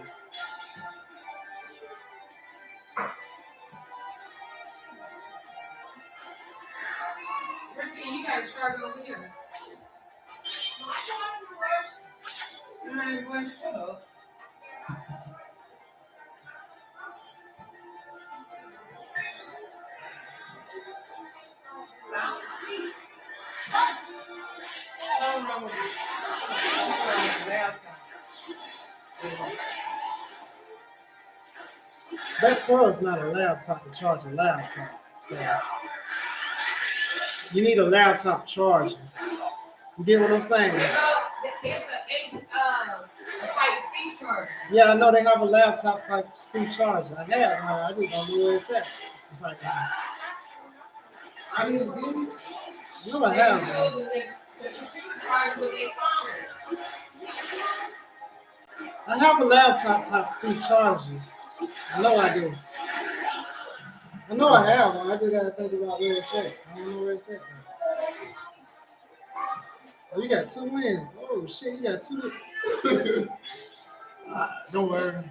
Ricky, you got a charger over here. Man, boy, shut up. Something wrong with That was not a laptop to charge a laptop. So you need a laptop charger. You get what I'm saying? It's a type C charger. Yeah, I know they have a laptop type C charger. I have one. I just don't know where it's at. I didn't get it. No, I have one. I have a laptop type C charger. I know I do. I know I have one. I just gotta think about where it's at. I don't know where it's at. Oh, you got 2 wins. Oh shit, you got 2. Don't worry.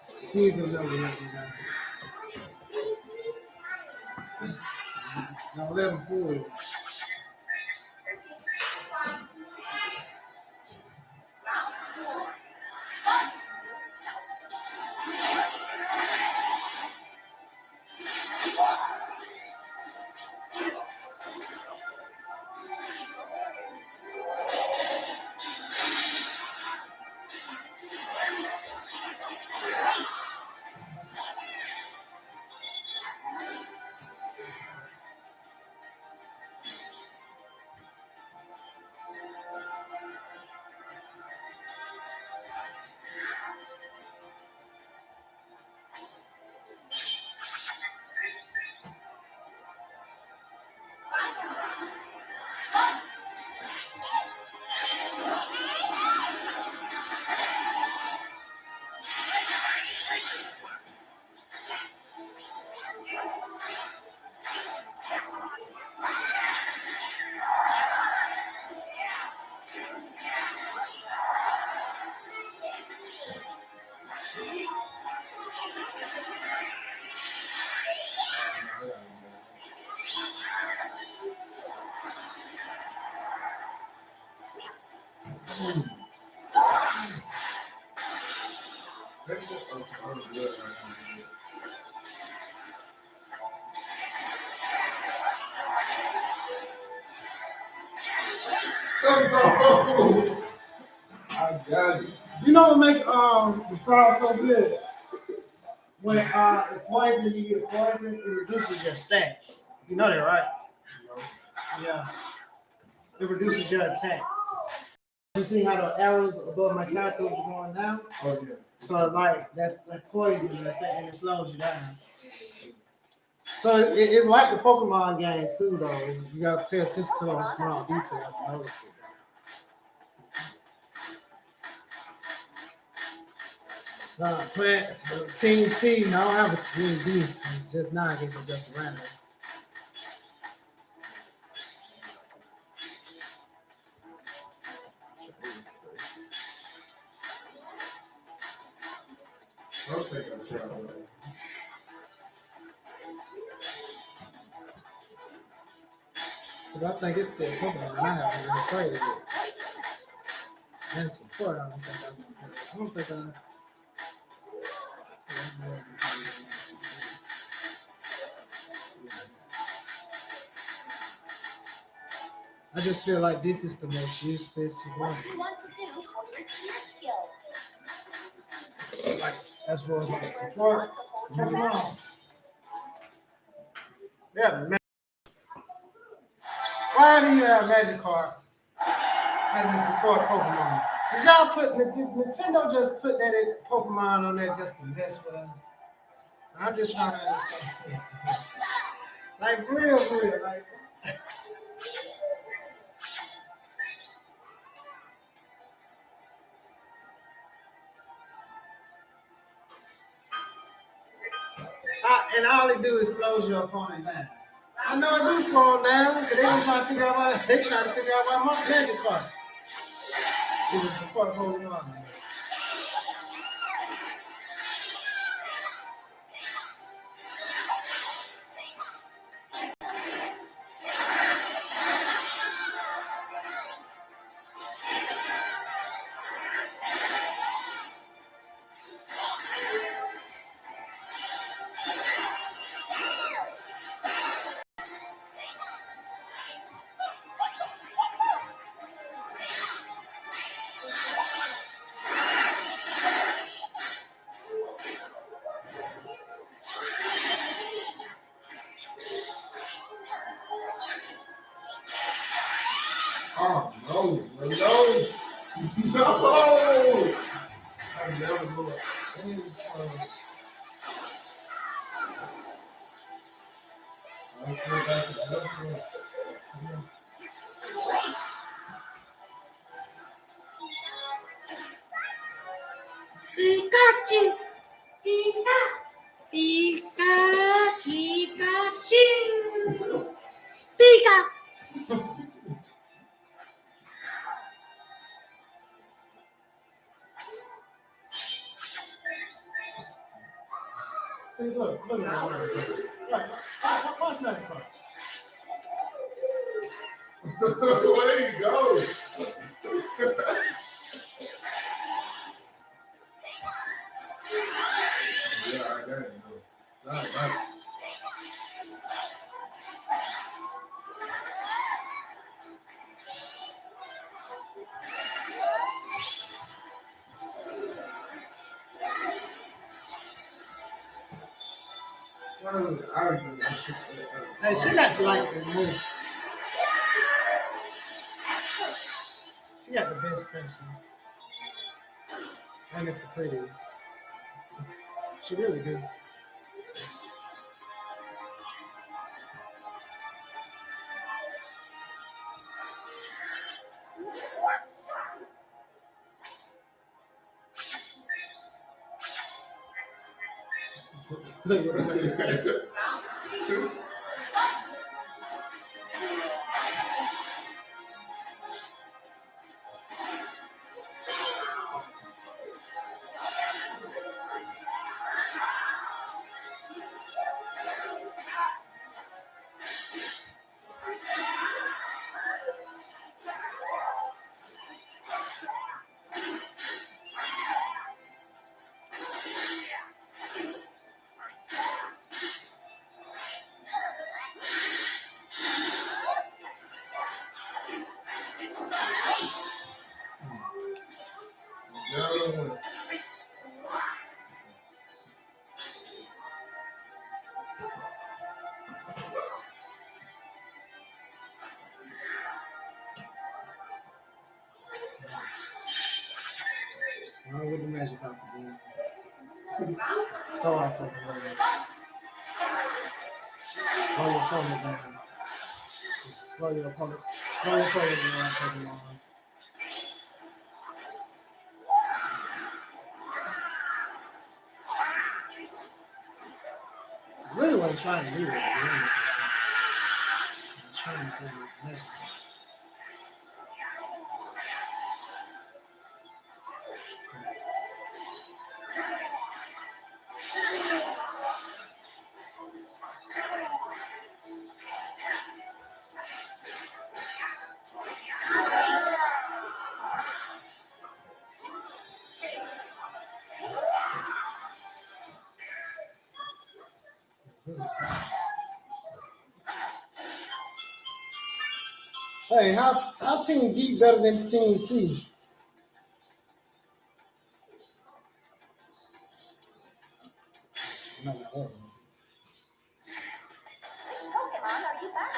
Season never let me down. Now let him fool. I got it. You know what make the frog so good? When the poison, you get poison, it reduces your stats. You know that, right? Yeah. It reduces your attack. You see how the arrows above my character was going down? Oh, yeah. So like that's like poison and it slows you down. So it's like the Pokemon game too, though. You gotta pay attention to those small details to notice it. Playing Team C, I don't have a Team B. Just now, I guess it's just random. I'll take a shot. Because I think it's still Pokemon. I haven't really played it. And support, I don't think I. I just feel like this is the most useless one. What do you want to do for your skill? Like, as far as like support, Pokemon. Yeah, man. Why do you have Magikarp as a support Pokemon? Did y'all put Nintendo just put that in Pokemon on there just to mess with us? I'm just trying to understand. Like real, like. And all they do is slows your opponent down. I know it do slow them down because they just trying to figure out why my Magikarp is a support Pokemon. Oh, no. No. I never go any Pikachu! Pikachu! Pika! See, look at that. Right, watch Magikarp. Where you go? Yeah, I got it. Right. Hey, she got like the most. She got the best special. And it's the prettiest. She really do. magic off again. Throw off of the leg. Slow your opponent down. Slow your opponent down, Pokemon. I really wasn't trying to do it. I'm trying to say magic. Hey, how Team D better than Team C? No, no, no. Pokemon, are you back?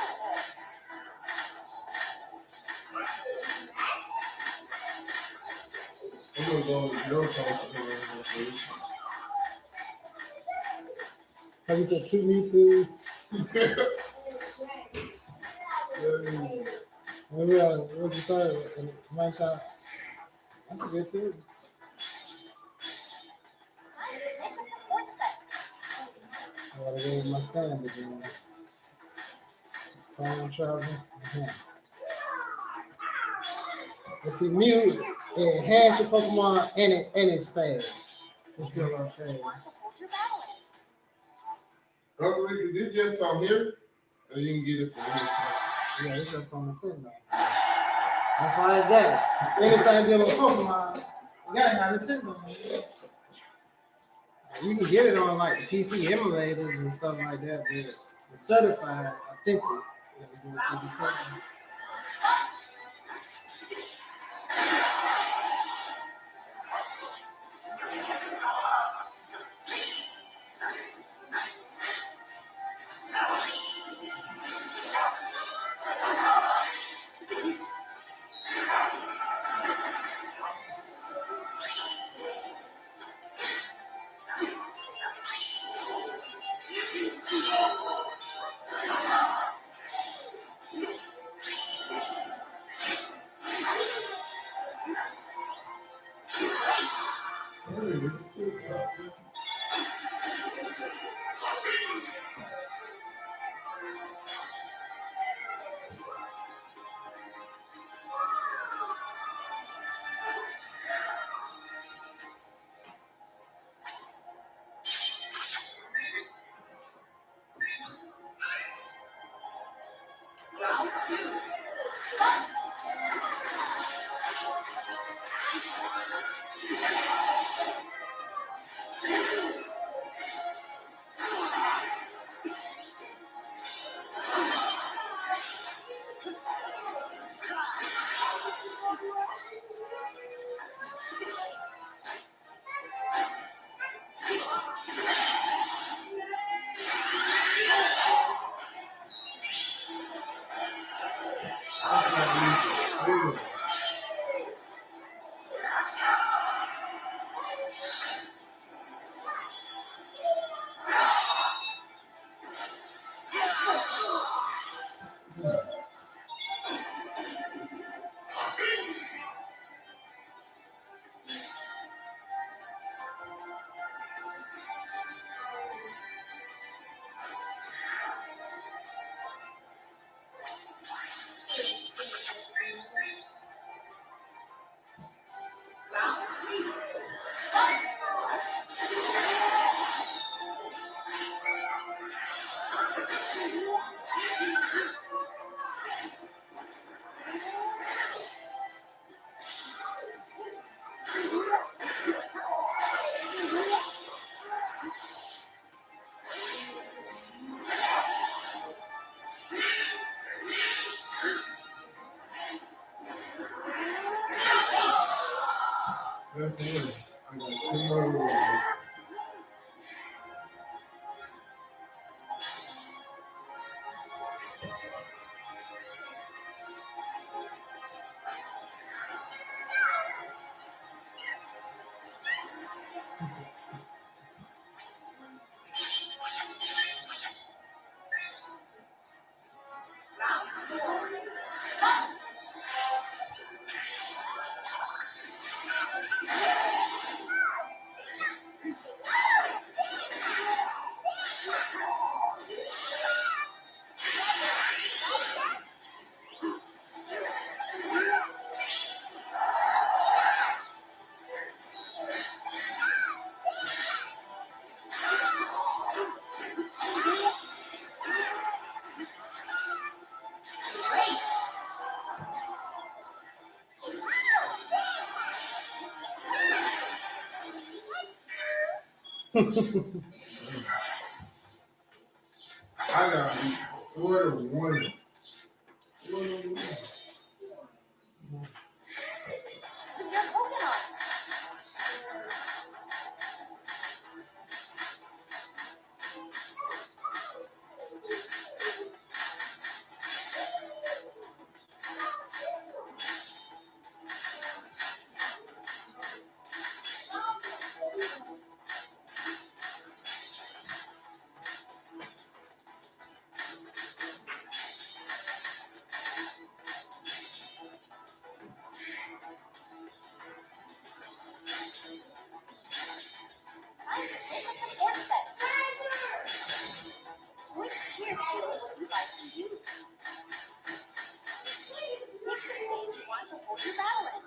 I'm gonna go with your coach. Have you got 2 Mewtwo's? What's the third? My shot. That's a good team. I gotta go with my stand again. Time travel. Enhance. Let's see, Mew enhance your Pokemon and it's fast. It's still okay. Did you just on here? Or you can get it from here? Yeah, it's just on the Nintendo. That's all I got. Anything dealing with Pokemon, you gotta have Nintendo. You can get it on like the PC emulators and stuff like that, but the certified, authentic. That's it. I got 2 more rules. I got 4-1. 4-1. Your Pokemon. Which cheer skill would you like to use? Pick the stage you want to hold your battle in.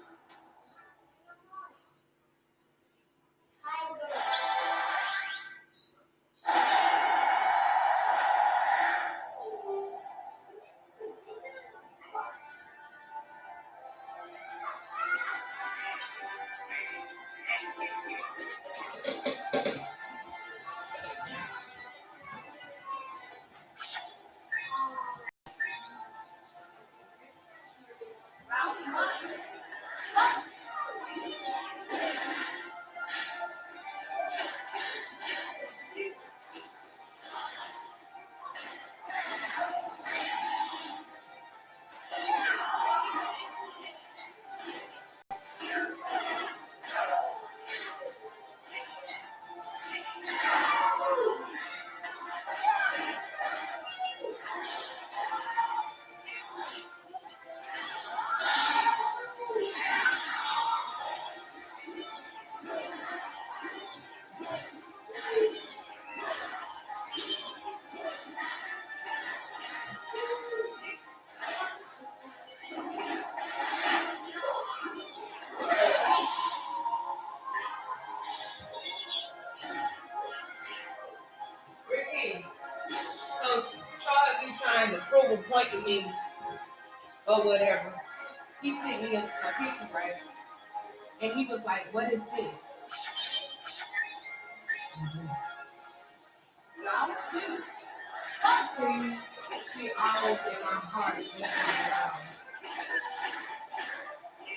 Ricky, so Charlotte be trying to prove a point to me or whatever. He sent me a picture, right? And he was like, what is this? Y'all too. See, she always in my heart. Messing around.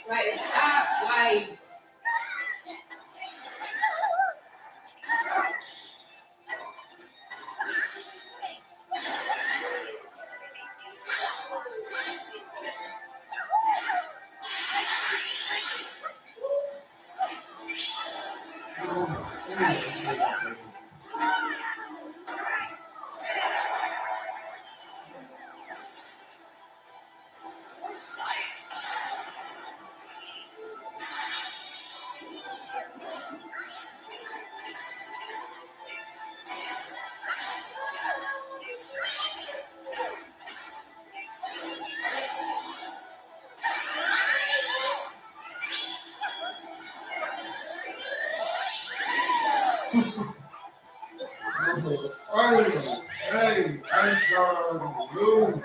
Like, stop, like, Hey, I'm gone blue.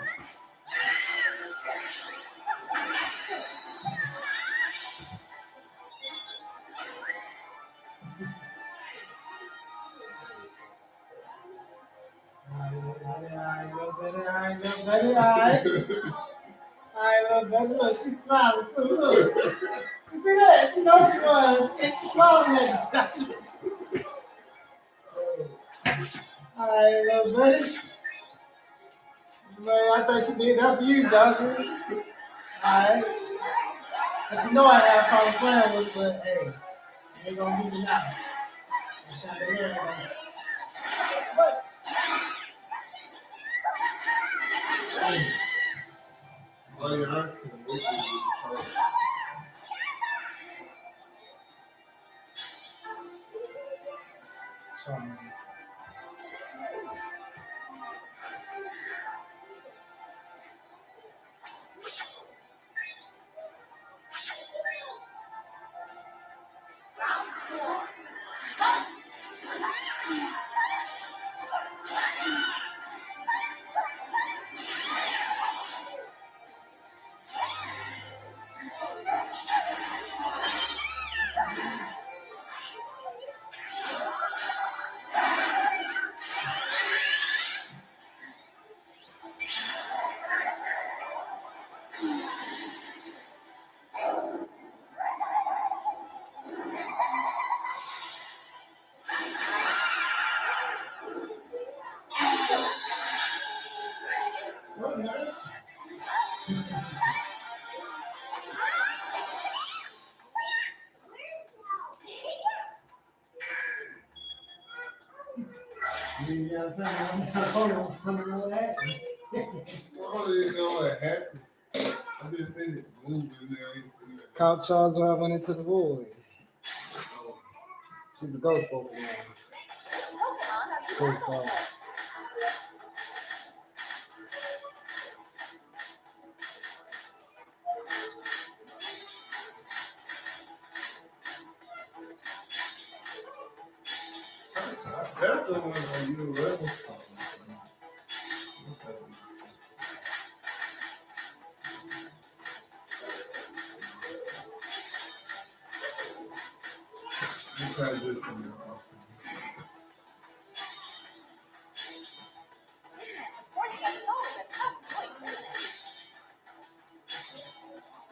Look, she's smiling too. Look. You see that? She knows she was. And she's smiling at you. All right, little buddy. Man, I thought she did that for you, Johnson. All right. And she know I have fun playing with it, but hey, they gonna beat me now. I'm shot the hair. But hey. Oh, yeah, I couldn't wait to be Sorry. didn't know what happened. I just seen it moving there. Caught Charles when I went into the void. She's a ghost Pokemon. Ghost dog. That's the one on you, right? You try to do something else.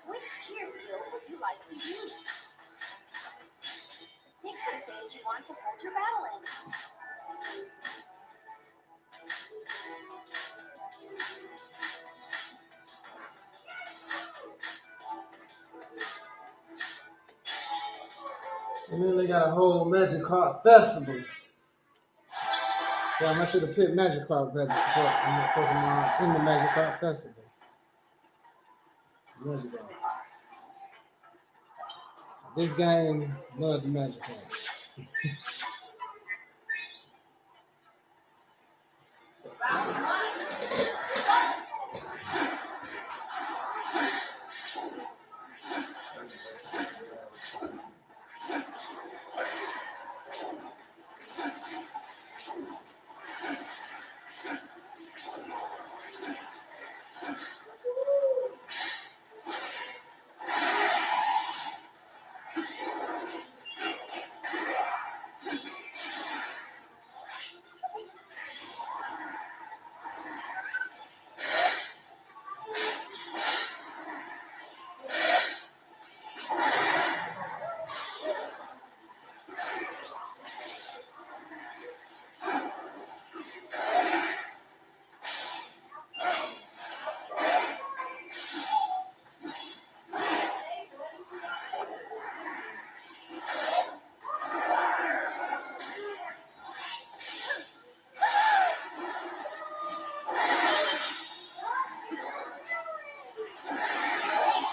Which gear skill would you like to use? Pick the stage you want to hold your battle in. And then they got a whole Magikarp festival. Yeah, I should have picked Magikarp as a support Pokemon in the Magikarp festival. Magikarp. This game loves the Magikarp.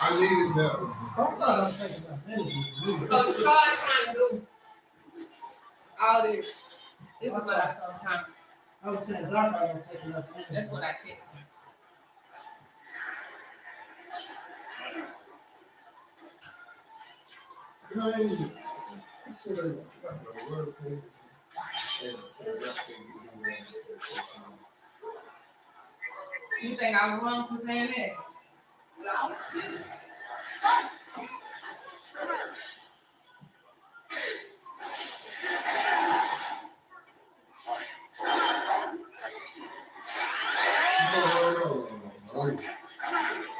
I needed that one. I'm taking my energy. So Charles trying to do all this. This is what I told him. I was saying Dark Eye don't take enough energy. That's what I said. You know, I should have got the word paper. You think I was wrong for saying that?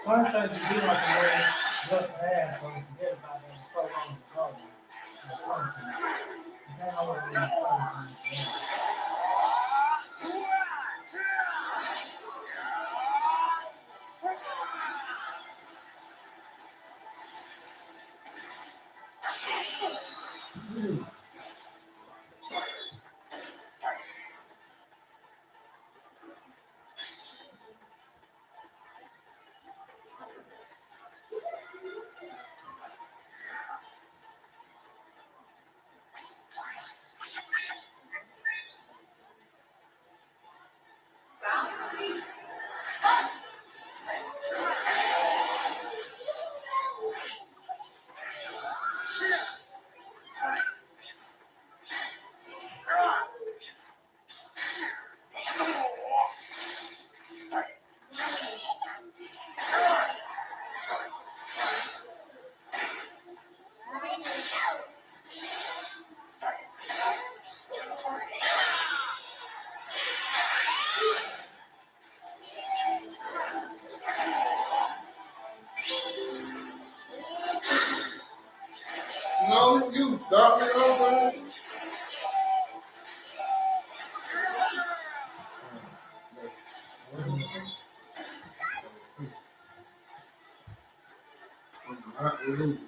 Certain things you do like the way look past when you forget about them so long ago. Or something. You can't always do something. No, you got me over. Not religious.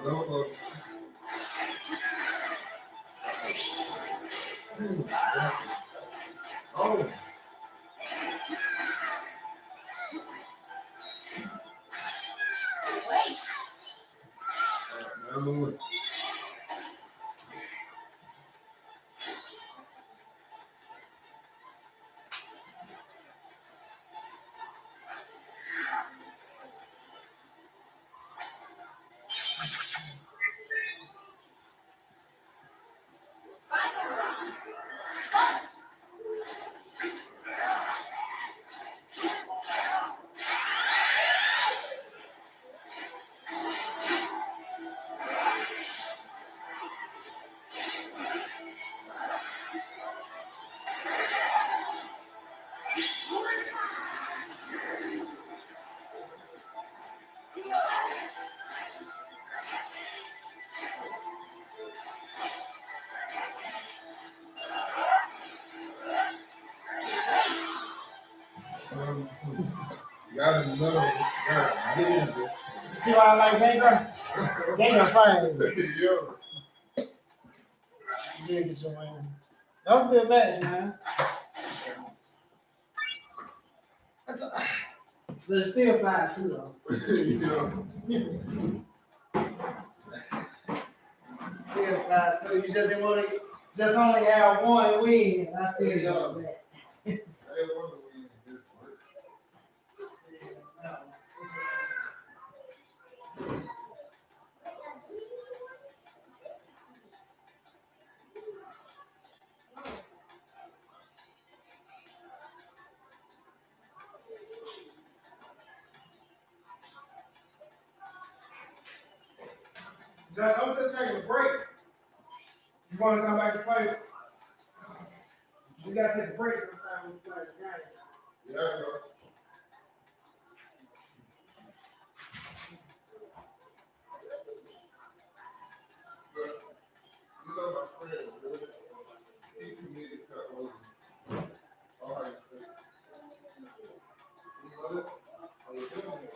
Oh. Number one. Got another one. Got get in there. You see why I like Ganger? Ganger fine. Yo. Give it some man. That was a good match, man. But it's still 5-2 though. Still 5-2. You just didn't want to just only have one win. I feel you on that. Josh, I'm just taking a break. You want to come back to play? We got to take a break sometime when we play the game. Yeah, bro. You know my friend, bro. He committed to all right. You know that? I was doing it.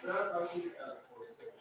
That's how we got it for a second.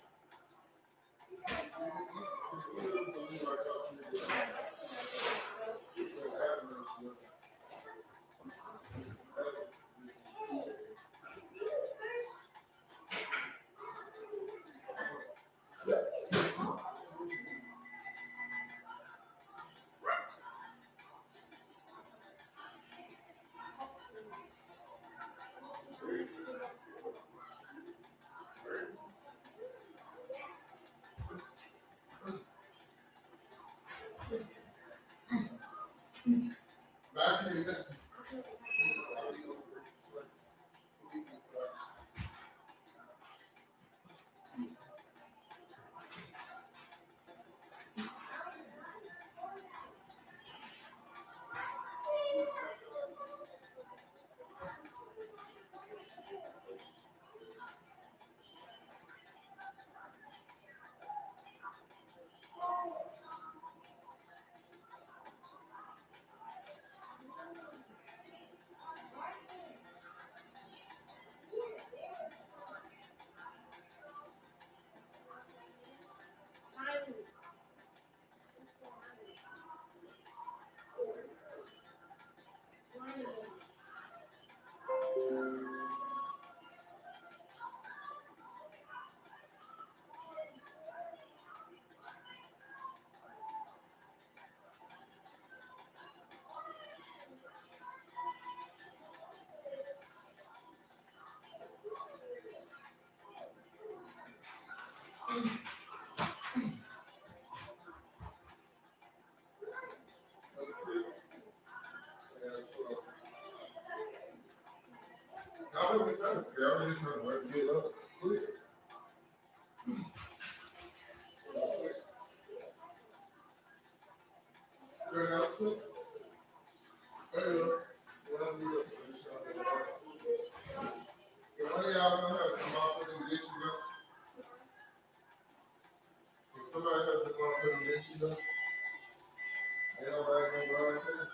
I wasn't trying to scare. I was just trying to work it up. Clear. Turn out quick. There you go. One of y'all know how to come off with them dishes up? If somebody has to come off with them dishes up, ain't nobody gonna go right there.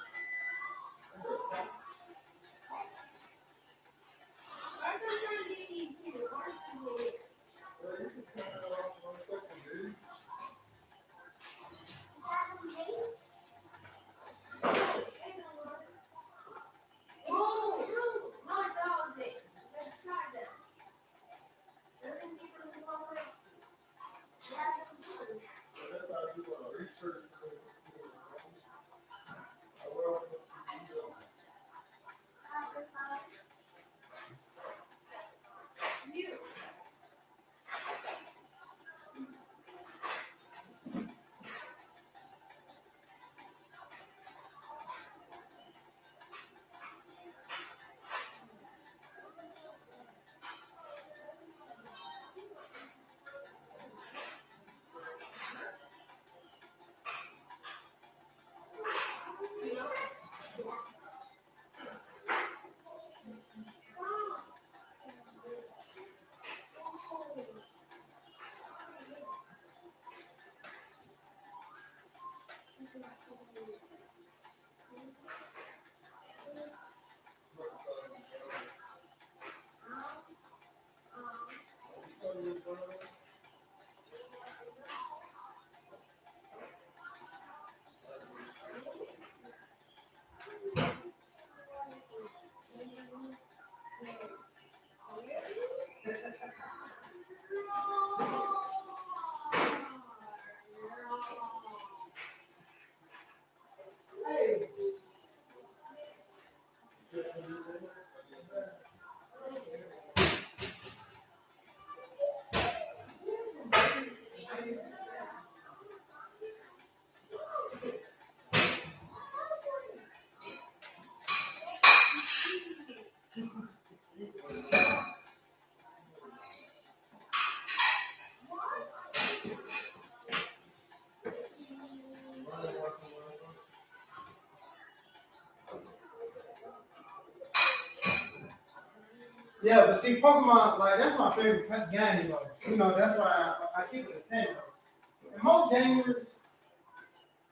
Yeah, but see, Pokemon, like, that's my favorite game, though. You know, that's why I keep it a 10, though. And most gamers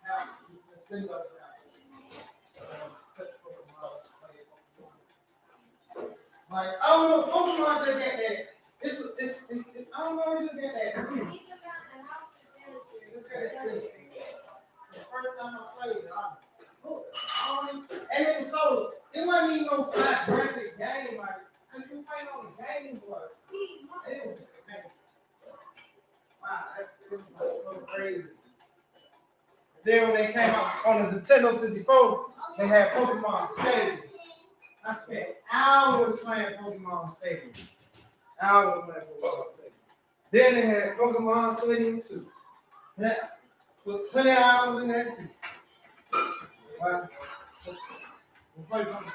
have Nintendo now. Like, I don't know, Pokemon just got that. It's I don't know, it just got that. The first time I played it, and it was so, it wasn't even no flat graphic game, like, cause you playing on the Game Boy. It was, man, wow, it was like so crazy. Then when they came out on the Nintendo 64, they had Pokemon Stadium. I spent hours playing Pokemon Stadium. Hours playing Pokemon Stadium. Then they had Pokemon Stadium 2. Yeah, put plenty of hours in that too. Right. We'll play Pokemon.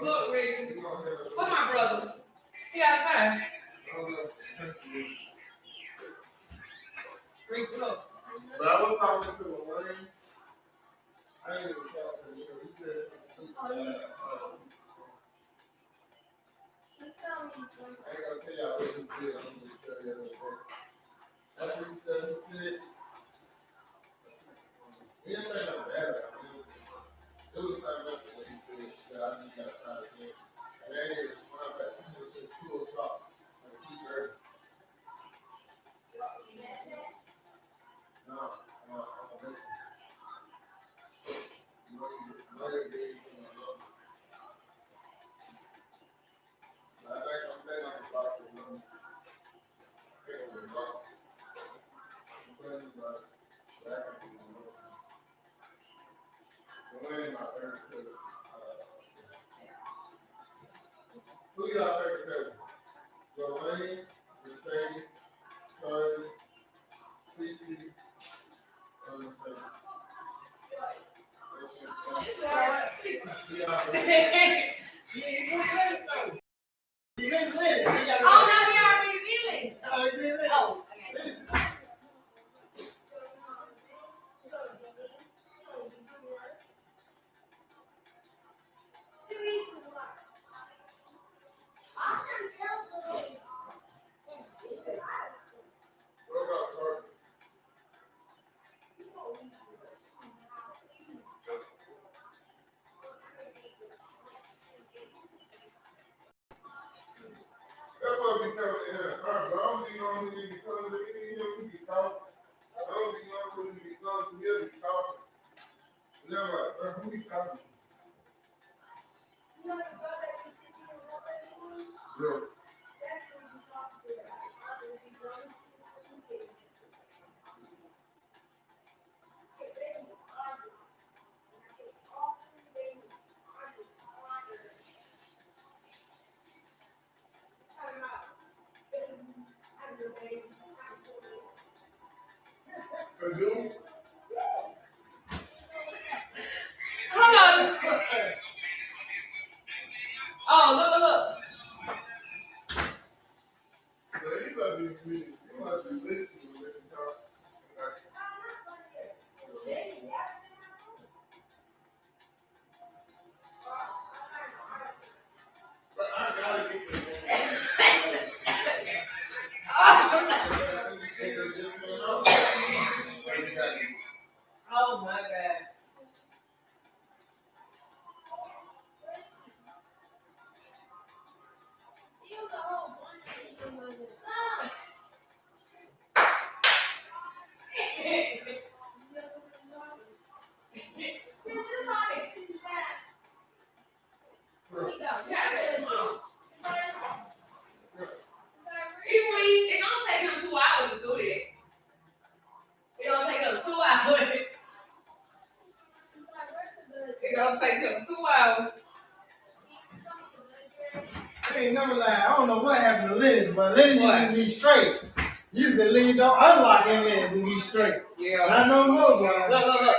Look, Reggie. Where my brother? He outside. Rick, look. But I was talking to Wayne. I didn't even talk to him, so he said, I ain't gonna tell y'all what he said, I'm just telling you that. That's what he said, he said. He didn't say nothing bad about it. It was something else that he said that I just got tired of hearing. And then he was my bad, he was at 2 o'clock, like 2:30. No, listen. You know, you gave him a love. I think I'm saying I'm about to run. I'm playing about back in the world. Wayne, my parents said, who y'all favorite cousin? Wayne, Mercedes, Curtis, Cece, Mercedes. Oh, now we already feeling. Oh, What about Carter? That boy be coming in here. I don't be knowing when he be coming to me, he be talking. I don't be knowing when he be coming to me, he be talking. And I'm like, bro, who be talking? Bro. hold on. Oh, look. So he must be listening when they talk. But I gotta get the don't know what happened to Lennox, but Lennox used to be straight. Used to leave, don't unlock them legs and be straight. Yeah. I know more, boy. Look.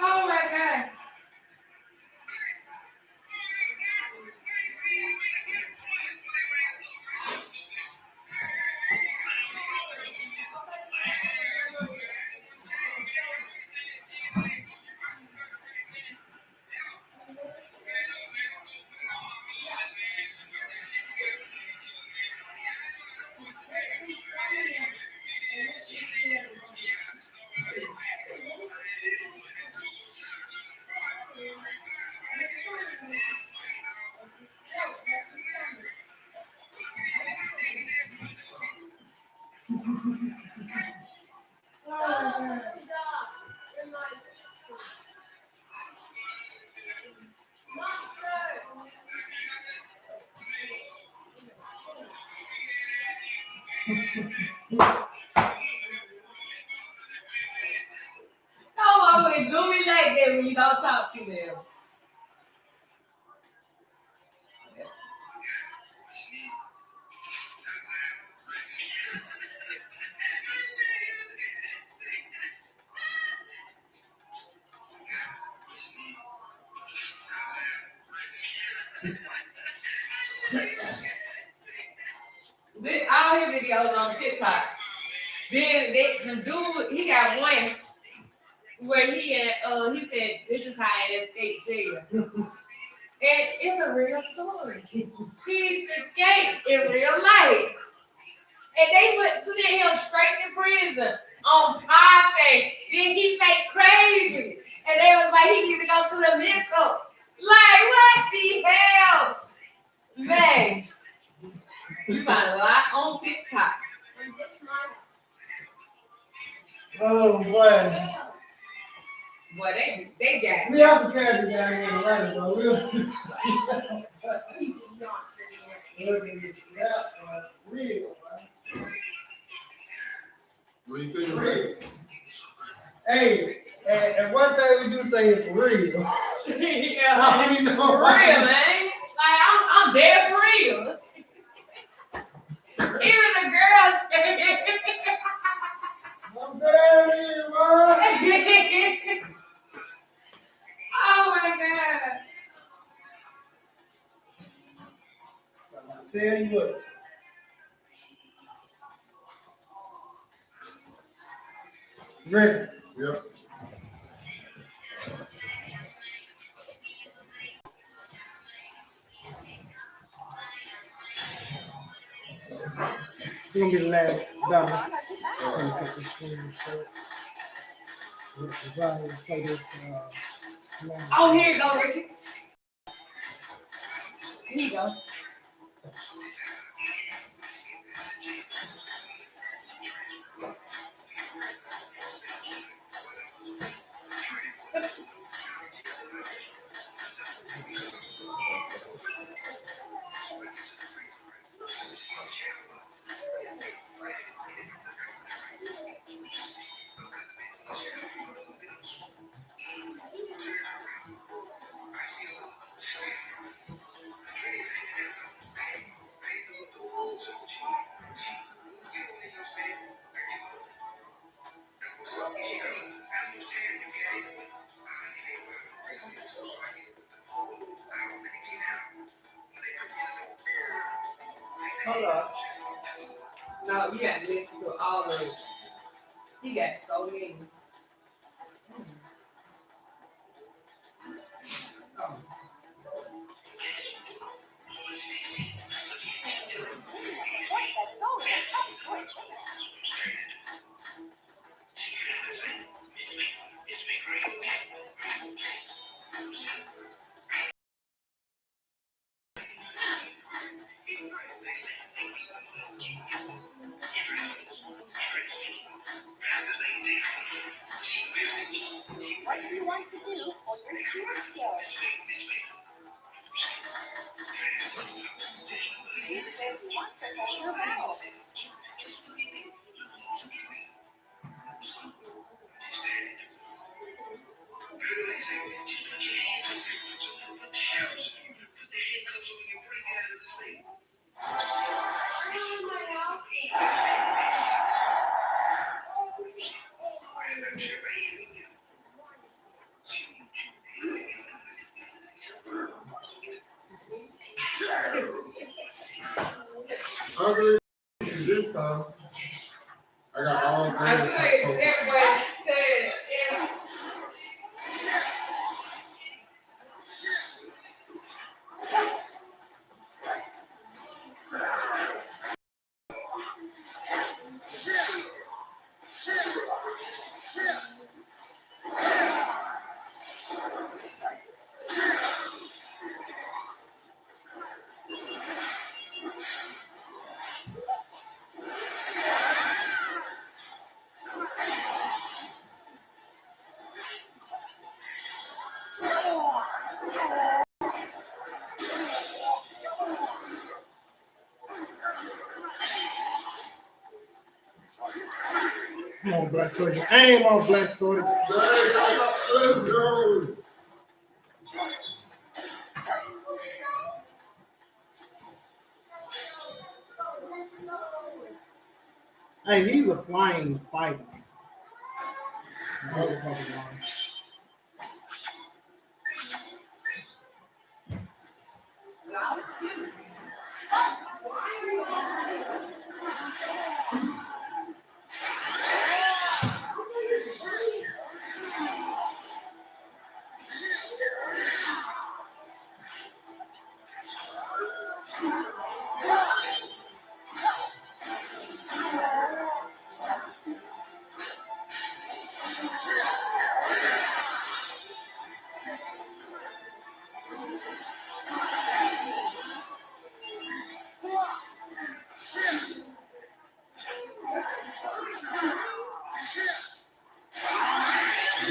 Oh my God. Come on, do me like that when you don't talk to them. All his videos on TikTok. Then the dude, he got one where he said, "This is how I escaped jail." And it's a real story. He escaped in real life. And they put him straight in prison on Friday. Then he made crazy. And they was like, he need to go to the mental. Like, what the hell? Man, you find a lot on TikTok. Oh boy. Boy, they got We also characters down here in Atlanta, but we'll just looking at that real, man. What do you think of that? Hey, and one thing we do say is for real. Yeah, I mean, no, for real, man. Like I'm there for real. Even the girls. I'm good at it, boy. Oh my God. I tell you what. Ready? Yep. It's gonna be the last dollar. Play this slam. Oh, here you go, Ricky. Here you go. Hold up. No, you got to listen to all of it. He got so many. Oh. What do you want to do for your cheer skills? This is one professional battle. Hungry this time. I got all I tell you, everybody said, yeah. Come on, Black Soldier. Aim on Black Soldier. Let's go. Hey, he's a flying fighter.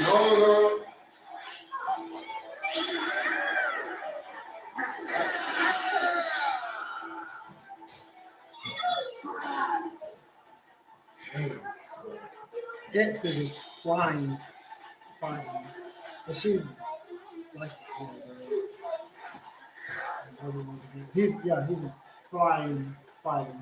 No. X is a flying fighter. But she's like he's a flying fighter.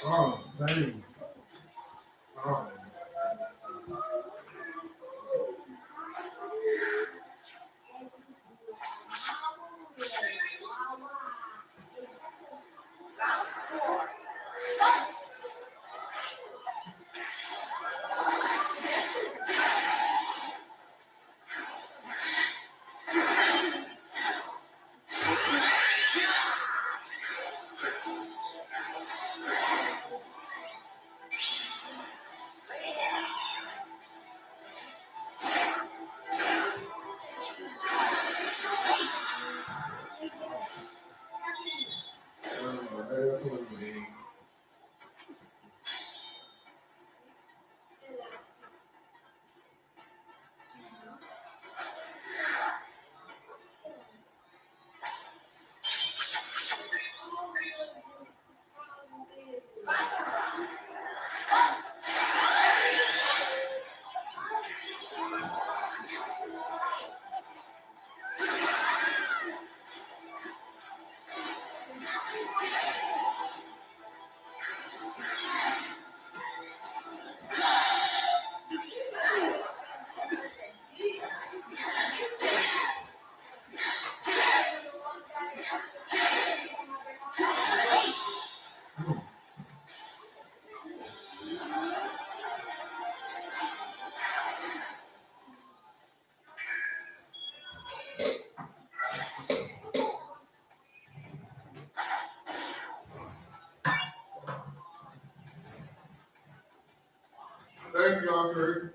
Oh, dang. Oh. Thank you, Andre.